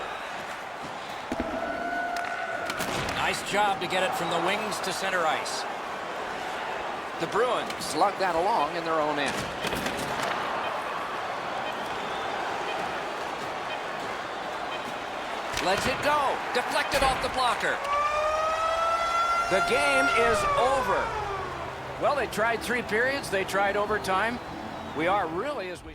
Speaker 2: Nice job to get it from the wings to center ice. The Bruins slug that along in their own end. Lets it go. Deflected off the blocker. The game is over. Well, they tried 3 periods. They tried overtime. We are really, as we...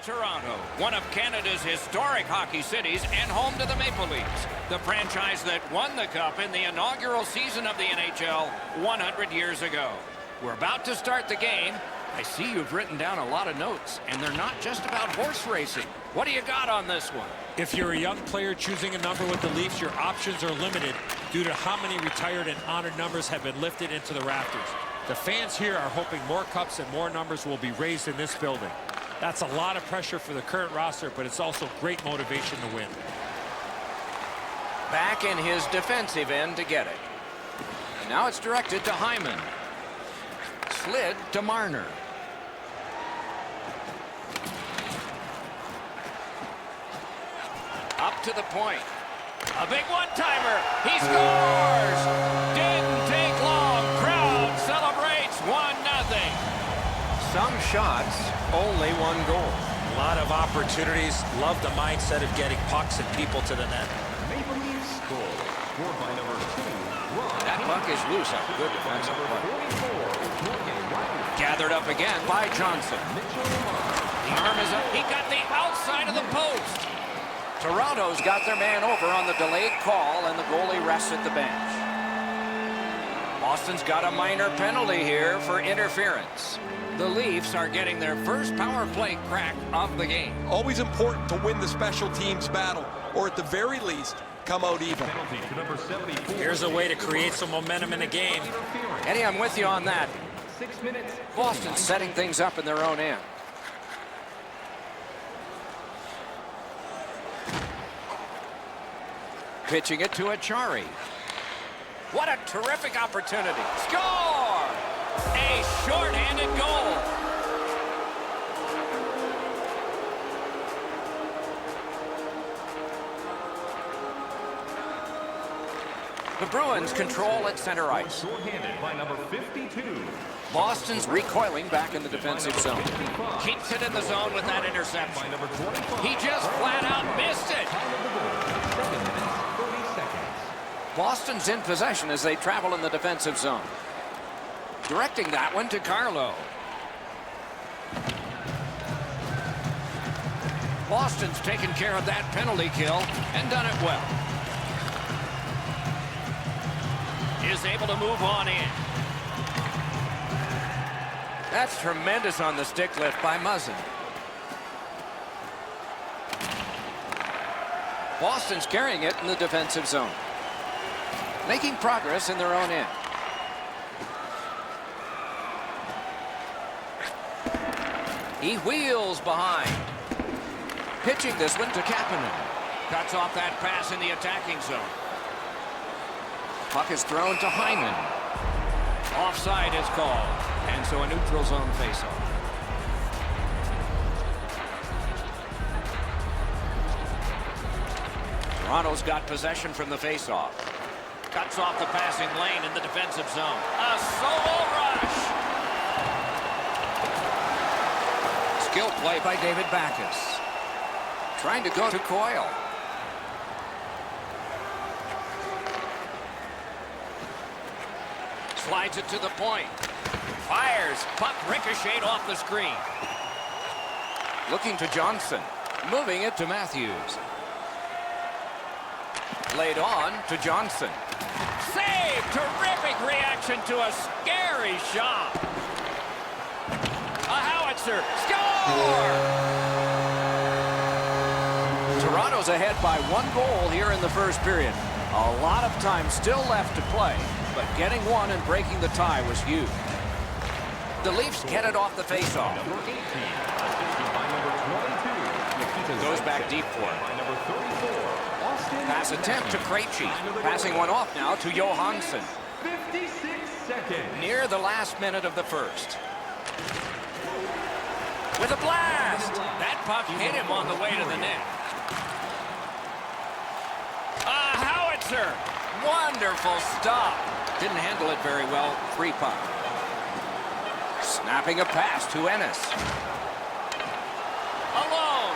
Speaker 1: Toronto, one of Canada's historic hockey cities and home to the Maple Leafs, the franchise that won the Cup in the inaugural season of the NHL 100 years ago. We're about to start the game. I see you've written down a lot of notes, and they're not just about horse racing. What do you got on this one?
Speaker 6: If you're a young player choosing a number with the Leafs, your options are limited due to how many retired and honored numbers have been lifted into the rafters. The fans here are hoping more cups and more numbers will be raised in this building. That's a lot of pressure for the current roster, but it's also great motivation to win.
Speaker 2: Back in his defensive end to get it. And now it's directed to Hyman. Slid to Marner. Up to the point. A big one-timer. He scores! Didn't take long. Crowd celebrates 1-0. Some shots, only one goal.
Speaker 5: A lot of opportunities. Love the mindset of getting pucks and people to the net.
Speaker 7: Maple Leafs goal. Scored by number 2, Ron.
Speaker 2: That puck is loose. A good defensive play.
Speaker 7: 44, Morgan Riley.
Speaker 2: Gathered up again by Johnson.
Speaker 7: Mitchell Marner.
Speaker 1: The arm is up. He got the outside of the post.
Speaker 2: Toronto's got their man over on the delayed call, and the goalie rests at the bench. Boston's got a minor penalty here for interference. The Leafs are getting their first power play crack of the game.
Speaker 3: Always important to win the special teams battle, or at the very least, come out even.
Speaker 7: Penalty to number 74.
Speaker 5: Here's a way to create some momentum in the game.
Speaker 2: Eddie, I'm with you on that.
Speaker 7: 6 minutes.
Speaker 2: Boston's setting things up in their own end. Pitching it to Achari. What a terrific opportunity. Score! A short-handed goal. The Bruins control at center ice.
Speaker 7: Short-handed by number 52.
Speaker 2: Boston's recoiling back in the defensive zone.
Speaker 1: Keeps it in the zone with that interception.
Speaker 7: By number 25.
Speaker 1: He just flat out missed it.
Speaker 7: Time of the goal. 7 minutes, 30 seconds.
Speaker 2: Boston's in possession as they travel in the defensive zone. Directing that one to Carlo. Boston's taken care of that penalty kill and done it well.
Speaker 1: Is able to move on in.
Speaker 2: That's tremendous on the stick lift by Muzzin. Boston's carrying it in the defensive zone. Making progress in their own end. He wheels behind. Pitching this one to Kapanen.
Speaker 1: Cuts off that pass in the attacking zone.
Speaker 2: Puck is thrown to Hyman.
Speaker 1: Offside is called. And so a neutral zone faceoff.
Speaker 2: Toronto's got possession from the faceoff.
Speaker 1: Cuts off the passing lane in the defensive zone. A solo rush.
Speaker 2: Skill play by David Backes. Trying to go to Coyle.
Speaker 1: Slides it to the point. Fires. Puck ricocheted off the screen.
Speaker 2: Looking to Johnson. Moving it to Matthews. Laid on to Johnson.
Speaker 1: Save! Terrific reaction to a scary shot. A howitzer. Score!
Speaker 2: Toronto's ahead by 1 goal here in the first period. A lot of time still left to play, but getting one and breaking the tie was huge. The Leafs get it off the faceoff.
Speaker 7: Number 18. Assisted by number 22. Nikita
Speaker 2: Goes
Speaker 7: Zaitsev.
Speaker 2: back deep for it.
Speaker 7: By number 34. Austin
Speaker 2: Pass attempt to Krejci. Passing one off now to Johansson.
Speaker 7: 56 seconds.
Speaker 2: Near the last minute of the first. With a blast!
Speaker 1: That puck hit him on the way to the net. A howitzer.
Speaker 2: Wonderful stop. Didn't handle it very well. Free puck. Snapping a pass to Ennis.
Speaker 1: Alone.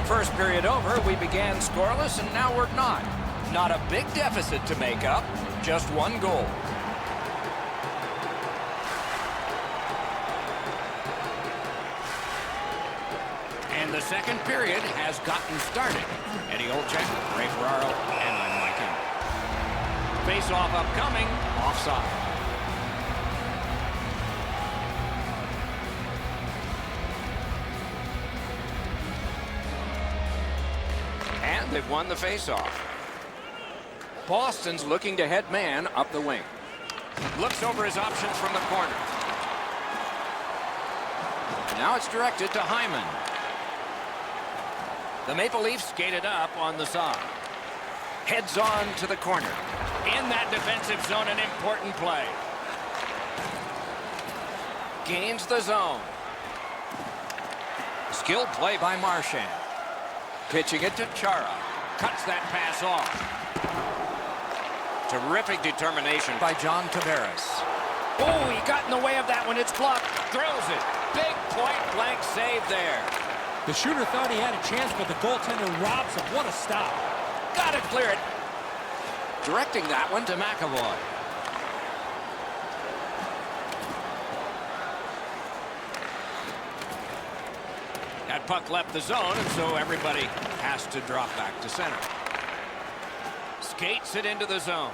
Speaker 2: First period over, we began scoreless, and now we're not. Not a big deficit to make up, just 1 goal. The second period has gotten started. Eddie Olczyk, Ray Ferraro, and I'm Mike King.
Speaker 1: Face-off upcoming. Offside.
Speaker 2: And they've won the face-off. Boston's looking to head man up the wing.
Speaker 1: Looks over his options from the corner.
Speaker 2: Now it's directed to Hyman.
Speaker 1: The Maple Leafs skated up on the side. Heads on to the corner. In that defensive zone, an important play.
Speaker 2: Gains the zone. Skilled play by Marchand. Pitching it to Chara.
Speaker 1: Cuts that pass off.
Speaker 2: Terrific determination by John Tavares.
Speaker 1: Oh, he got in the way of that one. It's blocked. Throws it. Big point-blank save there.
Speaker 5: The shooter thought he had a chance, but the goaltender robs him. What a stop.
Speaker 1: Got to clear it.
Speaker 2: Directing that one to McAvoy.
Speaker 1: That puck left the zone, and so everybody has to drop back to center. Skates it into the zone.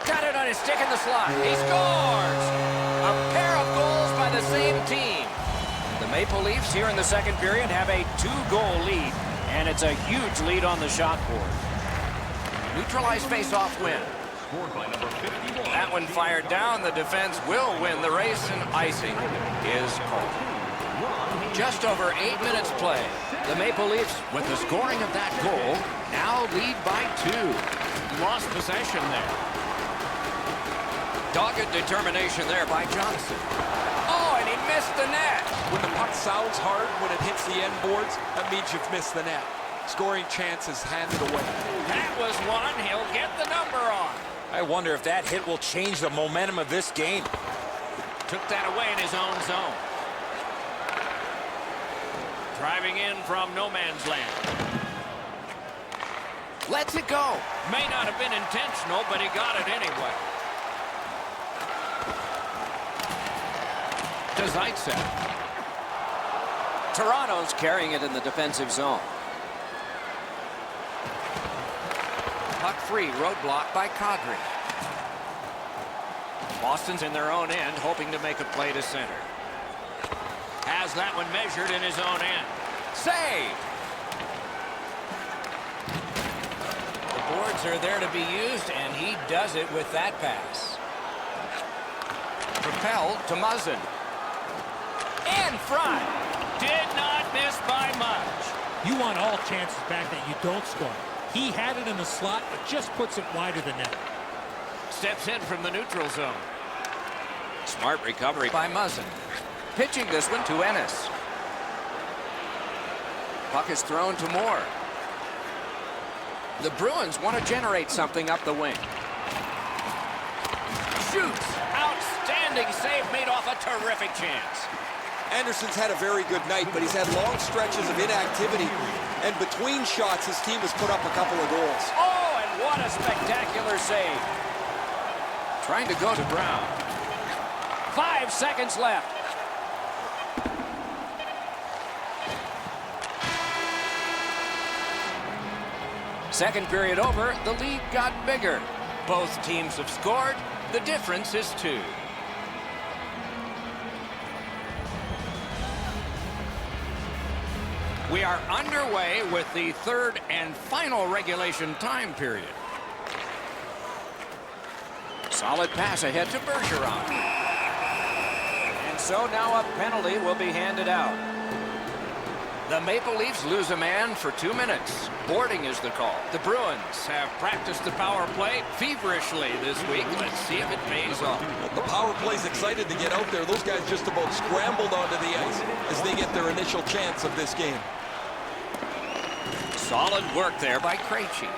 Speaker 2: Got it on his stick in the slot. He scores! A pair of goals by the same team. The Maple Leafs here in the second period have a 2-goal lead, and it's a huge lead on the shot board. Neutralized face-off win.
Speaker 7: Scored by number 51.
Speaker 2: That one fired down. The defense will win the race, and icing is called. Just over 8 minutes play. The Maple Leafs, with the scoring of that goal, now lead by 2.
Speaker 1: Lost possession there.
Speaker 2: Dogged determination there by Johnson. Oh, and he missed the net.
Speaker 3: When the puck sounds hard, when it hits the end boards, that means you've missed the net. Scoring chances handed away.
Speaker 1: That was one. He'll get the number on.
Speaker 5: I wonder if that hit will change the momentum of this game.
Speaker 1: Took that away in his own zone. Driving in from no man's land.
Speaker 2: Lets it go.
Speaker 1: May not have been intentional, but he got it anyway.
Speaker 2: To Zaitsev. Toronto's carrying it in the defensive zone. Puck free, roadblock by Kadri.
Speaker 1: Boston's in their own end, hoping to make a play to center. Has that one measured in his own end.
Speaker 2: Save! The boards are there to be used, and he does it with that pass. Propelled to Muzzin. In front.
Speaker 1: Did not miss by much.
Speaker 5: You want all chances back that you don't score. He had it in the slot, but just puts it wide of the net.
Speaker 1: Steps in from the neutral zone.
Speaker 2: Smart recovery by Muzzin. Pitching this one to Ennis. Puck is thrown to Moore. The Bruins want to generate something up the wing.
Speaker 1: Shoots. Outstanding save made off a terrific chance.
Speaker 4: Anderson's had a very good night, but he's had long stretches of inactivity. And between shots, his team has put up a couple of goals.
Speaker 2: Oh, and what a spectacular save. Trying to go to Brown. 5 seconds left. Second period over, the lead got bigger. Both teams have scored. The difference is 2. We are underway with the third and final regulation time period. Solid pass ahead to Bergeron. And so now a penalty will be handed out. The Maple Leafs lose a man for 2 minutes. Boarding is the call. The Bruins have practiced the power play feverishly this week. Let's see if it pays off.
Speaker 4: The power play's excited to get out there. Those guys just about scrambled onto the ice as they get their initial chance of this game.
Speaker 2: Solid work there by Krejci.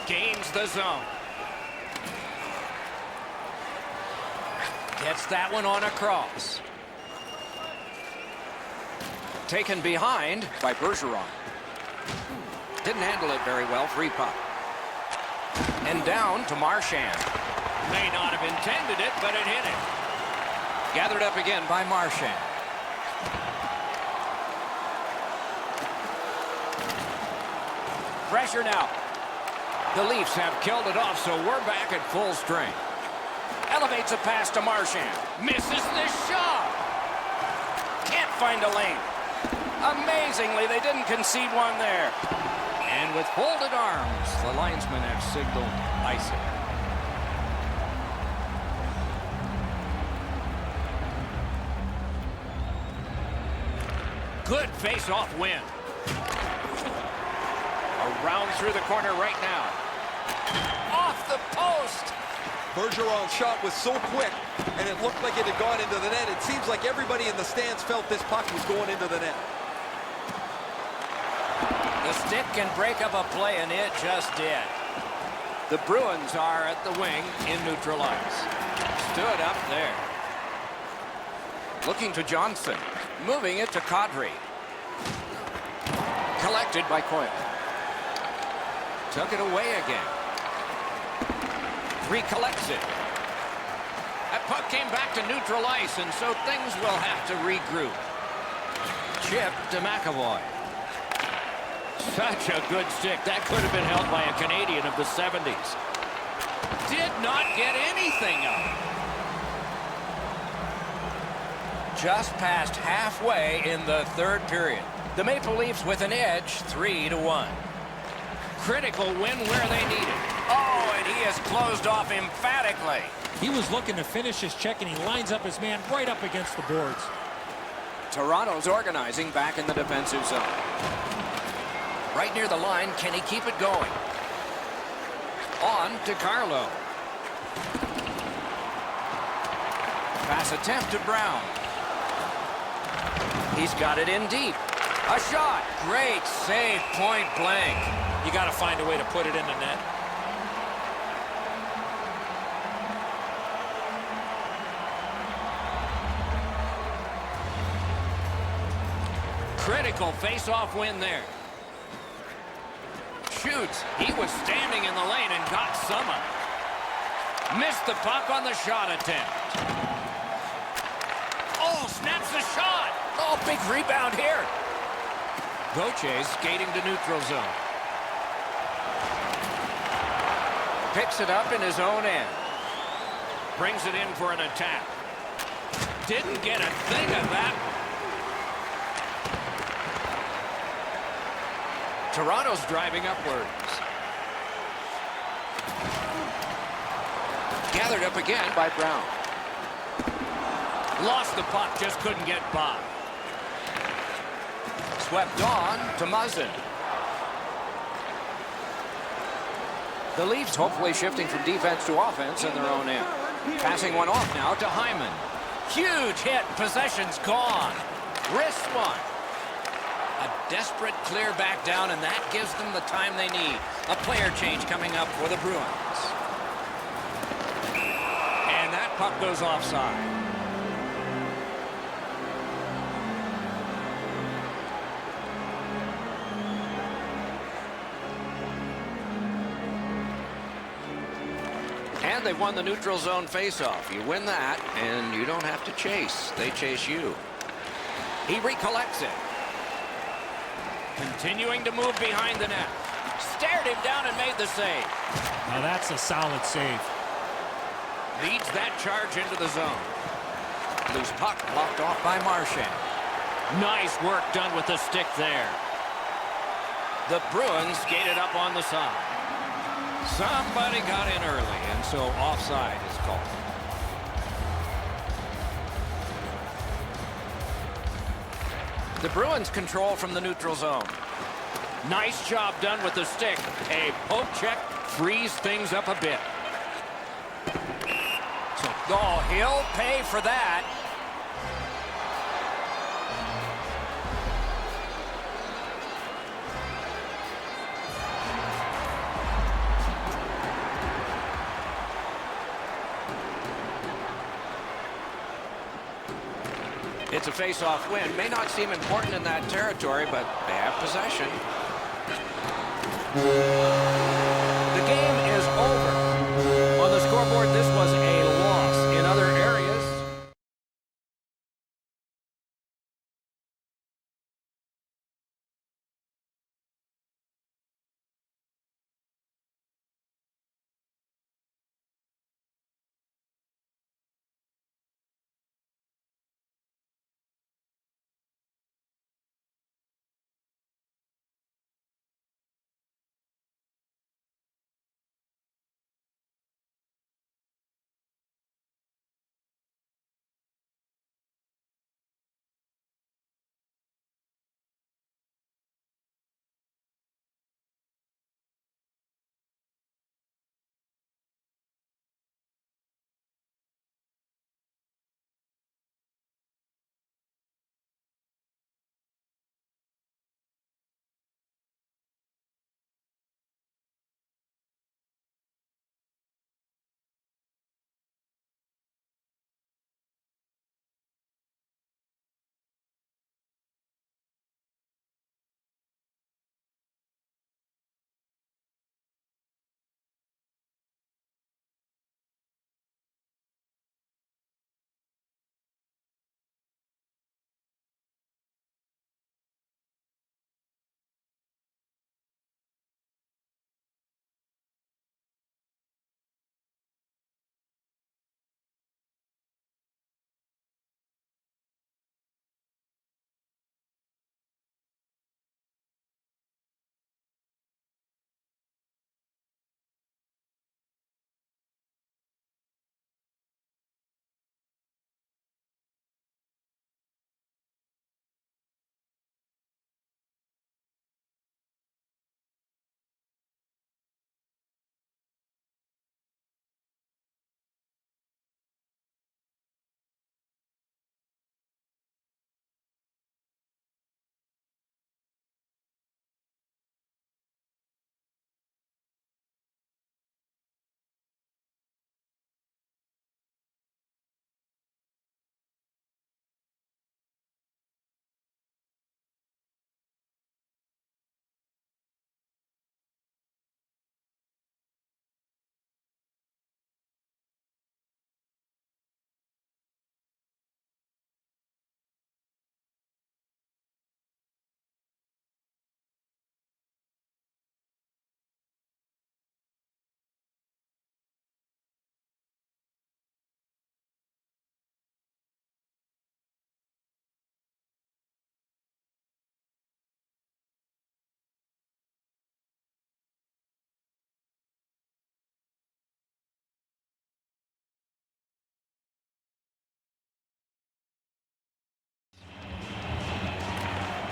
Speaker 1: Gains the zone.
Speaker 2: Gets that one on a cross. Taken behind by Bergeron. Didn't handle it very well. Free puck. And down to Marchand.
Speaker 1: May not have intended it, but it hit it.
Speaker 2: Gathered up again by Marchand. pressure now. The Leafs have killed it off, so we're back at full strength. Elevates a pass to Marchand. Misses the shot. Can't find a lane. Amazingly, they didn't concede one there. And with folded arms, the linesmen have signaled icing. Good face-off win. Around through the corner right now. Off the post.
Speaker 3: Bergeron's shot was so quick, and it looked like it had gone into the net. It seems like everybody in the stands felt this puck was going into the net.
Speaker 2: The stick can break up a play, and it just did. The Bruins are at the wing in neutral ice. Stood up there. Looking to Johnson. Moving it to Kadri. Collected by Coyle. Took it away again. Recollects it. That puck came back to neutral ice, and so things will have to regroup. Chip to McAvoy. Such a good stick. That could have been held by a Canadian of the 70s. Did not get anything up. Just past halfway in the third period. The Maple Leafs with an edge, 3-1. Critical win where they need it. Oh, and he is closed off emphatically.
Speaker 5: He was looking to finish his check, and he lines up his man right up against the boards.
Speaker 2: Toronto's organizing back in the defensive zone. Right near the line, can he keep it going? On to Carlo. Pass attempt to Brown. He's got it in deep. A shot. Great save, point blank.
Speaker 5: You got to find a way to put it in the net.
Speaker 2: Critical face-off win there. Shoots. He was standing in the lane and got some of it. Missed the puck on the shot attempt. Oh, snaps the shot. Oh, big rebound here. Gauthier skating to neutral zone. Picks it up in his own end. Brings it in for an attack. Didn't get a thing of that. Toronto's driving upwards. Gathered up again by Brown. Lost the puck, just couldn't get by. Swept on to Muzzin. The Leafs hopefully shifting from defense to offense in their own end. Passing one off now to Hyman. Huge hit, possession's gone. Wrist one. A desperate clear back down, and that gives them the time they need. A player change coming up for the Bruins. And that puck goes offside. And they won the neutral zone faceoff. You win that, and you don't have to chase. They chase you. He recollects it. Continuing to move behind the net. Stared him down and made the save.
Speaker 5: Now that's a solid save.
Speaker 2: Leads that charge into the zone. Loose puck blocked off by Marchand. Nice work done with the stick there. The Bruins skated up on the side. Somebody got in early, and so offside is called. The Bruins control from the neutral zone. Nice job done with the stick. A poke check frees things up a bit. So, oh, he'll pay for that. It's a face-off win. May not seem important in that territory, but they have possession. The game is over. On the scoreboard, this was a loss. In other areas,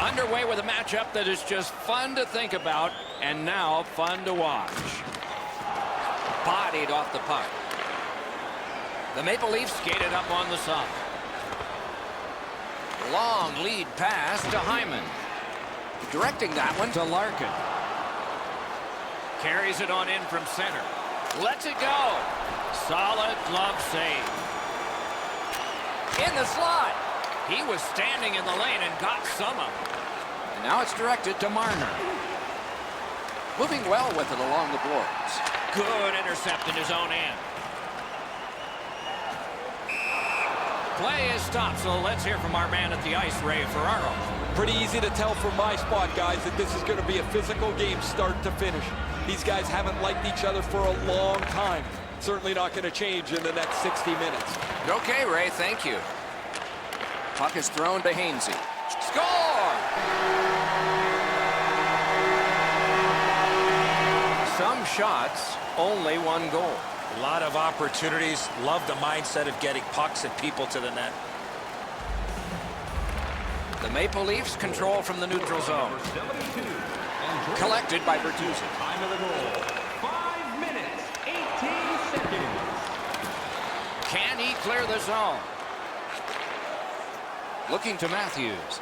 Speaker 2: Underway with a matchup that is just fun to think about and now fun to watch. Bodied off the puck. The Maple Leafs skated up on the side. Long lead pass to Hyman. Directing that one to Larkin. Carries it on in from center. Lets it go. Solid glove save. In the slot. He was standing in the lane and got some of it. And now it's directed to Marner. Moving well with it along the boards. Good intercept in his own end. Play is stopped, so let's hear from our man at the ice, Ray Ferraro.
Speaker 3: Pretty easy to tell from my spot, guys, that this is going to be a physical game start to finish. These guys haven't liked each other for a long time. Certainly not going to change in the next 60 minutes.
Speaker 2: Okay, Ray, thank you. Puck is thrown to Hainsey. Score! Some shots, only one goal.
Speaker 5: A lot of opportunities. Love the mindset of getting pucks and people to the net.
Speaker 2: The Maple Leafs control from the neutral zone. Collected by Bertuzzi.
Speaker 7: Time of the goal. 5 minutes, 18 seconds.
Speaker 2: Can he clear the zone? Looking to Matthews.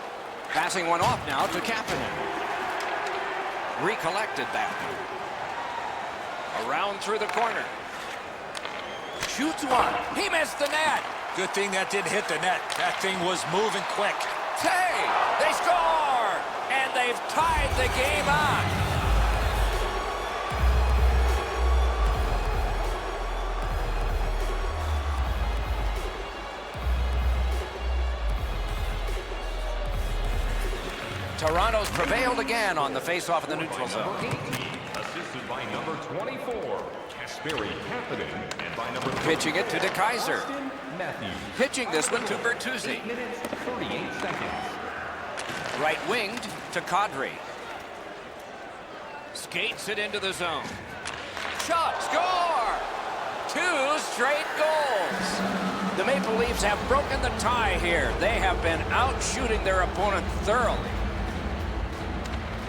Speaker 2: Passing one off now to Kapanen. Recollected that. Around through the corner. Shoots one. He missed the net.
Speaker 5: Good thing that didn't hit the net. That thing was moving quick.
Speaker 2: Hey, they score! And they've tied the game up. Toronto's prevailed again on the face-off in the neutral zone.
Speaker 7: 18, assisted by number 24, Kasperi Kapanen, and by number
Speaker 2: Pitching it to DeKaiser.
Speaker 7: Austin Matthews.
Speaker 2: Pitching this one to Bertuzzi.
Speaker 7: 8 minutes, 38 seconds.
Speaker 2: Right-winged to Kadri. Skates it into the zone. Shot, score! 2 straight goals. The Maple Leafs have broken the tie here. They have been out-shooting their opponent thoroughly.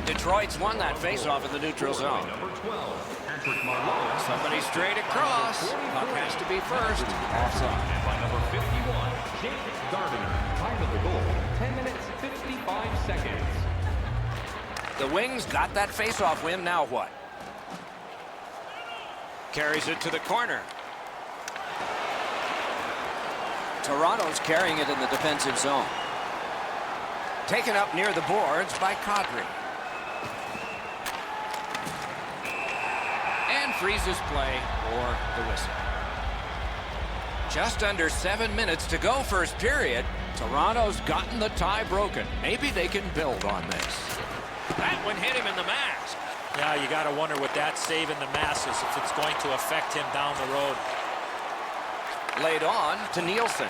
Speaker 2: Detroit's won that face-off in the neutral zone.
Speaker 7: Number 12, Patrick Marleau.
Speaker 2: Somebody straight across. Puck has to be first. Offside.
Speaker 7: And by number 51, Jake Gardiner. Time of the goal, 10 minutes, 55 seconds.
Speaker 2: The Wings got that face-off win. Now what? Carries it to the corner. Toronto's carrying it in the defensive zone. Taken up near the boards by Kadri. And freezes play or the whistle. Just under 7 minutes to go first period. Toronto's gotten the tie broken. Maybe they can build on this. That one hit him in the mask.
Speaker 5: Yeah, you got to wonder with that save in the masses if it's going to affect him down the road.
Speaker 2: Laid on to Nielsen.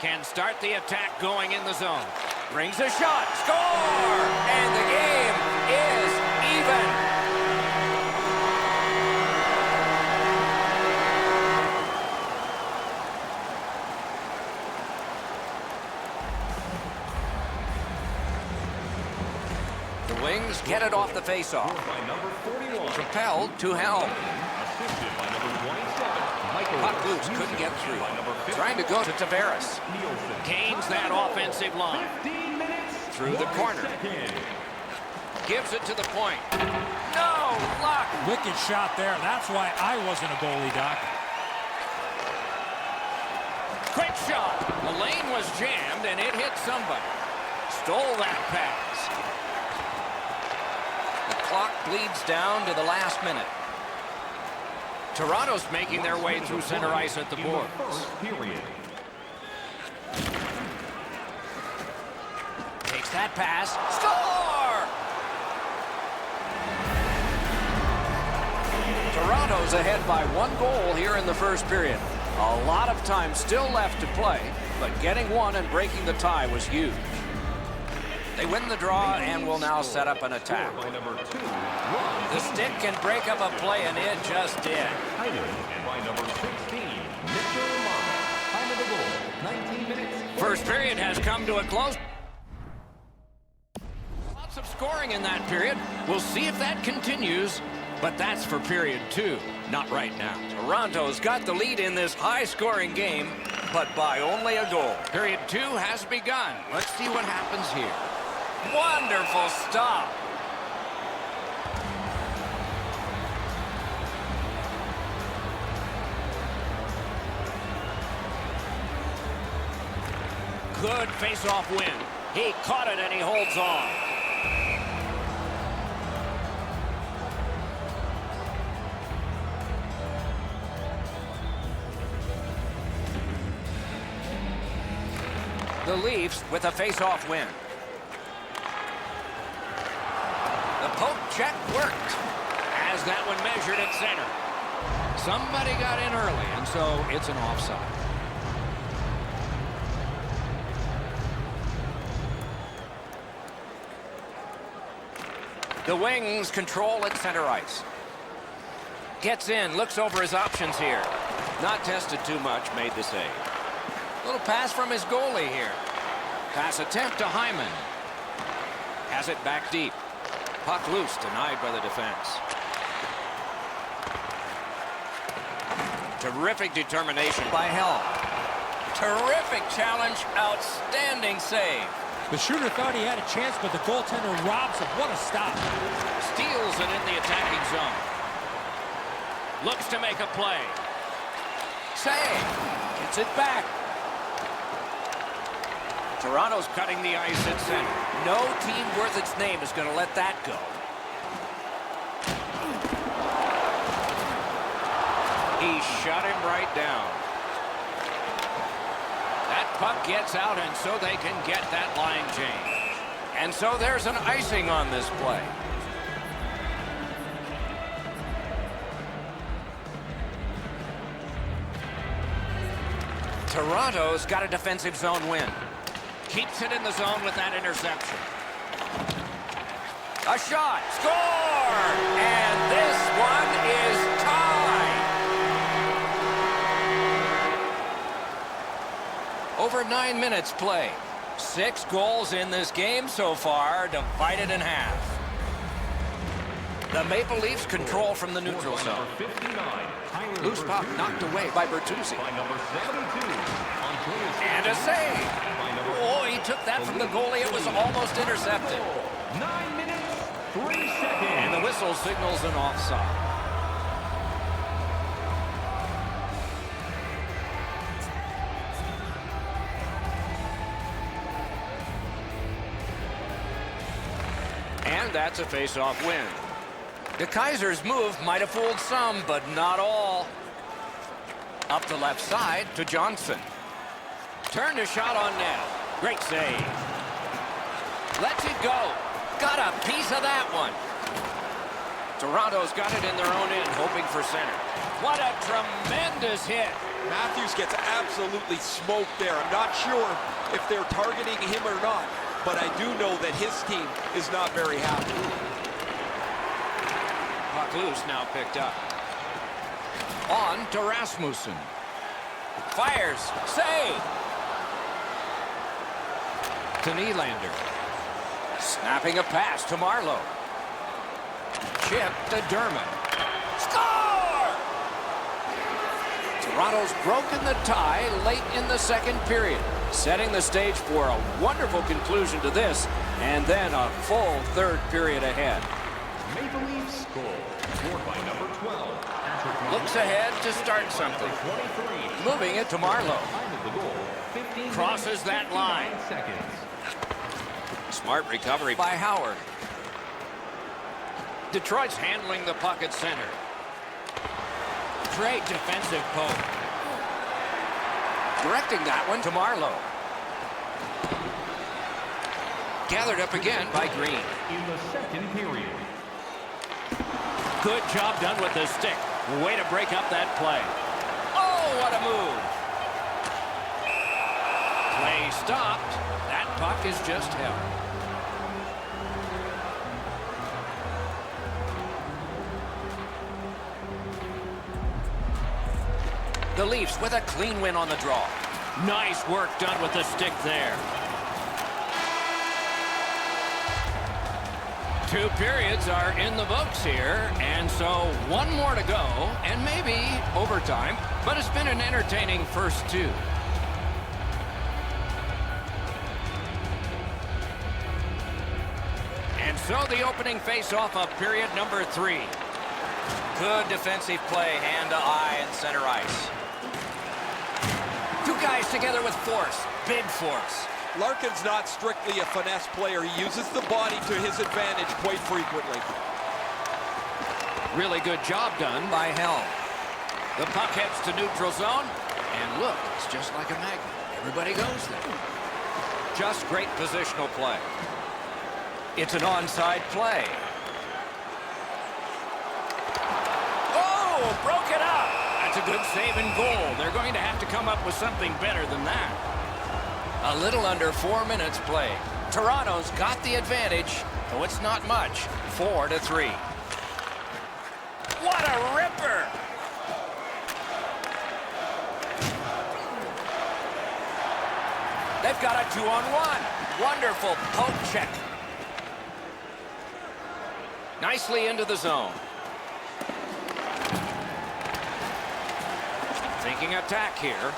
Speaker 2: Can start the attack going in the zone. Brings a shot. Score! And the game is even. The Wings get it off the faceoff.
Speaker 7: By number 41,
Speaker 2: Propelled to Helm.
Speaker 7: assisted by number 27, Michael.
Speaker 2: Puck loose, couldn't get through.
Speaker 7: By number 50,
Speaker 2: Trying to go to Tavares.
Speaker 7: Nielsen.
Speaker 2: Gains that offensive line.
Speaker 7: 15 minutes,
Speaker 2: Through the
Speaker 7: 1
Speaker 2: corner.
Speaker 7: second.
Speaker 2: Gives it to the point. No luck.
Speaker 6: Wicked shot there. That's why I wasn't a goalie, Doc.
Speaker 2: Quick shot. The lane was jammed and it hit somebody. Stole that pass. The clock bleeds down to the last minute. Toronto's making their way through center ice at the
Speaker 7: In the
Speaker 2: boards.
Speaker 7: first period.
Speaker 2: Takes that pass. Score! Toronto's ahead by 1 goal here in the first period. A lot of time still left to play, but getting one and breaking the tie was huge. They win the draw and will now set up an attack.
Speaker 7: By number 2,
Speaker 2: The stick can break up a play, and it just did.
Speaker 7: Hyman. And by number 16, Mitchell Marner. Time of the goal, 19 minutes.
Speaker 2: First period has come to a close. Lots of scoring in that period. We'll see if that continues, but that's for period 2, not right now. Toronto's got the lead in this high-scoring game, but by only a goal. Period 2 has begun. Let's see what happens here. Wonderful stop. Good face-off win. He caught it and he holds on. The Leafs with a face-off win. The poke check worked as that one measured at center. Somebody got in early, and so it's an offside. The Wings control at center ice. Gets in, looks over his options here. Not tested too much, made the save. Little pass from his goalie here. Pass attempt to Hyman. Has it back deep. Puck loose, denied by the defense. Terrific determination by Helm. Terrific challenge, outstanding save.
Speaker 5: The shooter thought he had a chance, but the goaltender robs him. What a stop.
Speaker 2: Steals it in the attacking zone. Looks to make a play. Save. Gets it back. Toronto's cutting the ice at center. No team worth its name is going to let that go. He shut him right down. That puck gets out, and so they can get that line change. And so there's an icing on this play. Toronto's got a defensive zone win. Keeps it in the zone with that interception. A shot. Score! And this one is tied. Over 9 minutes play. 6 goals in this game so far, divided in half. The Maple Leafs control from the neutral zone. Loose puck knocked away by Bertuzzi. And a save. Oh, he took that from the goalie. It was almost intercepted.
Speaker 7: 9 minutes, 3 seconds.
Speaker 2: And the whistle signals an offside. And that's a face-off win. The Kaiser's move might have fooled some, but not all. Up the left side to Johnson. Turned a shot on net. Great save. Lets it go. Got a piece of that one. Toronto's got it in their own end, hoping for center. What a tremendous hit.
Speaker 3: Matthews gets absolutely smoked there. I'm not sure if they're targeting him or not, but I do know that his team is not very happy.
Speaker 2: Puck loose, now picked up. On to Rasmussen. Fires. Save. To Nylander. Snapping a pass to Marleau. Chip to Dermott. Score! Toronto's broken the tie late in the second period, setting the stage for a wonderful conclusion to this, and then a full third period ahead.
Speaker 7: Maple Leafs score. Scored by number 12. Patrick
Speaker 2: Looks ahead to start something.
Speaker 7: 23.
Speaker 2: Moving it to Marleau.
Speaker 7: Time of the goal, 15
Speaker 2: Crosses
Speaker 7: minutes,
Speaker 2: that
Speaker 7: 59
Speaker 2: line.
Speaker 7: seconds.
Speaker 2: Smart recovery by Howard. Detroit's handling the puck at center. Great defensive poke. Directing that one to Marleau. Gathered up again by Green.
Speaker 7: In the second period.
Speaker 1: Good job done with the stick. Way to break up that play.
Speaker 2: Oh, what a move. Play stopped. That puck is just held. The Leafs with a clean win on the draw.
Speaker 1: Nice work done with the stick there.
Speaker 2: 2 periods are in the books here, and so 1 more to go, and maybe overtime, but it's been an entertaining first 2. And so the opening face-off of period number 3.
Speaker 1: Good defensive play, hand to eye and center ice.
Speaker 2: 2 guys together with force, big force.
Speaker 3: Larkin's not strictly a finesse player. He uses the body to his advantage quite frequently.
Speaker 2: Really good job done by Helm. The puck heads to neutral zone, and look, it's just like a magnet. Everybody goes there. Just great positional play. It's an onside play. Oh, broke it up. That's a good save and goal. They're going to have to come up with something better than that. A little under 4 minutes played. Toronto's got the advantage, though it's not much. 4-3. What a ripper! They've got a 2-on-1. Wonderful poke check. Nicely into the zone. Thinking attack here.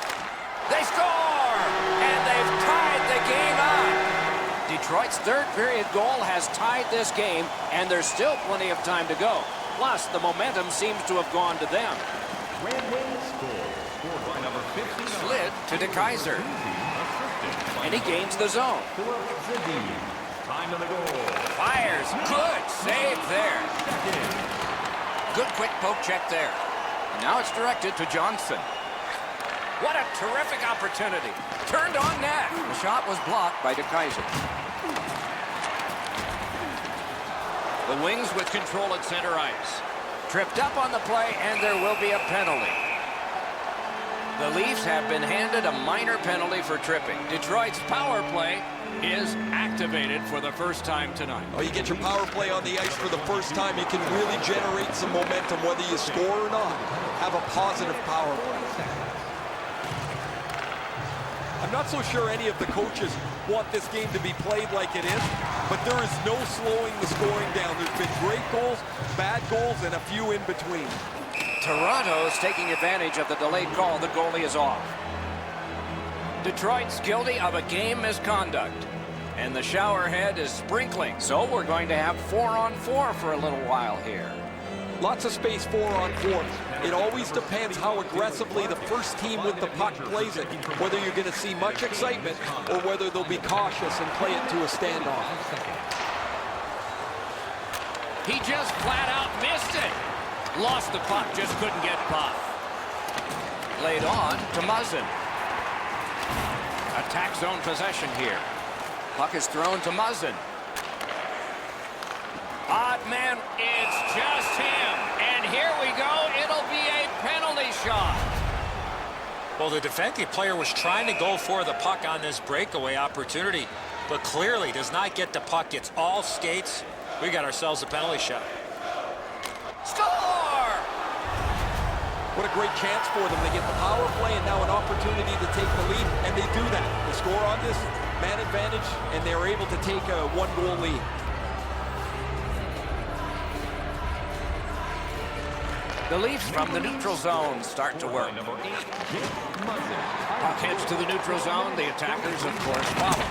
Speaker 2: They score! And they've tied the game up. Detroit's 3rd period goal has tied this game, and there's still plenty of time to go. Plus, the momentum seems to have gone to them.
Speaker 7: Red Wings score. Scored by number 59.
Speaker 2: Slid to DeKaiser. And he gains the zone.
Speaker 7: Philip Zadine. Time to the goal.
Speaker 2: Fires. Good save there.
Speaker 7: Second.
Speaker 2: Good quick poke check there. And now it's directed to Johnson. What a terrific opportunity. Turned on net. The shot was blocked by DeKaiser. The Wings with control at center ice. Tripped up on the play, and there will be a penalty. The Leafs have been handed a minor penalty for tripping. Detroit's power play is activated for the first time tonight.
Speaker 3: Oh, you get your power play on the ice for the first time, you can really generate some momentum, whether you score or not. Have a positive power play. I'm not so sure any of the coaches want this game to be played like it is, but there is no slowing the scoring down. There's been great goals, bad goals, and a few in between.
Speaker 2: Toronto's taking advantage of the delayed call. The goalie is off. Detroit's guilty of a game misconduct, and the shower head is sprinkling. So we're going to have 4-on-4 for a little while here.
Speaker 3: Lots of space 4-on-4. It always depends how aggressively the first team with the puck plays it, whether you're going to see much excitement or whether they'll be cautious and play it to a standoff.
Speaker 2: He just flat out missed it. Lost the puck, just couldn't get by. Laid on to Muzzin. Attack zone possession here. Puck is thrown to Muzzin. Odd man, it's just him. And here we go. It'll be a penalty shot.
Speaker 5: Well, the defensive player was trying to go for the puck on this breakaway opportunity, but clearly does not get the puck. It's all skates. We got ourselves a penalty shot.
Speaker 2: Score!
Speaker 3: What a great chance for them. They get the power play and now an opportunity to take the lead, and they do that. They score on this man advantage, and they're able to take a 1-goal lead.
Speaker 2: The Leafs from the neutral zone start to work.
Speaker 7: Number 8, Jake Muzzin.
Speaker 2: Puck heads to the neutral zone. The attackers, of course, follow.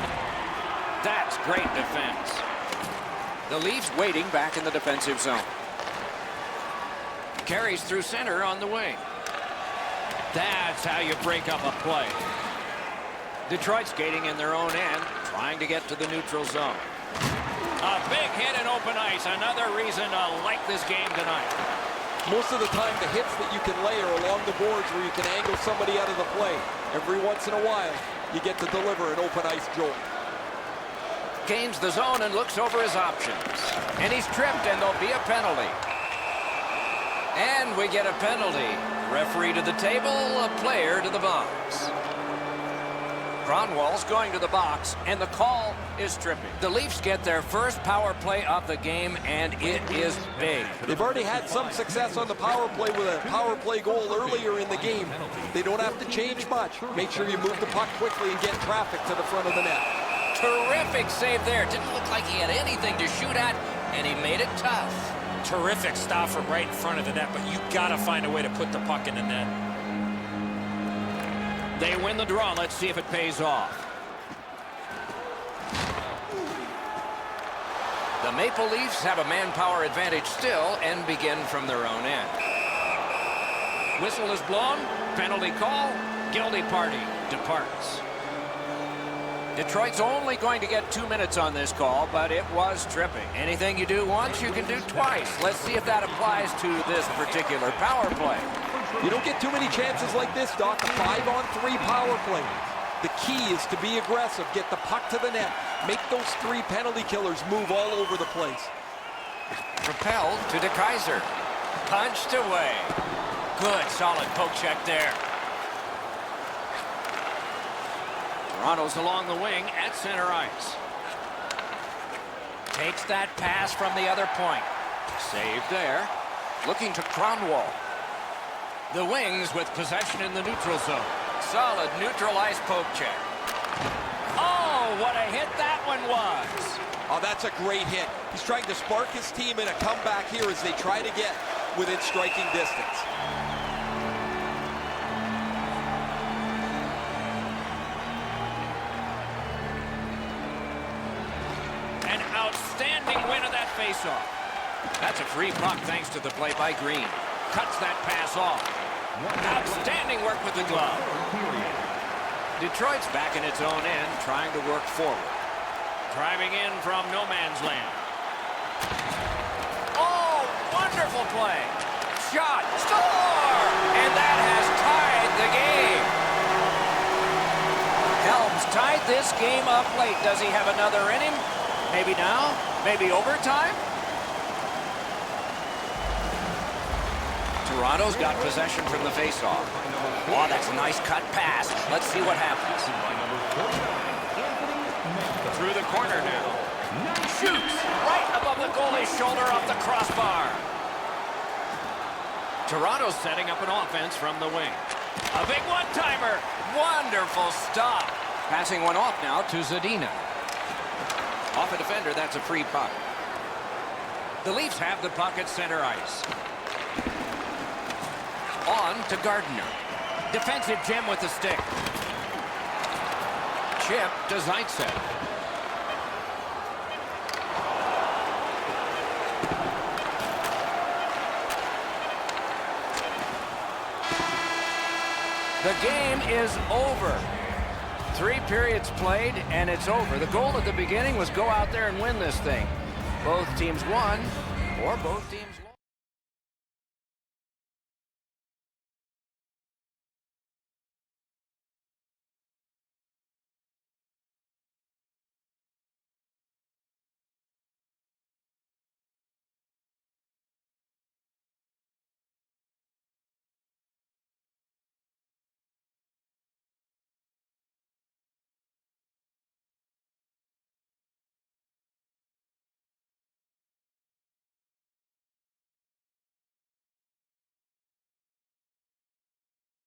Speaker 2: That's great defense. The Leafs waiting back in the defensive zone. Carries through center on the wing. That's how you break up a play. Detroit skating in their own end, trying to get to the neutral zone. A big hit in open ice. Another reason to like this game tonight.
Speaker 3: Most of the time, the hits that you can layer along the boards where you can angle somebody out of the play. Every once in a while, you get to deliver an open ice jolt.
Speaker 2: Gains the zone and looks over his options. And he's tripped, and there'll be a penalty. And we get a penalty. Referee to the table, a player to the box. Cronwall's going to the box, and the call is tripping. The Leafs get their first power play of the game, and it is big.
Speaker 3: They've already had some success on the power play with a power play goal earlier in the game. They don't have to change much. Make sure you move the puck quickly and get traffic to the front of the net.
Speaker 2: Terrific save there. Didn't look like he had anything to shoot at, and he made it tough.
Speaker 5: Terrific stop from right in front of the net, but you got to find a way to put the puck in the net.
Speaker 1: They win the draw. Let's see if it pays off.
Speaker 2: The Maple Leafs have a manpower advantage still and begin from their own end.
Speaker 1: Whistle is blown. Penalty call. Guilty party departs.
Speaker 2: Detroit's only going to get 2 minutes on this call, but it was tripping. Anything you do once, you can do twice. Let's see if that applies to this particular power play.
Speaker 3: You don't get too many chances like this, Doc. A 5-on-3 power play. The key is to be aggressive, get the puck to the net, make those 3 penalty killers move all over the place.
Speaker 2: Propelled to DeKaiser. Punched away. Good, solid poke check there.
Speaker 1: Toronto's along the wing at center ice.
Speaker 2: Takes that pass from the other point. Saved there. Looking to Kronwall. The Wings with possession in the neutral zone. Solid neutral ice poke check.
Speaker 1: Oh, what a hit that one was.
Speaker 3: Oh, that's a great hit. He's trying to spark his team in a comeback here as they try to get within striking distance.
Speaker 1: An outstanding win of that faceoff.
Speaker 2: That's a free puck thanks to the play by Green.
Speaker 1: Cuts that pass off. Outstanding work with the glove.
Speaker 2: Detroit's back in its own end, trying to work forward.
Speaker 1: Driving in from no man's land. Oh, wonderful play.
Speaker 2: Shot, score! And that has tied the game. Helms tied this game up late. Does he have another in him? Maybe now? Maybe overtime? Toronto's got possession from the faceoff. Oh, that's a nice cut pass. Let's see what happens.
Speaker 1: Through the corner now. Shoots right above the goalie's shoulder off the crossbar. Toronto's setting up an offense from the wing. A big one-timer.
Speaker 2: Wonderful stop. Passing one off now to Zadina. Off a defender, that's a free puck.
Speaker 1: The Leafs have the puck at center ice.
Speaker 2: On to Gardiner.
Speaker 1: Defensive gem with the stick.
Speaker 2: Chip to Zaitsev. The game is over. 3 periods played, and it's over. The goal at the beginning was go out there and win this thing. Both teams won, or both teams